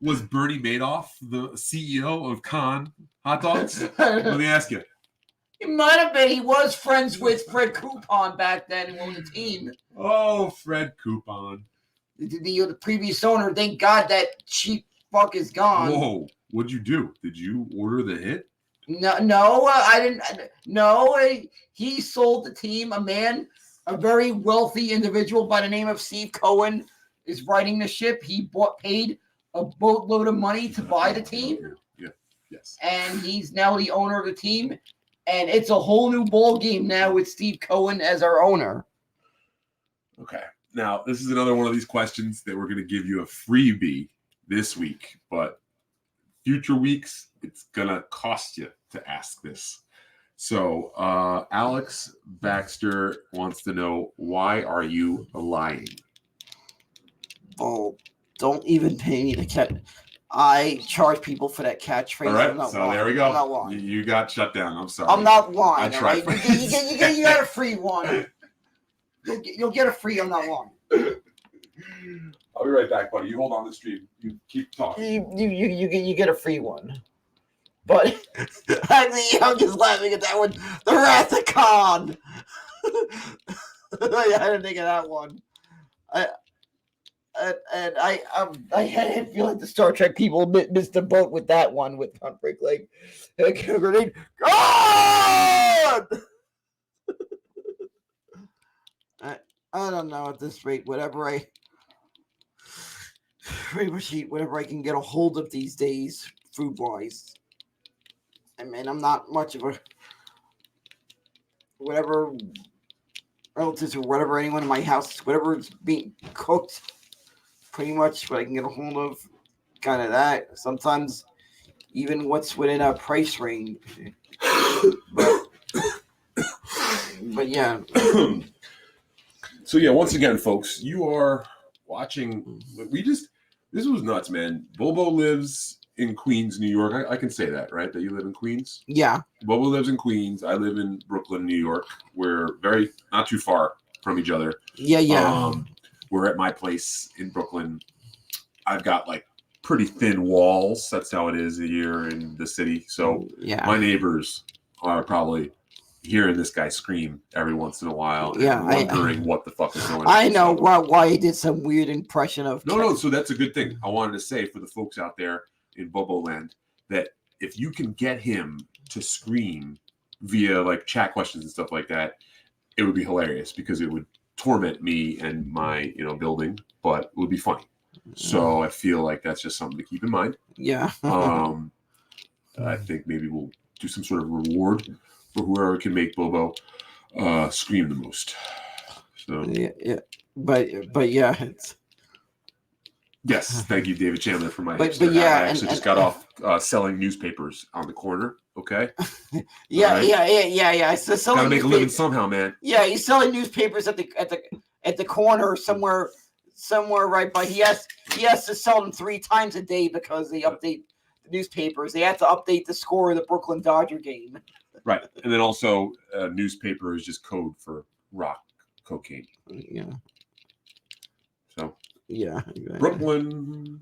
Was Bernie Madoff the CEO of Con Hot Dogs? Let me ask you. He might have been. He was friends with Fred Coupon back then who owned the team. Oh, Fred Coupon. The previous owner, thank God that cheap fuck is gone. Whoa. What'd you do? Did you order the hit? No, I didn't. No, he sold the team. A very wealthy individual by the name of Steve Cohen is riding the ship. He paid a boatload of money to buy the team. Yeah. Yes. And he's now the owner of the team. And it's a whole new ball game now with Steve Cohen as our owner. Okay. Now, this is another one of these questions that we're going to give you a freebie this week, but future weeks, it's going to cost you to ask this. So, Alex Baxter wants to know, why are you lying? Oh, don't even pay me to catch. I charge people for that catchphrase. All right, so there we go. I'm not lying. You got shut down. I'm sorry. I'm not lying. I tried. Right? You got a free one. You'll get a free. I'm not lying. I'll be right back, buddy. You hold on the stream. You keep talking. You get a free one. But I'm just laughing at that one. The Wrath of Khan. I didn't think of that one. I had feel like the Star Trek people missed the boat with that one with Humphrey. Like, grenade. God! I don't know at this rate. Whatever I can get a hold of these days, food wise. I mean, I'm not much of a whatever relatives or whatever anyone in my house, whatever is being cooked. Pretty much what I can get a hold of, kind of that. Sometimes even what's within a price range. But yeah. So yeah, once again, folks, you are watching. This was nuts, man. Bobo lives in Queens, New York. I can say that, right? That you live in Queens? Yeah. Bobo lives in Queens. I live in Brooklyn, New York. We're not too far from each other. Yeah. We're at my place in Brooklyn. I've got like pretty thin walls. That's how it is here in the city. So yeah, my neighbors are probably hearing this guy scream every once in a while. Yeah, and wondering what the fuck is going on. I know why he did some weird impression of. No. So that's a good thing. I wanted to say for the folks out there in Bobo Land that if you can get him to scream via like chat questions and stuff like that, it would be hilarious because it would torment me and my building, but it would be funny. So I feel like that's just something to keep in mind. Yeah. I think maybe we'll do some sort of reward for whoever can make Bobo scream the most. So yeah. But yeah, it's. Yes, thank you, David Chandler, for my. But yeah, I actually just got off selling newspapers on the corner. Okay. Yeah, right. yeah. So Gotta make a living somehow, man. Yeah, he's selling newspapers at the corner somewhere right by. He has to sell them 3 times a day because they update the newspapers. They have to update the score of the Brooklyn Dodger game. Right, and then also newspaper is just code for rock cocaine. Yeah. So. Yeah. Brooklyn.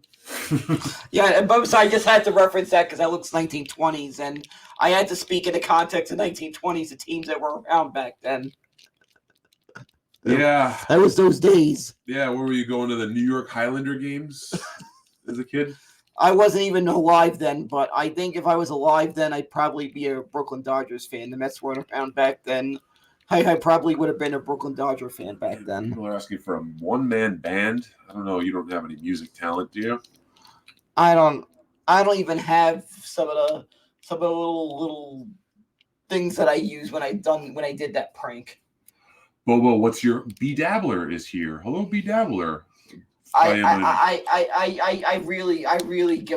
Yeah, but so I just had to reference that because that looks 1920s, and I had to speak in the context of 1920s, the teams that were around back then. Yeah. That was those days. Yeah, where were you going to the New York Highlander games as a kid? I wasn't even alive then, but I think if I was alive then, I'd probably be a Brooklyn Dodgers fan. The Mets weren't around back then. I probably would have been a Brooklyn Dodger fan back then. People are asking for a one-man band. I don't know. You don't have any music talent, do you? I don't even have some of the little things that I used when I did that prank. Bobo, what's your B Dabbler is here? Hello, B Dabbler. I really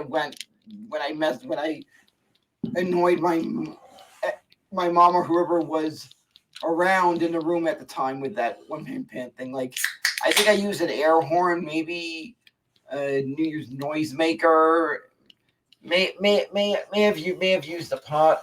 went when I annoyed my mom or whoever was around in the room at the time with that one-man band thing. Like, I think I used an air horn, maybe a New Year's noisemaker. May have used a pot.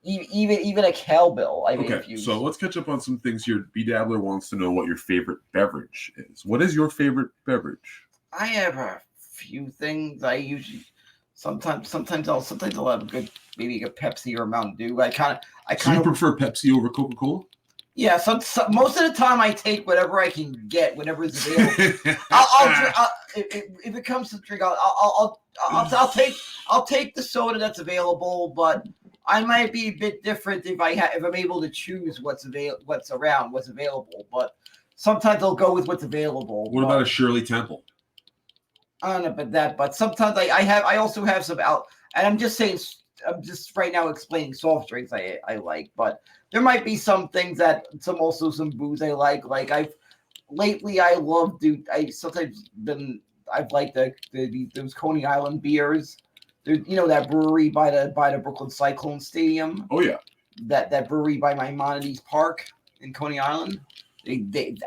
Even a cowbell. Okay, so let's catch up on some things here. B Dabbler wants to know what your favorite beverage is. What is your favorite beverage? I have a few things. I usually sometimes I'll have a good, maybe a Pepsi or a Mountain Dew. I kind of prefer Pepsi over Coca-Cola? Yeah, most of the time I take whatever I can get, whatever is available. If it comes to drink, I'll take the soda that's available, but I might be a bit different if I'm able to choose what's available. But sometimes I'll go with what's available. What about a Shirley Temple? I don't know about that, but sometimes I also have some out, and I'm just right now explaining soft drinks I like, but there might be some things some booze I like. Like I've liked those Coney Island beers. That brewery by the Brooklyn Cyclone Stadium. Oh yeah. That brewery by Maimonides Park in Coney Island.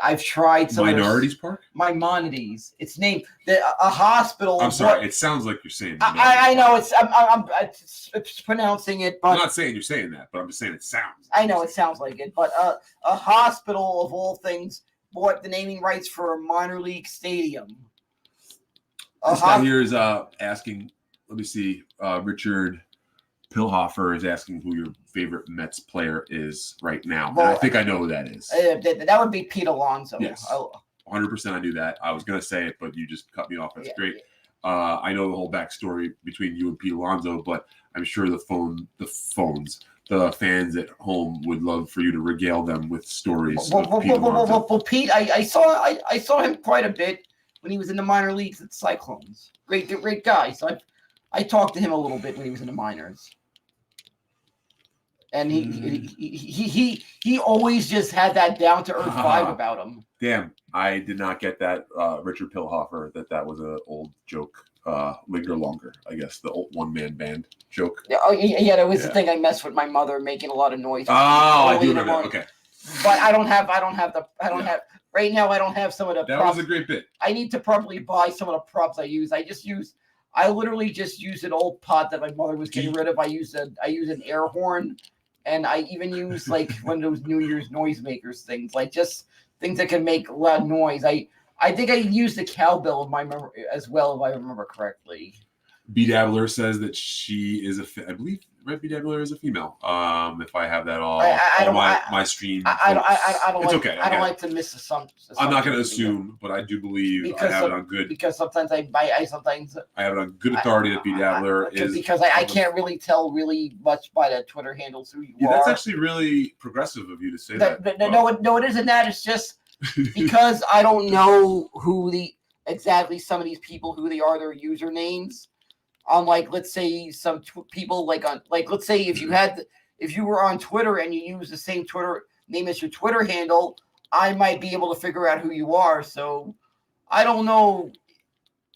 I've tried some Minorities Park? Maimonides. It's named a hospital. I'm sorry. It sounds like you're saying. I know it's. I'm pronouncing it, but I'm not saying you're saying that, but I'm just saying it sounds. I know it sounds like it, but a hospital of all things bought the naming rights for a minor league stadium. This guy here is asking. Let me see. Richard Pilhofer is asking who your favorite Mets player is right now. Well, and I think I know who that is. That would be Pete Alonso. Yes. 100% I knew that. I was going to say it, but you just cut me off. That's great. Yeah. I know the whole backstory between you and Pete Alonso, but I'm sure the fans at home would love for you to regale them with stories. Well, Pete, I saw him quite a bit when he was in the minor leagues at Cyclones. Great guy. So I talked to him a little bit when he was in the minors. And he always just had that down to earth vibe about him. Damn, I did not get that, Richard Pilhofer, that was an old joke. Linger longer, I guess, the old one-man band joke. Yeah, that was the thing. I messed with my mother making a lot of noise. Oh, I do remember that. Okay. But I don't have right now. I don't have some of the. That props. Was a great bit. I need to probably buy some of the props I use. I literally just used an old pot that my mother was getting rid of. I use an air horn. And I even use like one of those New Year's noisemakers things, like just things that can make loud noise. I think I used the cowbell in my memory as well, if I remember correctly. B Dabbler says that she is I believe Red B Dabbler is a female. If I have that all my stream, I don't it's like, okay. I don't like to miss assumptions. I'm not going to assume, but I do believe I have it on good. Because sometimes I have it on good authority that B Dabbler is because I can't really tell really much by the Twitter handles who you are. That's actually really progressive of you to say that. No, it isn't that. It's just because I don't know who exactly some of these people who they are, their usernames. On let's say some people let's say if you were on Twitter and you use the same Twitter name as your Twitter handle, I might be able to figure out who you are. So I don't know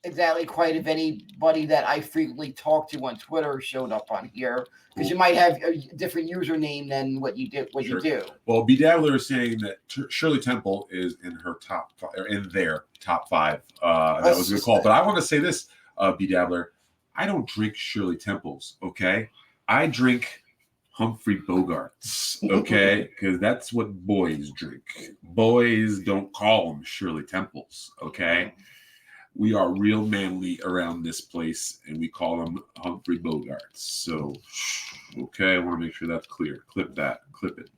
exactly quite if anybody that I frequently talk to on Twitter showed up on here, because you might have a different username than what you do. You do. Well, B Dabbler is saying that Shirley Temple is in her top five, or in their top five. That was a good call. But I want to say this, B Dabbler. I don't drink Shirley Temples, okay? I drink Humphrey Bogarts, okay? Because that's what boys drink. Boys don't call them Shirley Temples, okay? We are real manly around this place, and we call them Humphrey Bogarts. So, okay, I want to make sure that's clear. Clip it.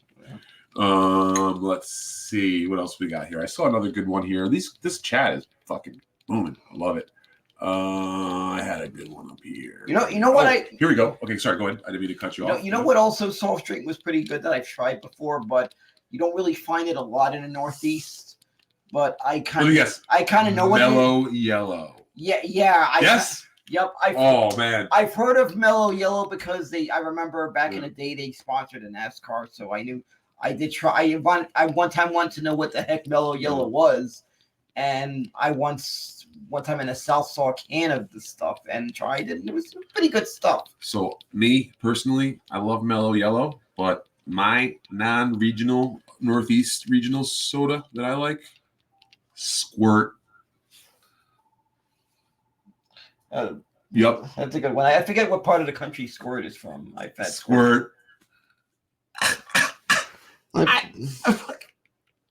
Let's see what else we got here. I saw another good one here. This chat is fucking booming. I love it. I had a good one up here. You know what here we go. Okay, sorry, go ahead. I didn't mean to cut you off. You know what also soft drink was pretty good that I've tried before, but you don't really find it a lot in the Northeast. But I kind of know what Mellow Yellow. Yeah. Yes. Yep. Man. I've heard of Mellow Yellow because I remember back in the day they sponsored a NASCAR, so I knew I did try. I one time wanted to know what the heck Mellow Yellow was, and I one time in the South saw a can of the stuff and tried it, and it was pretty good stuff. So me personally, I love Mellow Yellow, but my non-regional Northeast regional soda that I like, Squirt. Yep, that's a good one. I forget what part of the country Squirt is from. I've had Squirt.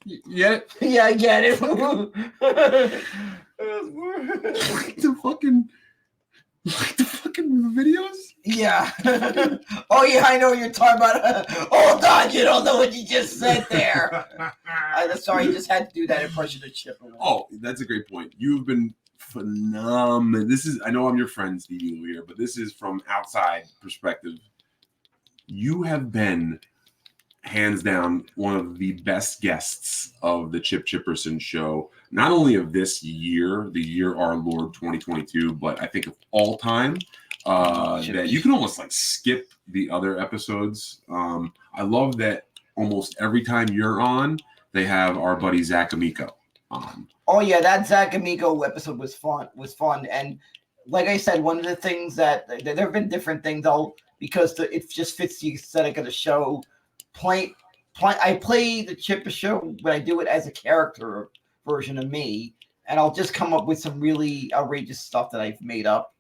Yeah, I get it. like the fucking videos. Yeah. Oh yeah, I know what you're talking about. Hold on, you don't know what you just said there. I'm sorry, I just had to do that impression of Chip. Oh, that's a great point. You've been phenomenal. I know I'm your friend, Stevie Lou here, but this is from outside perspective. You have been hands down one of the best guests of the Chip Chipperson show, not only of this year, the year our Lord 2022, but I think of all time. That you can almost skip the other episodes. I love that almost every time you're on, they have our buddy Zach Amico on. Oh yeah, that Zach Amico episode was fun. And like I said, one of the things that there have been different things because it just fits the aesthetic of the show. I play the Chipper show, but I do it as a character version of me, and I'll just come up with some really outrageous stuff that I've made up.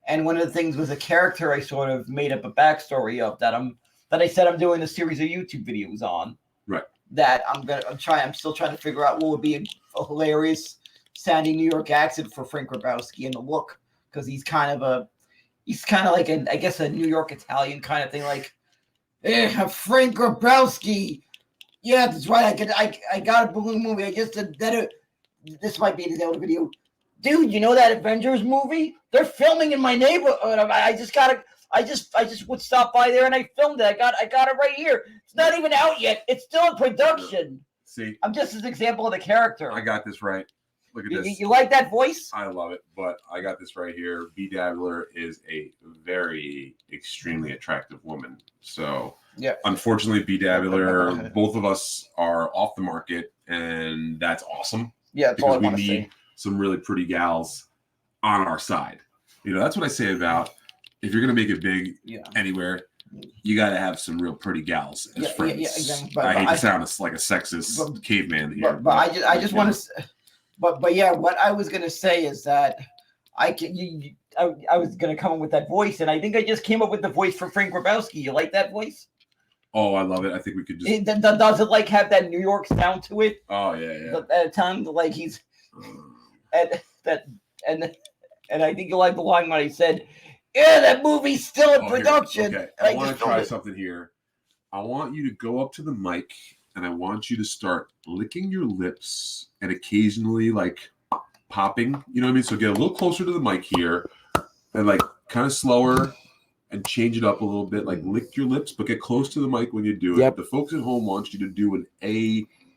And one of the things was a character I sort of made up a backstory of that I said I'm doing a series of YouTube videos on. Right. That I'm still trying to figure out what would be a hilarious sounding New York accent for Frank Grabowski and the look, because he's kind of like a New York Italian kind of thing, like. Frank Grabowski. Yeah, that's right. I got a balloon movie. I just did that. This might be the other video. Dude, you know that Avengers movie? They're filming in my neighborhood. I just would stop by there and I filmed it. I got it right here. It's not even out yet. It's still in production. See, I'm just an example of the character. I got this right. Look at this. You like that voice? I love it, but I got this right here. B Dabbler is a very extremely attractive woman. So, yeah. Unfortunately, B Dabbler, both of us are off the market, and that's awesome. Yeah, that's all I want to say. Some really pretty gals on our side. That's what I say about if you're gonna make it big anywhere, you got to have some real pretty gals as friends. Yeah, exactly. I hate to sound like a sexist caveman here. But I just want to. But yeah, what I was gonna say is that I was gonna come up with that voice, and I think I just came up with the voice for Frank Grabowski. You like that voice? Oh, I love it. I think we could just. Does it have that New York sound to it? Oh yeah. At a time, he's, and I think you like the line when he said, Yeah, that movie's still in Oh, here. production. Okay, and I want just to try filmed it. something here. I want you to go up to the mic and I want you to start licking your lips and occasionally like popping. You know what I mean? So get a little closer to the mic here and like kind of slower and change it up a little bit. Like lick your lips, but get close to the mic when you do it. Yep. The folks at home want you to do an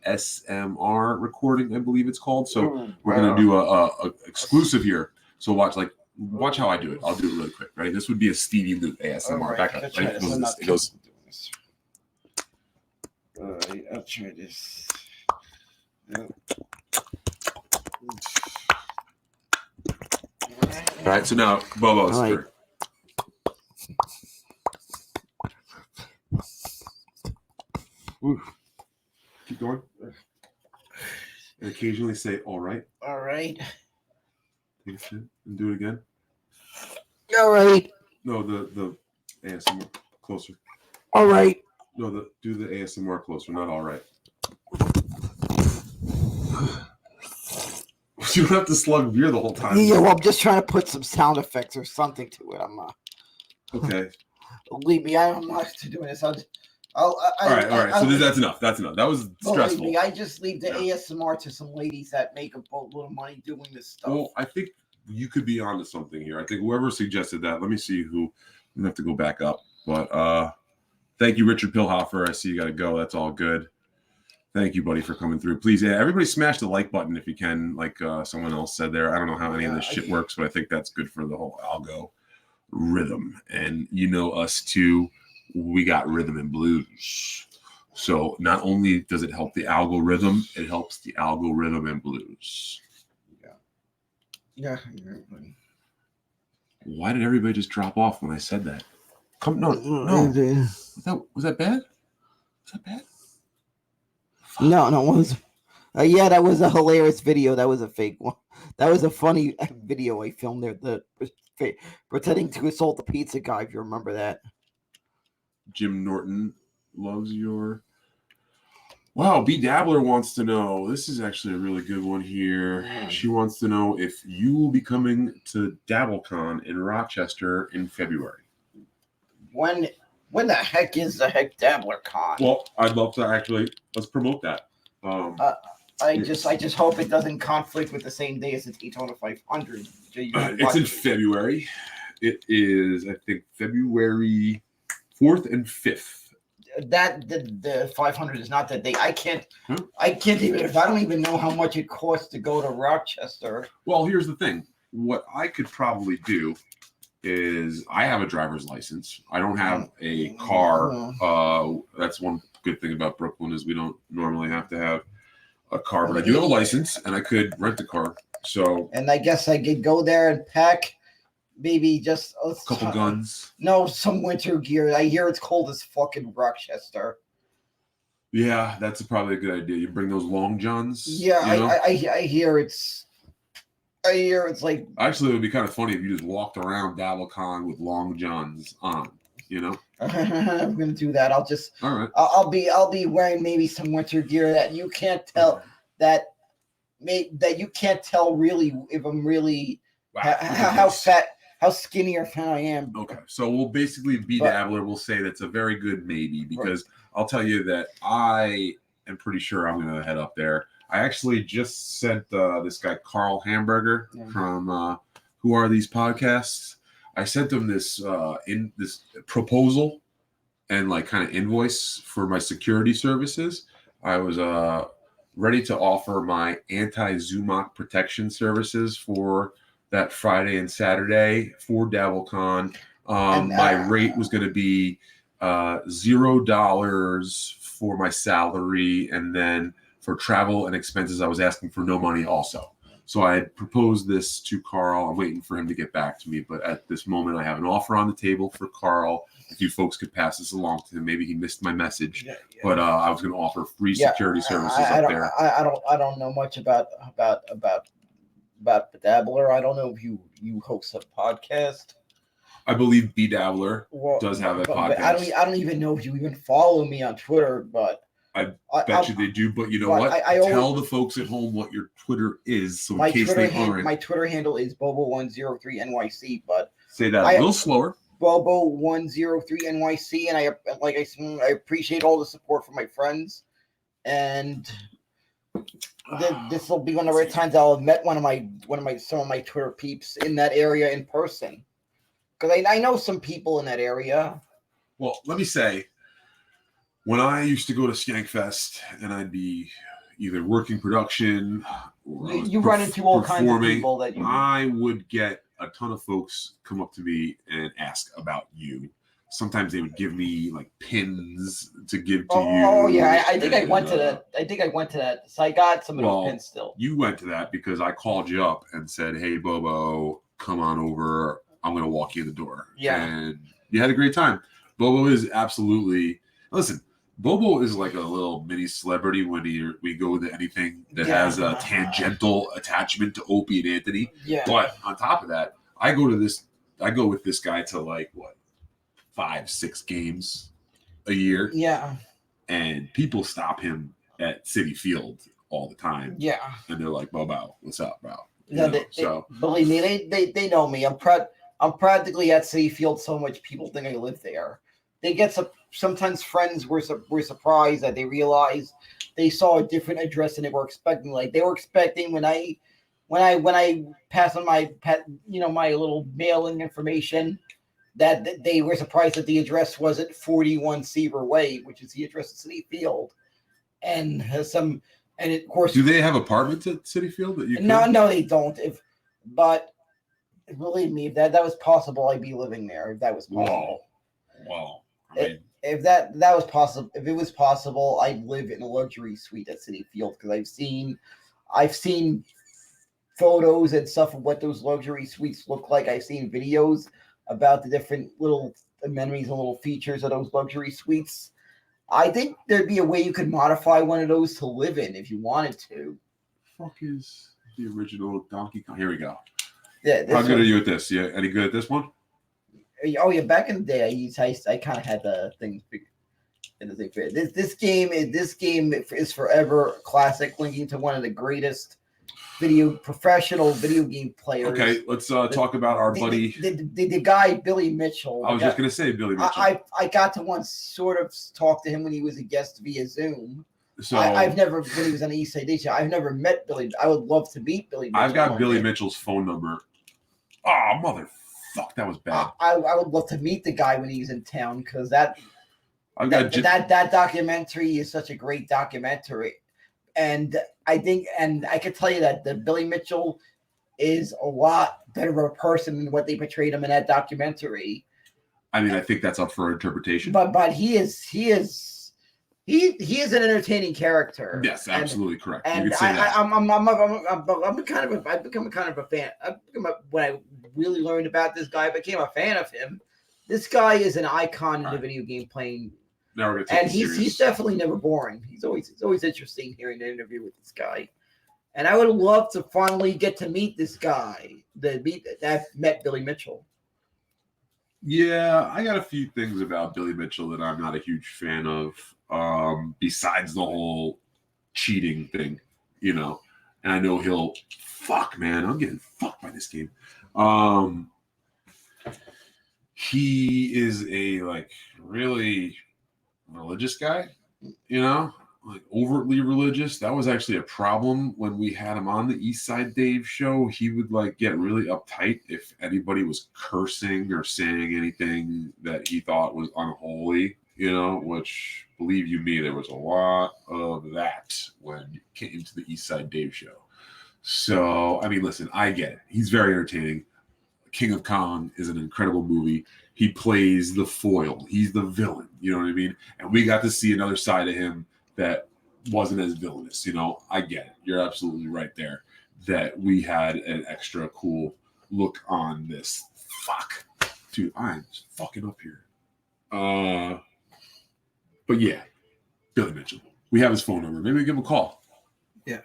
ASMR recording, I believe it's called. So we're gonna do a exclusive here. So watch how I do it. I'll do it really quick. Ready? This would be a Stevie Loop ASMR. All right, Back up. let's Right? try this. It goes. All right, I'll try this. All right. So now, Bobo's All right. turn. Keep going. And occasionally say, all right. All right. Take a sip and do it again. All right. No, the ASMR closer. All right. No, do the ASMR closer, not all right. You don't have to slug beer the whole time. Yeah, well, I'm just trying to put some sound effects or something to it. I'm Okay. believe me, I'm not to doing this. All right. So that's enough. That's enough. That was stressful. Believe me, I just leave the ASMR to some ladies that make a boatload of money doing this stuff. Well, I think you could be onto something here. I think whoever suggested that, let me see who. I'm gonna have to go back up. But thank you, Richard Pilhofer. I see you got to go. That's all good. Thank you, buddy, for coming through. Please, everybody smash the like button if you can, like someone else said there. I don't know how any of this shit works, but I think that's good for the whole algo rhythm. And you know us too, we got rhythm and blues. So not only does it help the algorithm, it helps the algorithm and blues. Yeah. Why did everybody just drop off when I said that? No. Was that bad? Was that bad? No, it was. Yeah, that was a hilarious video. That was a fake one. That was a funny video I filmed there. Pretending to assault the pizza guy. If you remember that. Jim Norton loves your. Wow, B Dabbler wants to know. This is actually a really good one here. She wants to know if you will be coming to DabbleCon in Rochester in February. When the heck is the DabblerCon? Well, I'd love to actually let's promote that. I just hope it doesn't conflict with the same day as the Daytona 500. It's in February. It is, I think, February 4th and 5th. That the 500 is not that day. I can't even, if I don't even know how much it costs to go to Rochester. Well, here's the thing. What I could probably do is I have a driver's license. I don't have a car. That's one good thing about Brooklyn is we don't normally have to have a car, but I do have a license and I could rent a car. So, and I guess I could go there and pack maybe just a couple guns. No, some winter gear. I hear it's cold as fucking Rochester. Yeah, that's probably a good idea. You bring those long johns. Yeah, you know? I hear it's. I hear it's like. Actually, it would be kind of funny if you just walked around DabbleCon with long johns on. You know. I'm gonna do that. All right. I'll be wearing maybe some winter gear that you can't tell that you can't tell really if I'm really how skinny or fat I am. Okay, so we'll basically be Dabbler. We'll say that's a very good maybe because I'll tell you that I am pretty sure I'm going to head up there. I actually just sent this guy Carl Hamburger from Who Are These Podcasts. I sent him this proposal and like kind of invoice for my security services. I was ready to offer my anti-Zumach protection services for that Friday and Saturday for DabbleCon. My rate was going to be $0 for my salary, and then for travel and expenses, I was asking for no money also. So I had proposed this to Carl. I'm waiting for him to get back to me, but at this moment, I have an offer on the table for Carl. If you folks could pass this along to him, maybe he missed my message, but I was going to offer free security services up there. I don't know much about the Dabbler. I don't know if you host a podcast. I believe B Dabbler does have a podcast. I don't even know if you even follow me on Twitter, but I bet you they do. But you know what? Tell the folks at home what your Twitter is, so in case they aren't. My Twitter handle is Bobo103NYC, but Say that a little slower. Bobo 103 NYC, and I appreciate all the support from my friends, and this will be one of the rare times I'll have met some of my Twitter peeps in that area in person, because I know some people in that area. Well, let me say, when I used to go to Skankfest and I'd be either working production or you run into all kinds of people that I would get a ton of folks come up to me and ask about you. Sometimes they would give me like pins to give to you. Oh yeah, I think I went to that. I think I went to that. So I got some of those pins still. You went to that because I called you up and said, "Hey Bobo, come on over. I'm going to walk you in the door." Yeah, and you had a great time. Bobo is absolutely listen. Bobo is like a little mini celebrity when we go to anything that has a tangential attachment to Opie and Anthony. Yeah. But on top of that, I go with this guy to like what 5-6 games a year. Yeah. And people stop him at Citi Field all the time. Yeah. And they're like, Bobo, what's up, bro? Believe me, they know me. I'm practically at Citi Field so much people think I live there. They get sometimes friends were surprised that they realized they saw a different address than they were expecting. Like they were expecting when I pass on my my little mailing information, that they were surprised that the address wasn't 41 Seaver Way, which is the address of Citi Field, and of course. Do they have apartments at Citi Field that you? No, they don't. But believe me, if that was possible, I'd be living there. If that was possible. Wow. If that was possible, if it was possible, I'd live in a luxury suite at Citi Field, because I've seen photos and stuff of what those luxury suites look like. I've seen videos about the different little amenities and little features of those luxury suites. I think there'd be a way you could modify one of those to live in if you wanted to. Fuck is the original Donkey Kong? Here we go. Yeah. How good are you at this? Yeah, any good at this one? Oh yeah, back in the day, I kind of had the things. This game is forever classic, linking to one of the greatest professional video game players. Okay, let's talk about our buddy, the guy Billy Mitchell. I was just gonna say Billy Mitchell. I got to once sort of talk to him when he was a guest via Zoom. So I've never, when he was on the East Side Day Show, I've never met Billy. I would love to meet Billy Mitchell. I've got Billy Mitchell's phone number. Oh, motherfuck, that was bad. I would love to meet the guy when he's in town, because that documentary is such a great documentary. And I can tell you that the Billy Mitchell is a lot better of a person than what they portrayed him in that documentary. I mean, I think that's up for interpretation. But he is an entertaining character. Yes, absolutely correct. And you could say that. I've become kind of a fan. When I really learned about this guy, I became a fan of him. This guy is an icon in the video game playing. Now we're gonna take he's definitely never boring. It's always interesting hearing an interview with this guy. And I would love to finally get to meet this guy. That met Billy Mitchell. Yeah, I got a few things about Billy Mitchell that I'm not a huge fan of. Besides the whole cheating thing, and I know I'm getting fucked by this game. He is a really religious guy, overtly religious. That was actually a problem when we had him on the East Side Dave show. He would get really uptight if anybody was cursing or saying anything that he thought was unholy, which, believe you me, there was a lot of that when it came to the East Side Dave show. So, I mean, listen, I get it. He's very entertaining. King of Kong is an incredible movie. He plays the foil. He's the villain. You know what I mean? And we got to see another side of him that wasn't as villainous. I get it. You're absolutely right there. That we had an extra cool look on this. Fuck. Dude, I'm just fucking up here. But yeah, Billy Mitchell. We have his phone number. Maybe we give him a call. Yeah.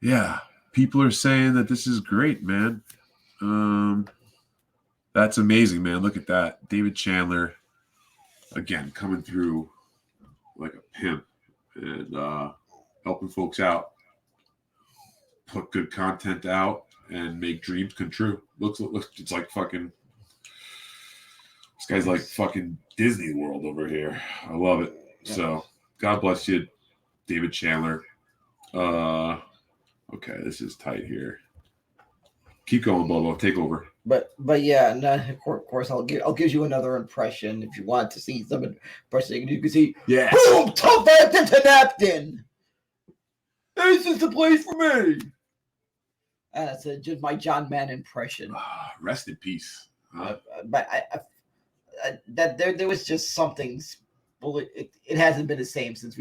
Yeah. People are saying that this is great, man. That's amazing, man. Look at that. David Chandler, again, coming through like a pimp and helping folks out, put good content out, and make dreams come true. Looks it's like fucking. This guy's like fucking Disney World over here. I love it. So God bless you, David Chandler. Okay, this is tight here. Keep going, Bobo. Take over. But yeah, and of course I'll give you another impression if you want to see some impression. You can see, Yeah. boom, tough Hampton to Napton. This is the place for me. And that's just my John Madden impression. Rest in peace. But that there was just something. It hasn't been the same since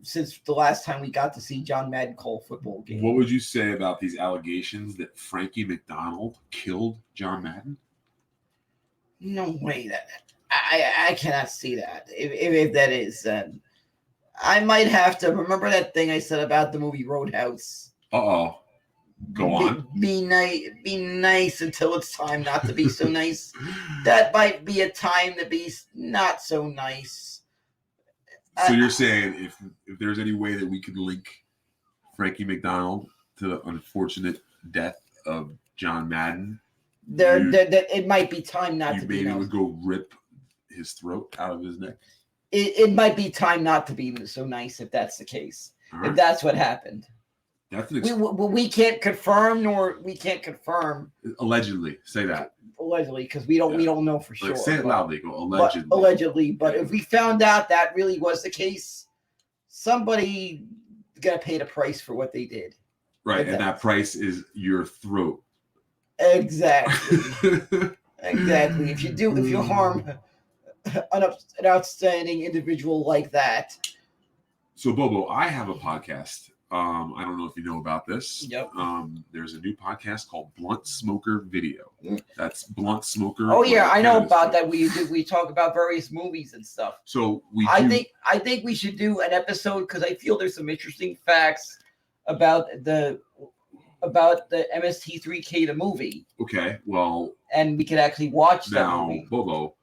since the last time we got to see John Madden call a football game. What would you say about these allegations that Frankie McDonald killed John Madden? No way that I cannot see that. If that is, I might have to remember that thing I said about the movie Roadhouse. Uh-oh. Go on. Be nice until it's time not to be so nice. That might be a time to be not so nice. So you're saying if there's any way that we could link Frankie McDonald to the unfortunate death of John Madden, it might be time not to be nice. You maybe would go rip his throat out of his neck? It might be time not to be so nice if that's the case. Right. If that's what happened. We can't confirm. Allegedly, say that. Allegedly, because we don't know for sure. Say it loudly. Go allegedly. Allegedly, but if we found out that really was the case, somebody got to pay the price for what they did. Right, and that price is your throat. Exactly. Exactly. If you harm an outstanding individual like that. So, Bobo, I have a podcast. I don't know if you know about this. Yep. There's a new podcast called Blunt Smoker Video. That's Blunt Smoker. Oh yeah, I know about that. We talk about various movies and stuff. So I think we should do an episode because I feel there's some interesting facts about the MST3K the movie. Okay, well, and we could actually watch that movie. Now, Bobo,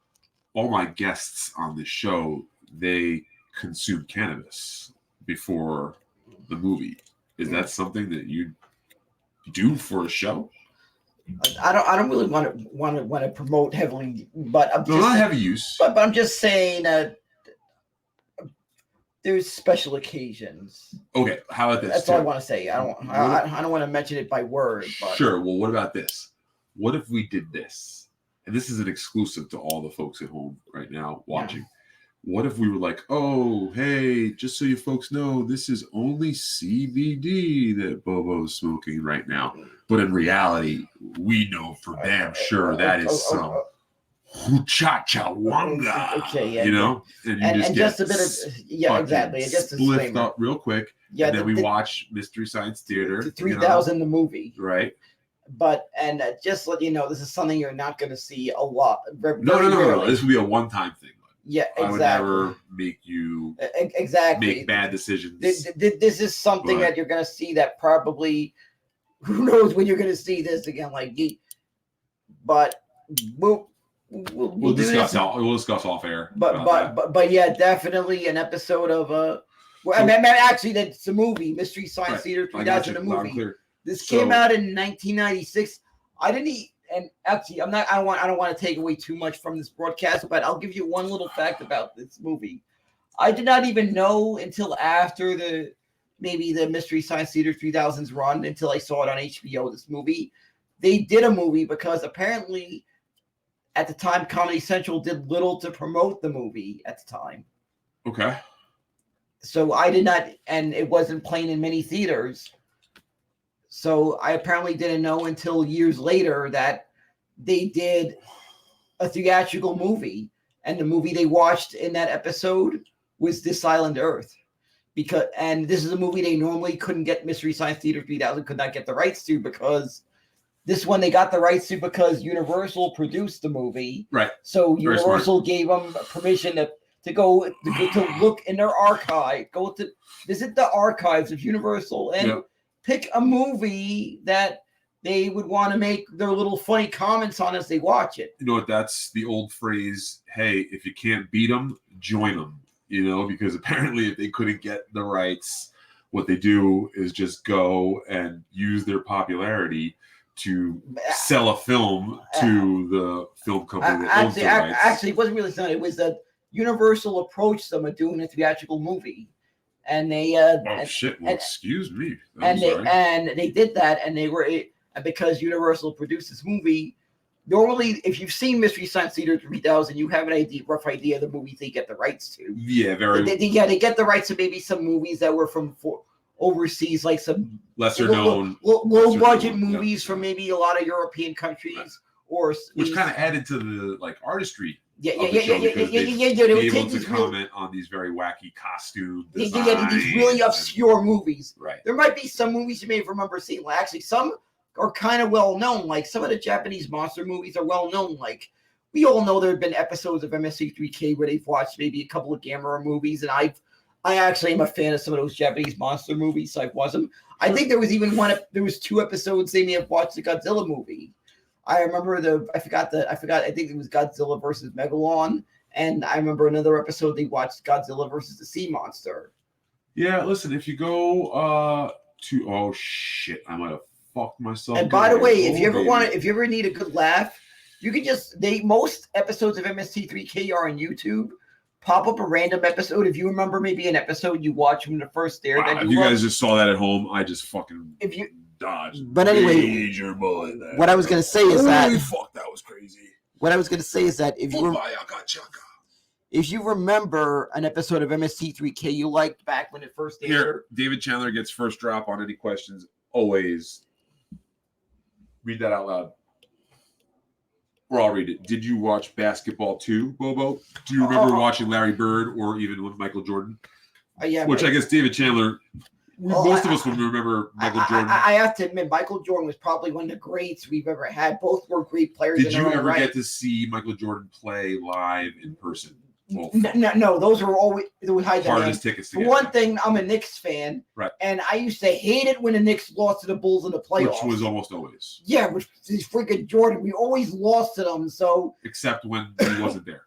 all my guests on this show, they consume cannabis before the movie. Is that something that you do for a show? I don't really want to promote heavily, but I'm just, not heavy use. But I'm just saying there's special occasions. Okay, how about this? That's all I want to say. I don't want to mention it by word. But. Sure. Well, what about this? What if we did this? And this is an exclusive to all the folks at home right now watching. Yeah. What if we were like, oh, hey, just so you folks know, this is only CBD that Bobo's smoking right now. But in reality, we know for damn sure that is some Huchachawanga. Okay, yeah. You know? And just a bit of, yeah, exactly. And just a split up real quick. Yeah. And then we watch Mystery Science Theater. The 3000, the movie. Right. But, and just let you know, this is something you're not going to see a lot. No. This will be a one-time thing. Yeah, exactly. I would never make you make bad decisions. This is something that you're going to see that probably, who knows when you're going to see this again. But we'll discuss. We'll discuss off air. But yeah, definitely an episode of actually that's a movie, Mystery Science Theater 3000, a movie. This came out in 1996. And actually, I don't want to take away too much from this broadcast, but I'll give you one little fact about this movie. I did not even know until after the Mystery Science Theater 3000's run, until I saw it on HBO, this movie. They did a movie because apparently at the time Comedy Central did little to promote the movie at the time. Okay. So I did not, and it wasn't playing in many theaters. So I apparently didn't know until years later that they did a theatrical movie, and the movie they watched in that episode was This Island Earth. And this is a movie they normally couldn't get. Mystery Science Theater 3000 could not get the rights to, because this one they got the rights to because Universal produced the movie. Right. So Universal gave them permission to go to look in their archive, go to visit the archives of Universal and pick a movie that they would want to make their little funny comments on as they watch it. You know what? That's the old phrase, hey, if you can't beat them, join them. You know, because apparently if they couldn't get the rights, What they do is just go and use their popularity to sell a film to the film company that owns the rights. Actually, it wasn't really done. It was that Universal approached them of doing a theatrical movie, and they shit! Well, excuse me. And they did that, and they were because Universal produced this movie. Normally, if you've seen Mystery Science Theater 3000, you have an rough idea of the movies they get the rights to. Yeah, very. They get the rights to maybe some movies that were from overseas, like some lesser known, low budget movies from maybe a lot of European countries, or which kind of added to the artistry. They would be able to comment on these very wacky costume designs. These really obscure movies. Right. There might be some movies you may remember seeing. Well, actually, some are kind of well known. Like some of the Japanese monster movies are well known. Like we all know there have been episodes of MST3K where they've watched maybe a couple of Gamera movies, and I actually am a fan of some of those Japanese monster movies. So I wasn't. I think there was even there was 2 episodes they may have watched the Godzilla movie. I remember I forgot. I think it was Godzilla versus Megalon, and I remember another episode they watched Godzilla versus the Sea Monster. Yeah, listen. If you go to shit, I might have fucked myself. And by the way, if you ever need a good laugh, you can most episodes of MST3K are on YouTube. Pop up a random episode. If you remember maybe an episode you watched when it first aired. Wow, if you guys just saw that at home, I just fucking dodged. But anyway, major bullet there. What I was going to say is that fuck, that was crazy. What I was going to say is that if you remember an episode of MST3K you liked back when it first aired. Here, David Chandler gets first drop on any questions. Always read that out loud. Or I'll read it. Did you watch Basketball 2, Bobo? Do you remember watching Larry Bird or even with Michael Jordan? Yeah. Which I guess David Chandler, most of us would remember Michael Jordan. I have to admit, Michael Jordan was probably one of the greats we've ever had. Both were great players. Did you ever get to see Michael Jordan play live in person? No, those were always high demand. Hardest tickets to get. For one thing, I'm a Knicks fan, right? And I used to hate it when the Knicks lost to the Bulls in the playoffs, which was almost always. Yeah, which is freaking Jordan. We always lost to them. So except when he wasn't there.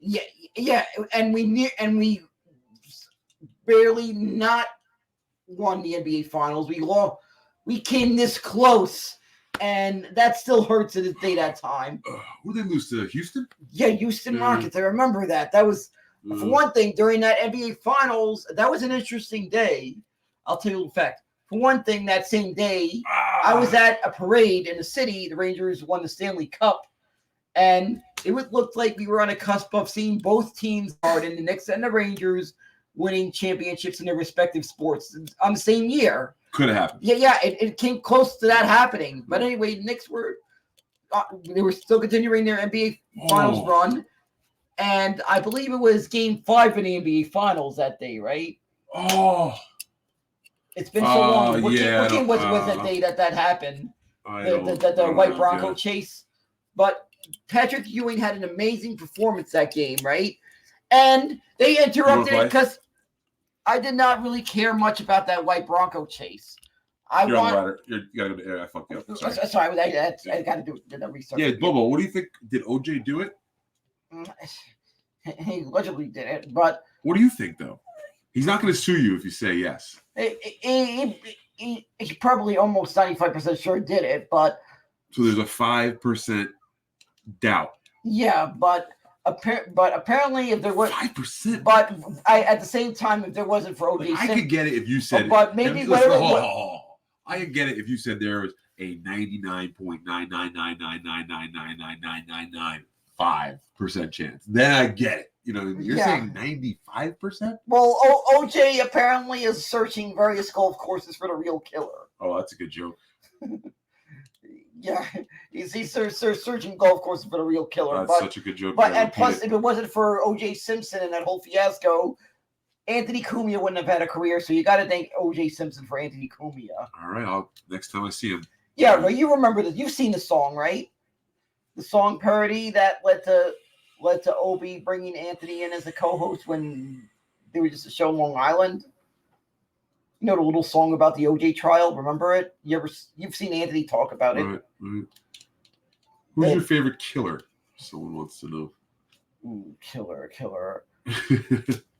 Yeah, and we barely not won the NBA Finals. We came this close. And that still hurts to this day, that time. Who did they lose to? Houston? Yeah, Houston Rockets. I remember that. That was, for one thing, during that NBA Finals, that was an interesting day. I'll tell you the fact. For one thing, that same day, I was at a parade in the city. The Rangers won the Stanley Cup. And it looked like we were on a cusp of seeing both teams in the Knicks and the Rangers winning championships in their respective sports on the same year. Could have happened. Yeah, it came close to that happening. But anyway, the Knicks were still continuing their NBA Finals run, and I believe it was Game 5 in the NBA Finals that day, right? Oh, it's been so long. What game was that day that happened? The White Bronco chase. But Patrick Ewing had an amazing performance that game, right? And they interrupted it because I did not really care much about that White Bronco chase. You're on the ladder. You gotta go to air. I fucked you up. Sorry, I got to do the research. Yeah, Bobo, what do you think? Did OJ do it? He allegedly did it, but what do you think, though? He's not going to sue you if you say yes. He probably almost 95% sure did it, but so there's a 5% doubt. Yeah, but apparently, if there was 5%, but at the same time, if there wasn't for OJ, I could get it if you said. But maybe I could get it if you said there was a 99.99999999995% chance. Then I get it. You know, you're saying 95%. Well, OJ apparently is searching various golf courses for the real killer. Oh, that's a good joke. Yeah, he's searching golf courses for the real killer. That's such a good joke. And plus, if it wasn't for O.J. Simpson and that whole fiasco, Anthony Cumia wouldn't have had a career. So you got to thank O.J. Simpson for Anthony Cumia. All right, next time I see him. Yeah, right. You remember this? You've seen the song, right? The song parody that led to Obi bringing Anthony in as a co-host when they were just a show on Long Island. You know the little song about the OJ trial? Remember it? You've seen Anthony talk about it. Right. Who's your favorite killer? Someone wants to know. Ooh, killer.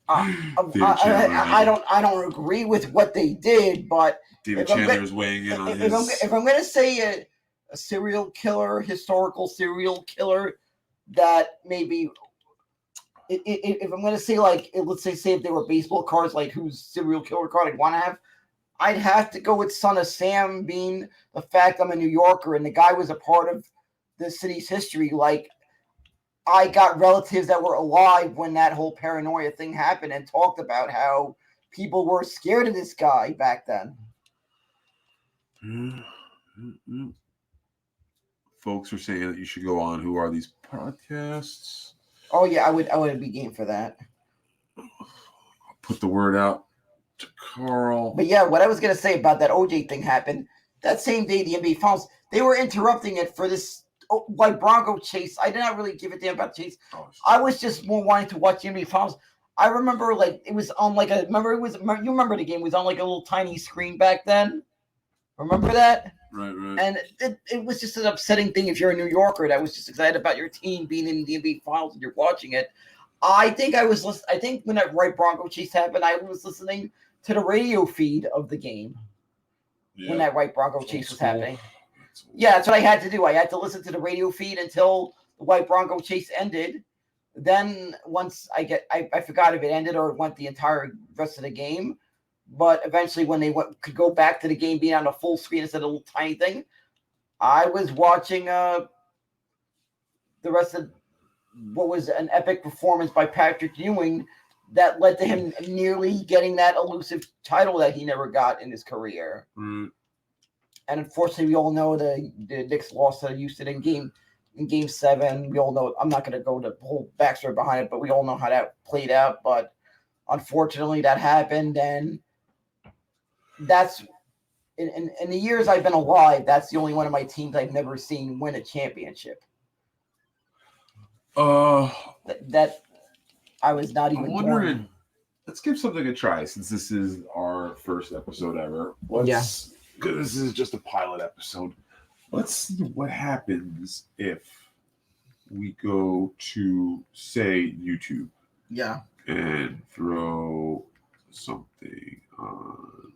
David Chandler, I don't agree with what they did, but David if I'm Chandler is weighing in on if I'm gonna say a serial killer, historical serial killer, that maybe if I'm gonna say like let's say if they were baseball cards, like whose serial killer card I'd want to have, I'd have to go with Son of Sam, being the fact I'm a New Yorker and the guy was a part of the city's history. Like, I got relatives that were alive when that whole paranoia thing happened and talked about how people were scared of this guy back then. Folks are saying that you should go on Who Are These Podcasts? Oh yeah, I would be game for that. I'll put the word out to Carl. But yeah, what I was gonna say about that OJ thing happened that same day. The NBA Finals, they were interrupting it for this like Bronco chase. I did not really give a damn about the chase. I was just more wanting to watch the NBA Finals. I remember like it was on like you remember the game was on like a little tiny screen back then. Remember that? Right. And it was just an upsetting thing if you're a New Yorker that was just excited about your team being in the NBA Finals and you're watching it. I think when that right Bronco chase happened, I was listening to the radio feed of the game when that white Bronco chase was happening. Yeah, that's what I had to do. I had to listen to the radio feed until the white Bronco chase ended. Then once I forgot if it ended or it went the entire rest of the game. But eventually when they could go back to the game being on a full screen instead of a little tiny thing, I was watching the rest of what was an epic performance by Patrick Ewing that led to him nearly getting that elusive title that he never got in his career. Mm. And unfortunately, we all know the Knicks lost to Houston in game 7. We all know, I'm not going to go to the whole backstory behind it, but we all know how that played out. But unfortunately, that happened. And that's in the years I've been alive, that's the only one of my teams I've never seen win a championship. That I was not even wondering. born. Let's give something a try since this is our first episode ever. Because this is just a pilot episode. Let's see what happens if we go to, say, YouTube. Yeah. And throw something on.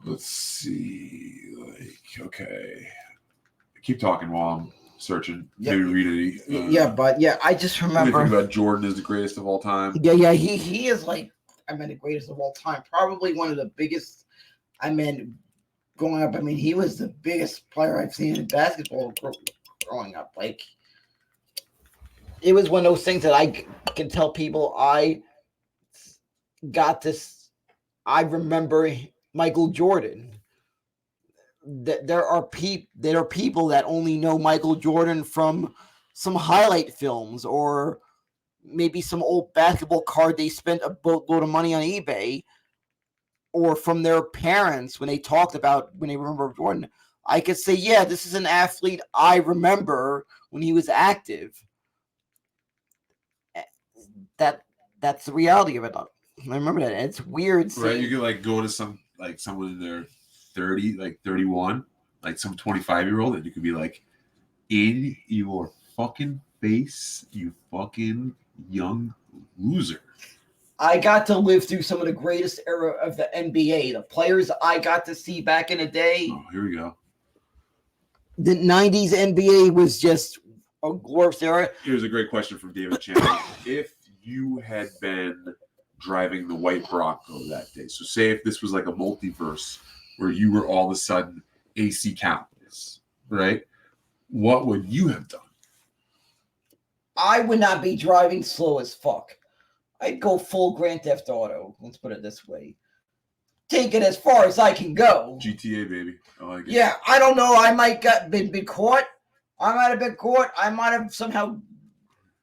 Let's see. Okay. Keep talking while I'm searching. Yeah. Maybe read it. I just remember. Anything about Jordan is the greatest of all time. Yeah. He is like, the greatest of all time. Probably one of the biggest. Growing up, he was the biggest player I've seen in basketball growing up. Like, it was one of those things that I can tell people I got this. I remember Michael Jordan. There are people that only know Michael Jordan from some highlight films or maybe some old basketball card they spent a boatload of money on eBay, or from their parents when they talked about when they remember Jordan. I could say, yeah, this is an athlete I remember when he was active. That's the reality of it. I remember that. It's weird. Right, you could go to someone in their 30, 31, some 25-year-old, and you could be like, in your fucking face, you fucking young loser. I got to live through some of the greatest era of the NBA. The players I got to see back in the day. Oh, here we go. The 90s NBA was just a glorious era. Here's a great question from David Chandler. If you had been driving the white Bronco that day, so say if this was like a multiverse where you were all of a sudden AC Cowboys, right? What would you have done? I would not be driving slow as fuck. I'd go full Grand Theft Auto. Let's put it this way. Take it as far as I can go. GTA, baby. I like it. Yeah, I don't know. I might been caught. I might have been caught. I might have somehow,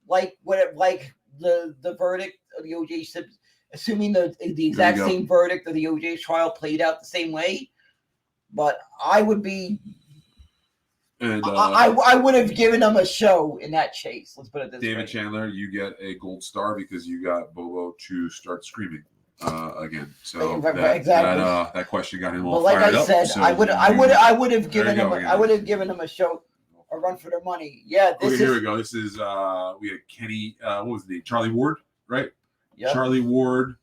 the verdict of the OJ, assuming the exact same verdict of the OJ trial played out the same way. But I would be. And I would have given them a show in that chase. Let's put it this way. David Chandler, you get a gold star because you got Bobo to start screaming again. So that question got him all fired up. But like I said, I would have given him a show a run for their money. Yeah, this Okay, is. here we go. This is we had Kenny. What was the name? Charlie Ward, right? Yep. Charlie Ward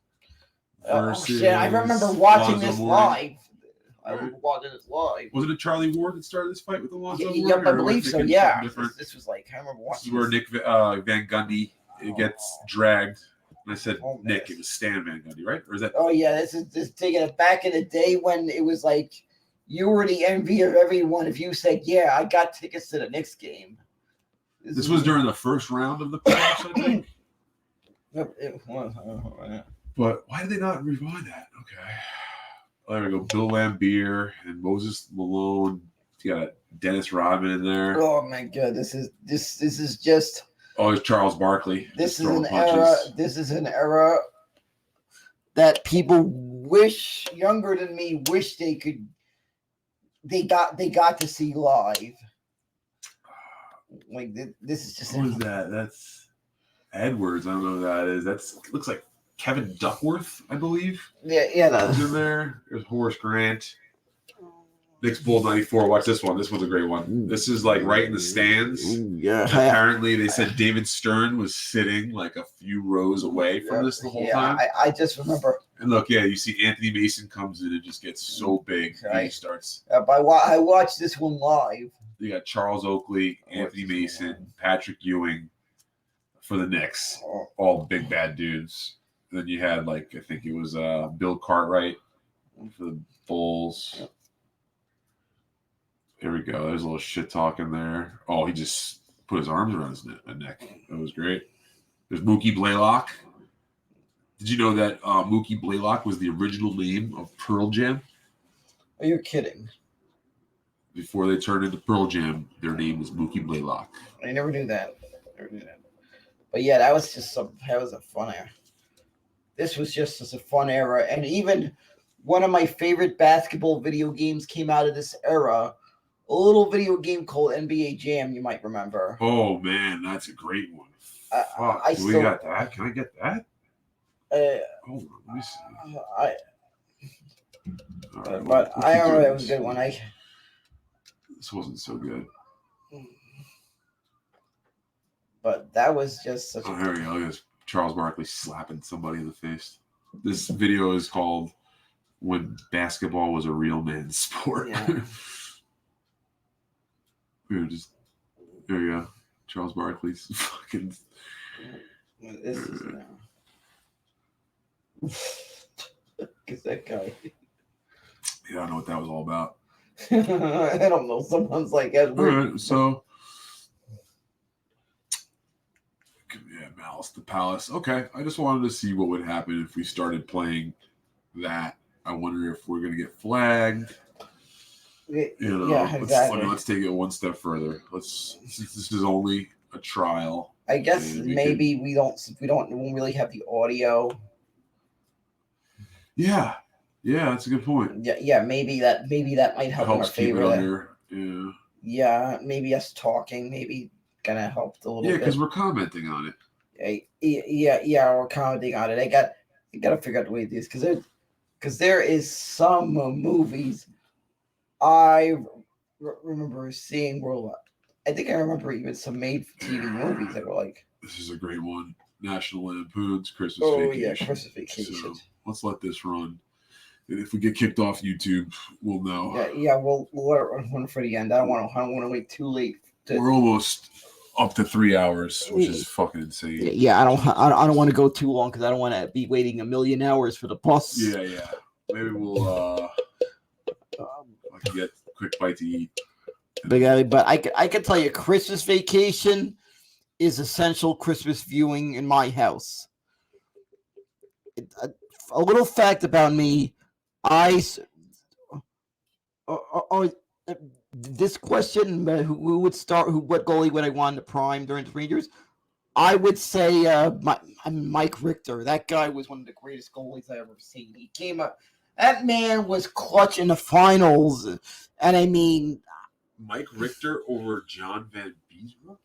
versus. Oh shit! I remember watching Alonzo this Mourning. live. I remember watching this live. Was it a Charlie Ward that started this fight with Alonzo Mourning? Yep, I or am believe so. thinking Yeah, something different? this was like I remember This is watching. where Nick Van Gundy gets dragged. And I said Oh, Nick. man. It was Stan Van Gundy, right? Or is that? Oh yeah, this is taking it back in the day when it was like you were the envy of everyone if you said, "Yeah, I got tickets to the Knicks game." This was during the first round of the playoffs, I think. Yep, it was. But why did they not rewind that? Okay. Oh, there we go. Bill Lambier and Moses Malone. You got Dennis Rodman in there. Oh my god, this is just. Oh, there's Charles Barkley. This is throwing an era. This is an era that people wish younger than me wish they could. They got to see live. Like this is just. Who is that? That's Edwards. I don't know who that is. That's looks like Kevin Duckworth, I believe. Yeah. Who's in there? There's Horace Grant. Knicks Bull 94. Watch this one. This one's a great one. This is like right in the stands. Yeah. Apparently, they said David Stern was sitting like a few rows away from this the whole time. I just remember. And look, yeah, you see Anthony Mason comes in and just gets so big. Okay. He starts. I watched this one live. You got Charles Oakley, Anthony Mason, Patrick Ewing for the Knicks. All big bad dudes. And then you had like I think it was Bill Cartwright for the Bulls. Here we go. There's a little shit talking there. Oh, he just put his arms around his neck. That was great. There's Mookie Blaylock. Did you know that Mookie Blaylock was the original name of Pearl Jam? Are you kidding? Before they turned into Pearl Jam, their name was Mookie Blaylock. I never knew that. But yeah, that was a fun era. This was just a fun era. And even one of my favorite basketball video games came out of this era. A little video game called NBA Jam, you might remember. Oh, man, that's a great one. Fuck, we got that? Can I get that? Hold on, let me see. But I remember that was a good one. This wasn't so good. But that was just such Oh, here we go. Look at this. Charles Barkley slapping somebody in the face. This video is called When Basketball Was a Real Man's Sport. Yeah. Here we go. Charles Barkley's fucking. This is because that guy. Yeah, I don't know what that was all about. I don't know. Someone's like Edward. All right, so. Yeah, Malice the Palace. Okay, I just wanted to see what would happen if we started playing that. I wonder if we're going to get flagged. You know, Yeah, exactly. Let's take it one step further. Since this is only a trial. I guess maybe we won't really have the audio. Yeah, that's a good point. Yeah, maybe that might help in our Helps keep it favor. under. Yeah. Yeah, maybe us talking, maybe gonna help a little Yeah, bit. because we're commenting on it. Yeah, we're commenting on it. I gotta figure out the way to do this because there is some movies I remember seeing were I think I remember even some made-for-TV movies that were like. This is a great one. National Lampoon's Christmas Vacation. Yeah, Christmas Vacation. So let's let this run. And if we get kicked off YouTube, we'll know. Yeah, we'll let it run for the end. I don't want to wait too late. We're almost up to 3 hours, which is fucking insane. Yeah, I don't want to go too long because I don't want to be waiting a million hours for the bus. Yeah. Maybe we'll I can get a quick bite to eat. But I can tell you, Christmas Vacation is essential Christmas viewing in my house. A little fact about me, this question, who would start? What goalie would I want to prime during the Rangers? I would say Mike Richter. That guy was one of the greatest goalies I ever seen. He came up. That man was clutch in the finals, and I mean, Mike Richter over John Van Beesbrook?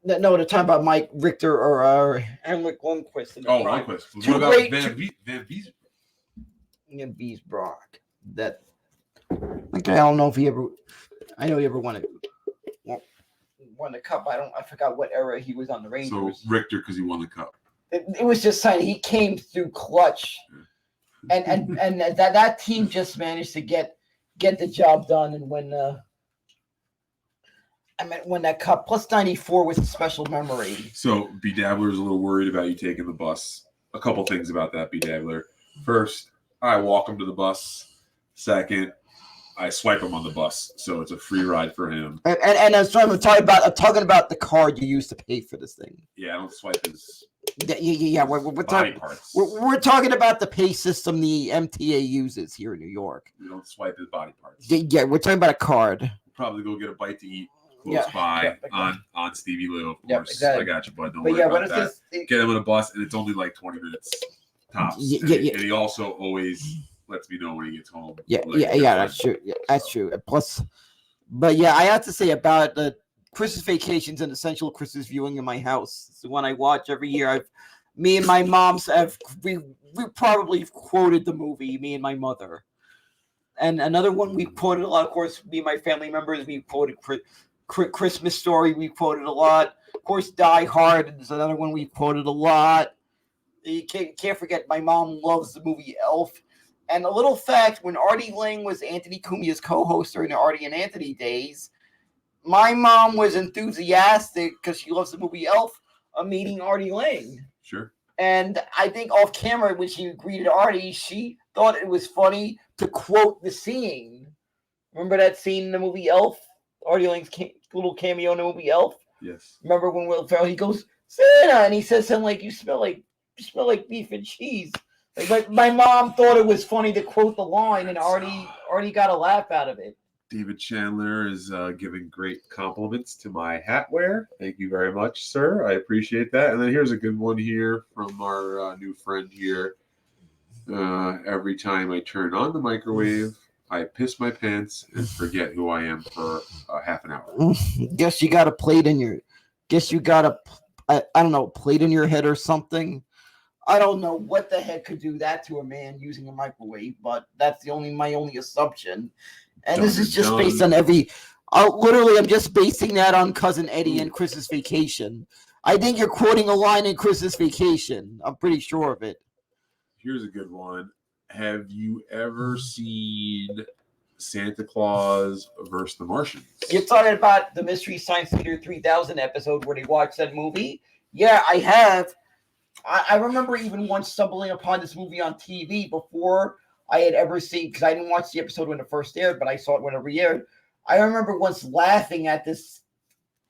No, they're talking about Mike Richter or Henrik Lundqvist. Oh, Lundqvist. What about Van Beesbrook? Yeah, Beesbrock. That. Okay, I don't know if he ever. I know he ever won it. Well, won the cup. I forgot what era he was on the So Rangers. Richter, because he won the cup. It was just saying he came through clutch, and that team just managed to get the job done and win. Win that cup. Plus 94 was a special memory. So B Dabbler's a little worried about you taking the bus. A couple things about that, B Dabbler. First, I walk him to the bus. Second, I swipe him on the bus, so it's a free ride for him. And I'm talking about the card you used to pay for this thing. Yeah, I don't swipe his Yeah. We're body talking. parts. We're talking about the pay system the MTA uses here in New York. We don't swipe his body parts. Yeah, we're talking about a card. Probably go get a bite to eat close by on Stevie Lou, of course. Yep, exactly. I got you, bud. Don't But worry yeah, about what is that. this? Get him on a bus, and it's only like 20 minutes tops. Yeah. And he also always lets me know when he gets home. Yeah, Like, that's true. Yeah, that's true. Plus, but yeah, I have to say about the Christmas vacations and essential Christmas viewing in my house. It's the one I watch every year. Me and my mom's we probably quoted the movie. Me and my mother. And another one we quoted a lot. Of course, me and my family members we quoted Christmas Story. We quoted a lot. Of course, Die Hard is another one we quoted a lot. You can't forget. My mom loves the movie Elf. And a little fact, when Artie Lang was Anthony Cumia's co-host during the Artie and Anthony days, my mom was enthusiastic because she loves the movie Elf of meeting Artie Lang. Sure. And I think off camera, when she greeted Artie, she thought it was funny to quote the scene. Remember that scene in the movie Elf? Artie Lang's little cameo in the movie Elf? Yes. Remember when Will Ferrell, he goes, Santa, and he says something like, you smell like beef and cheese. Like my mom thought it was funny to quote the line, and Artie got a laugh out of it. David Chandler is giving great compliments to my hat wear. Thank you very much, sir. I appreciate that. And then here's a good one here from our new friend here. Every time I turn on the microwave, I piss my pants and forget who I am for half an hour. Guess you got a plate in your. Guess you got a. I don't know, plate in your head or something. I don't know what the heck could do that to a man using a microwave, but that's my only assumption. And this is just based on I'm just basing that on Cousin Eddie and Christmas Vacation. I think you're quoting a line in Christmas Vacation. I'm pretty sure of it. Here's a good one. Have you ever seen Santa Claus versus the Martians? You're talking about the Mystery Science Theater 3000 episode where they watched that movie? Yeah, I have. I remember even once stumbling upon this movie on TV before I had ever seen, because I didn't watch the episode when it first aired, but I saw it whenever it aired. I remember once laughing at this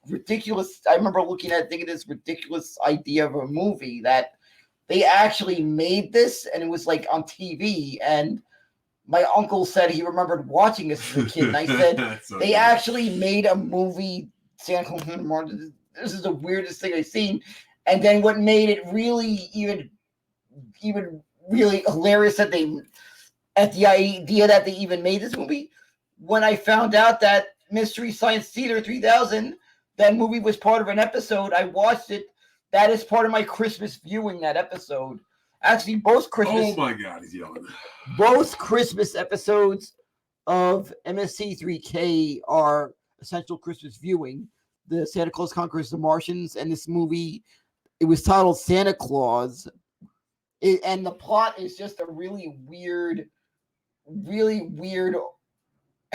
ridiculous, I remember looking at thinking this ridiculous idea of a movie that they actually made this and it was like on TV. And my uncle said he remembered watching this as a kid. And I said, they actually made a movie, Santa Claus and the Martians. This is the weirdest thing I've seen. And then what made it really even really hilarious at the idea that they even made this movie, when I found out that Mystery Science Theater 3000, that movie was part of an episode, I watched it. That is part of my Christmas viewing, that episode. Actually, both Christmas. Oh my God, he's yelling. Both Christmas episodes of MST3K are essential Christmas viewing. The Santa Claus Conquers the Martians and this movie. It was titled Santa Claus, and the plot is just a really weird,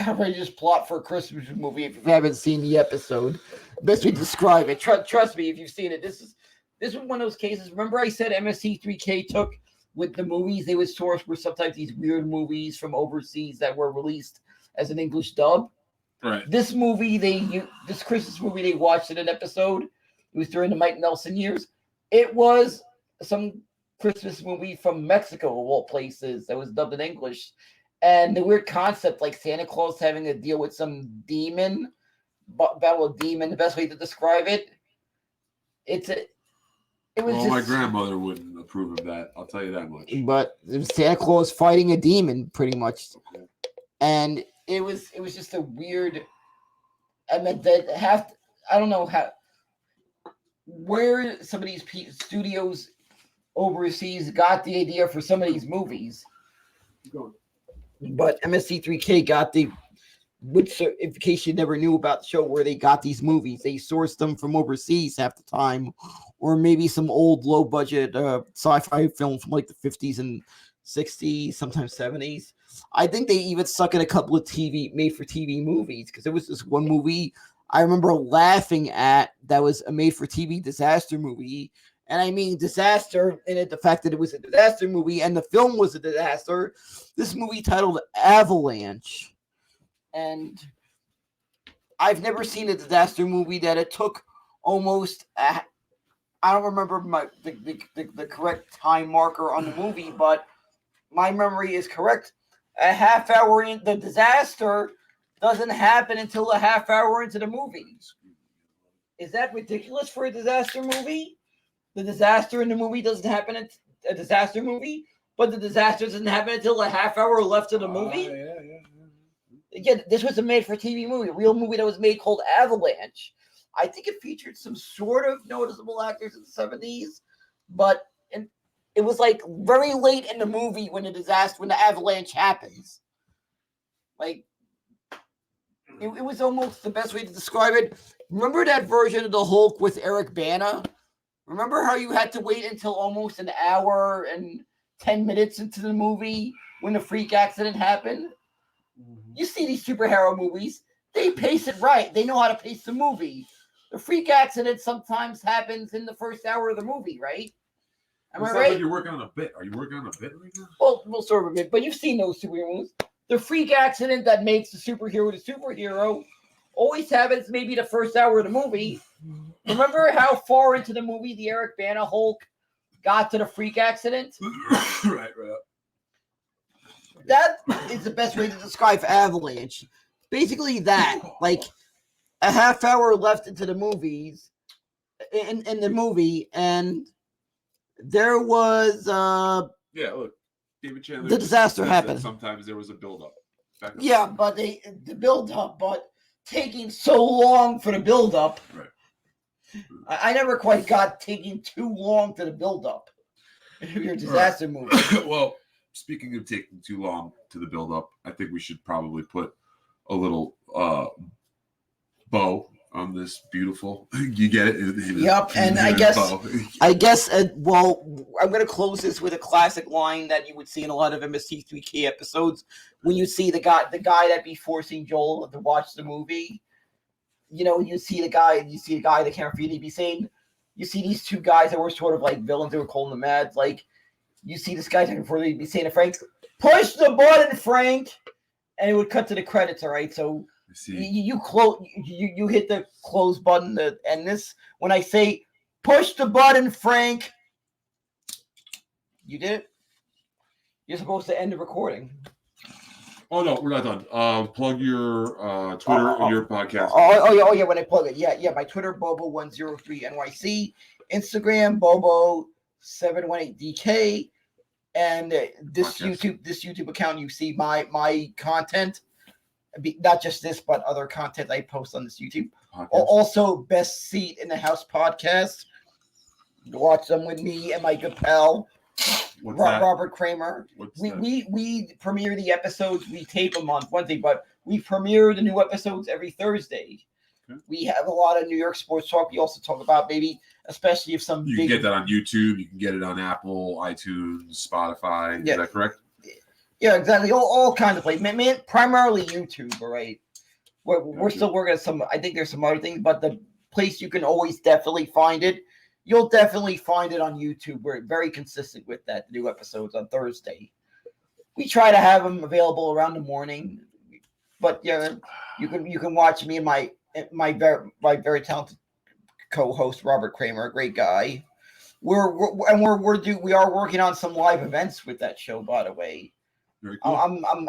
outrageous plot for a Christmas movie. If you haven't seen the episode, best way to describe it. Trust me, if you've seen it, this is one of those cases. Remember, I said MST3K took with the movies they would source were sometimes these weird movies from overseas that were released as an English dub. Right. This Christmas movie they watched in an episode. It was during the Mike Nelson years. It was some Christmas movie from Mexico, of all places, that was dubbed in English. And the weird concept, like Santa Claus having to deal with some demon, battle of demon, the best way to describe it. My grandmother wouldn't approve of that. I'll tell you that much. But it was Santa Claus fighting a demon, pretty much. And it was just a weird. I mean, I don't know where some of these studios overseas got the idea for some of these movies. But MSC3K got the which, in case you never knew about the show, where they got these movies, they sourced them from overseas half the time, or maybe some old low budget sci-fi film from like the 50s and 60s, sometimes 70s. I think they even stuck in a couple of made for TV movies, because there was this one movie I remember laughing at that was a made for TV disaster movie. And I mean disaster in it, the fact that it was a disaster movie and the film was a disaster. This movie titled Avalanche. And I've never seen a disaster movie that it took almost I don't remember the correct time marker on the movie, but my memory is correct. A half hour in, the disaster doesn't happen until a half hour into the movie. Is that ridiculous for a disaster movie? The disaster in the movie doesn't happen in a disaster movie, but the disaster doesn't happen until a half hour left of the movie. Again, this was a made-for-TV movie, a real movie that was made called Avalanche. I think it featured some sort of noticeable actors in the 70s, but it was like very late in the movie when the avalanche happens. Like, it was almost the best way to describe it. Remember that version of the Hulk with Eric Bana? Remember how you had to wait until almost an hour and 10 minutes into the movie when the freak accident happened? You see these superhero movies, they pace it right. They know how to pace the movie. The freak accident sometimes happens in the first hour of the movie, right? Am I right? Like you're working on a bit. Are you working on a bit right now? Well, sort of a bit, but you've seen those superhero movies. The freak accident that makes the superhero always happens maybe the first hour of the movie. Remember how far into the movie the Eric Bana Hulk got to the freak accident? Right. That is the best way to describe Avalanche. Basically that, like a half hour left into the movies, in the movie, and there was Look, David Chandler. the disaster happened. Sometimes there was a buildup. Yeah, but the build-up, but taking so long for the build-up. Right. I never quite got taking too long to the build-up. Your disaster movie. Well, speaking of taking too long to the build-up, I think we should probably put a little bow on this beautiful. You get it? Yep, and I guess. Well, I'm going to close this with a classic line that you would see in a lot of MST3K episodes when you see the guy that be forcing Joel to watch the movie. You know, you see the guy that can't read. He'd be saying, you see these two guys that were sort of like villains. They were calling them mad. Like, you see this guy before they'd be saying to Frank, "Push the button, Frank," and it would cut to the credits. All right, so. You hit the close button, and this, when I say push the button, Frank, you did it. You're supposed to end the recording. Oh no, we're not done. Plug your Twitter and your podcast. Oh yeah, when I plug it, yeah. My Twitter, Bobo103NYC, Instagram, Bobo718DK, and this YouTube account. You see my content. Not just this, but other content I post on this YouTube. Podcast. Also, Best Seat in the House podcast. Watch them with me and my good pal, Robert Kramer. We premiere the episodes. We tape them on Wednesday, but we premiere the new episodes every Thursday. Okay. We have a lot of New York sports talk. We also talk about maybe, especially if some you can get that on YouTube. You can get it on Apple, iTunes, Spotify. Yeah. Is that correct? Yeah, exactly. All kinds of places. Primarily YouTube, all right? We're still working on some. I think there's some other things, but the place you can always definitely find it, you'll definitely find it on YouTube. We're very consistent with that. New episodes on Thursday. We try to have them available around the morning, but yeah, you can watch me and my very talented co-host Robert Kramer, a great guy. We are working on some live events with that show, by the way. Very cool. I'm going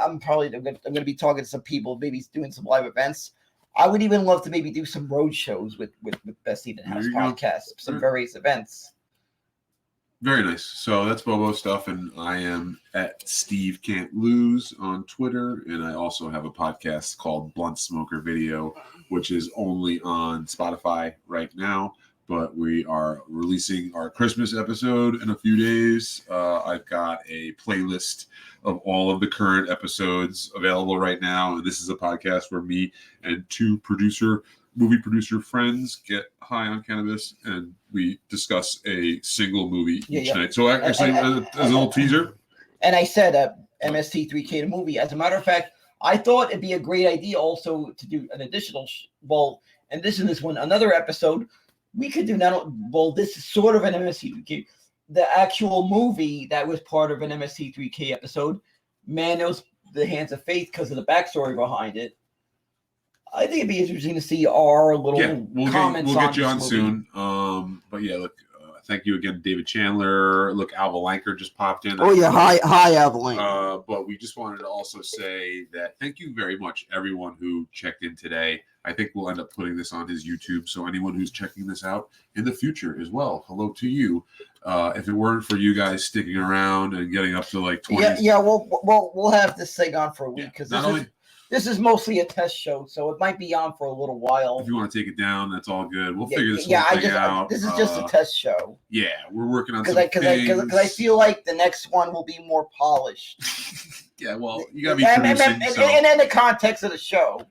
to be talking to some people, maybe doing some live events. I would even love to maybe do some road shows with Best Seat in the House podcast, some various events. Very nice. So that's Bobo stuff, and I am at Steve Can't Lose on Twitter, and I also have a podcast called Blunt Smoker Video, which is only on Spotify right now. but we are releasing our Christmas episode in a few days. I've got a playlist of all of the current episodes available right now. And this is a podcast where me and two movie producer friends get high on cannabis and we discuss a single movie each night. So actually, as a little teaser. And I said MST3K the movie. As a matter of fact, I thought it'd be a great idea also to do an additional and this is another episode. We could do this is sort of an MST3K. The actual movie that was part of an MST3K episode, Manos, The Hands of Faith, because of the backstory behind it. I think it'd be interesting to see our little comments. We'll get you on soon. But yeah, look, thank you again, David Chandler. Look, Alva Lanker just popped in. Oh yeah, hi, Alva Lanker. But we just wanted to also say that thank you very much, everyone who checked in today. I think we'll end up putting this on his YouTube, so anyone who's checking this out in the future as well, hello to you. If it weren't for you guys sticking around and getting up to like 20, we'll have this thing on for a week because this is mostly a test show, so it might be on for a little while. If you want to take it down, that's all good. We'll figure this whole thing out. This is just a test show. Yeah, we're working on because I feel like the next one will be more polished. Yeah, well, you gotta be producing. And in the context of the show.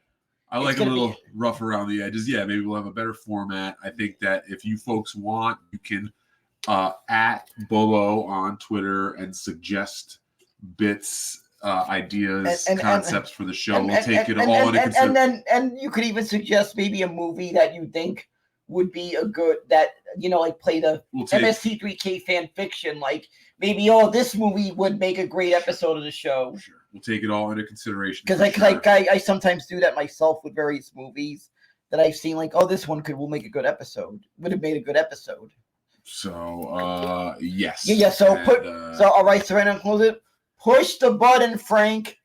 I like a little rough around the edges. Yeah, maybe we'll have a better format. I think that if you folks want, you can at Bobo on Twitter and suggest bits, ideas, concepts for the show. We'll take it all into consideration. And you could even suggest maybe a movie that you think would be a good play the MST3K fan fiction. Like maybe this movie would make a great episode of the show. Sure. We'll take it all into consideration. Because I sometimes do that myself with various movies that I've seen. Like, this one will make a good episode. Would have made a good episode. So, yes. Yeah. So all right. So right now, close it. Push the button, Frank.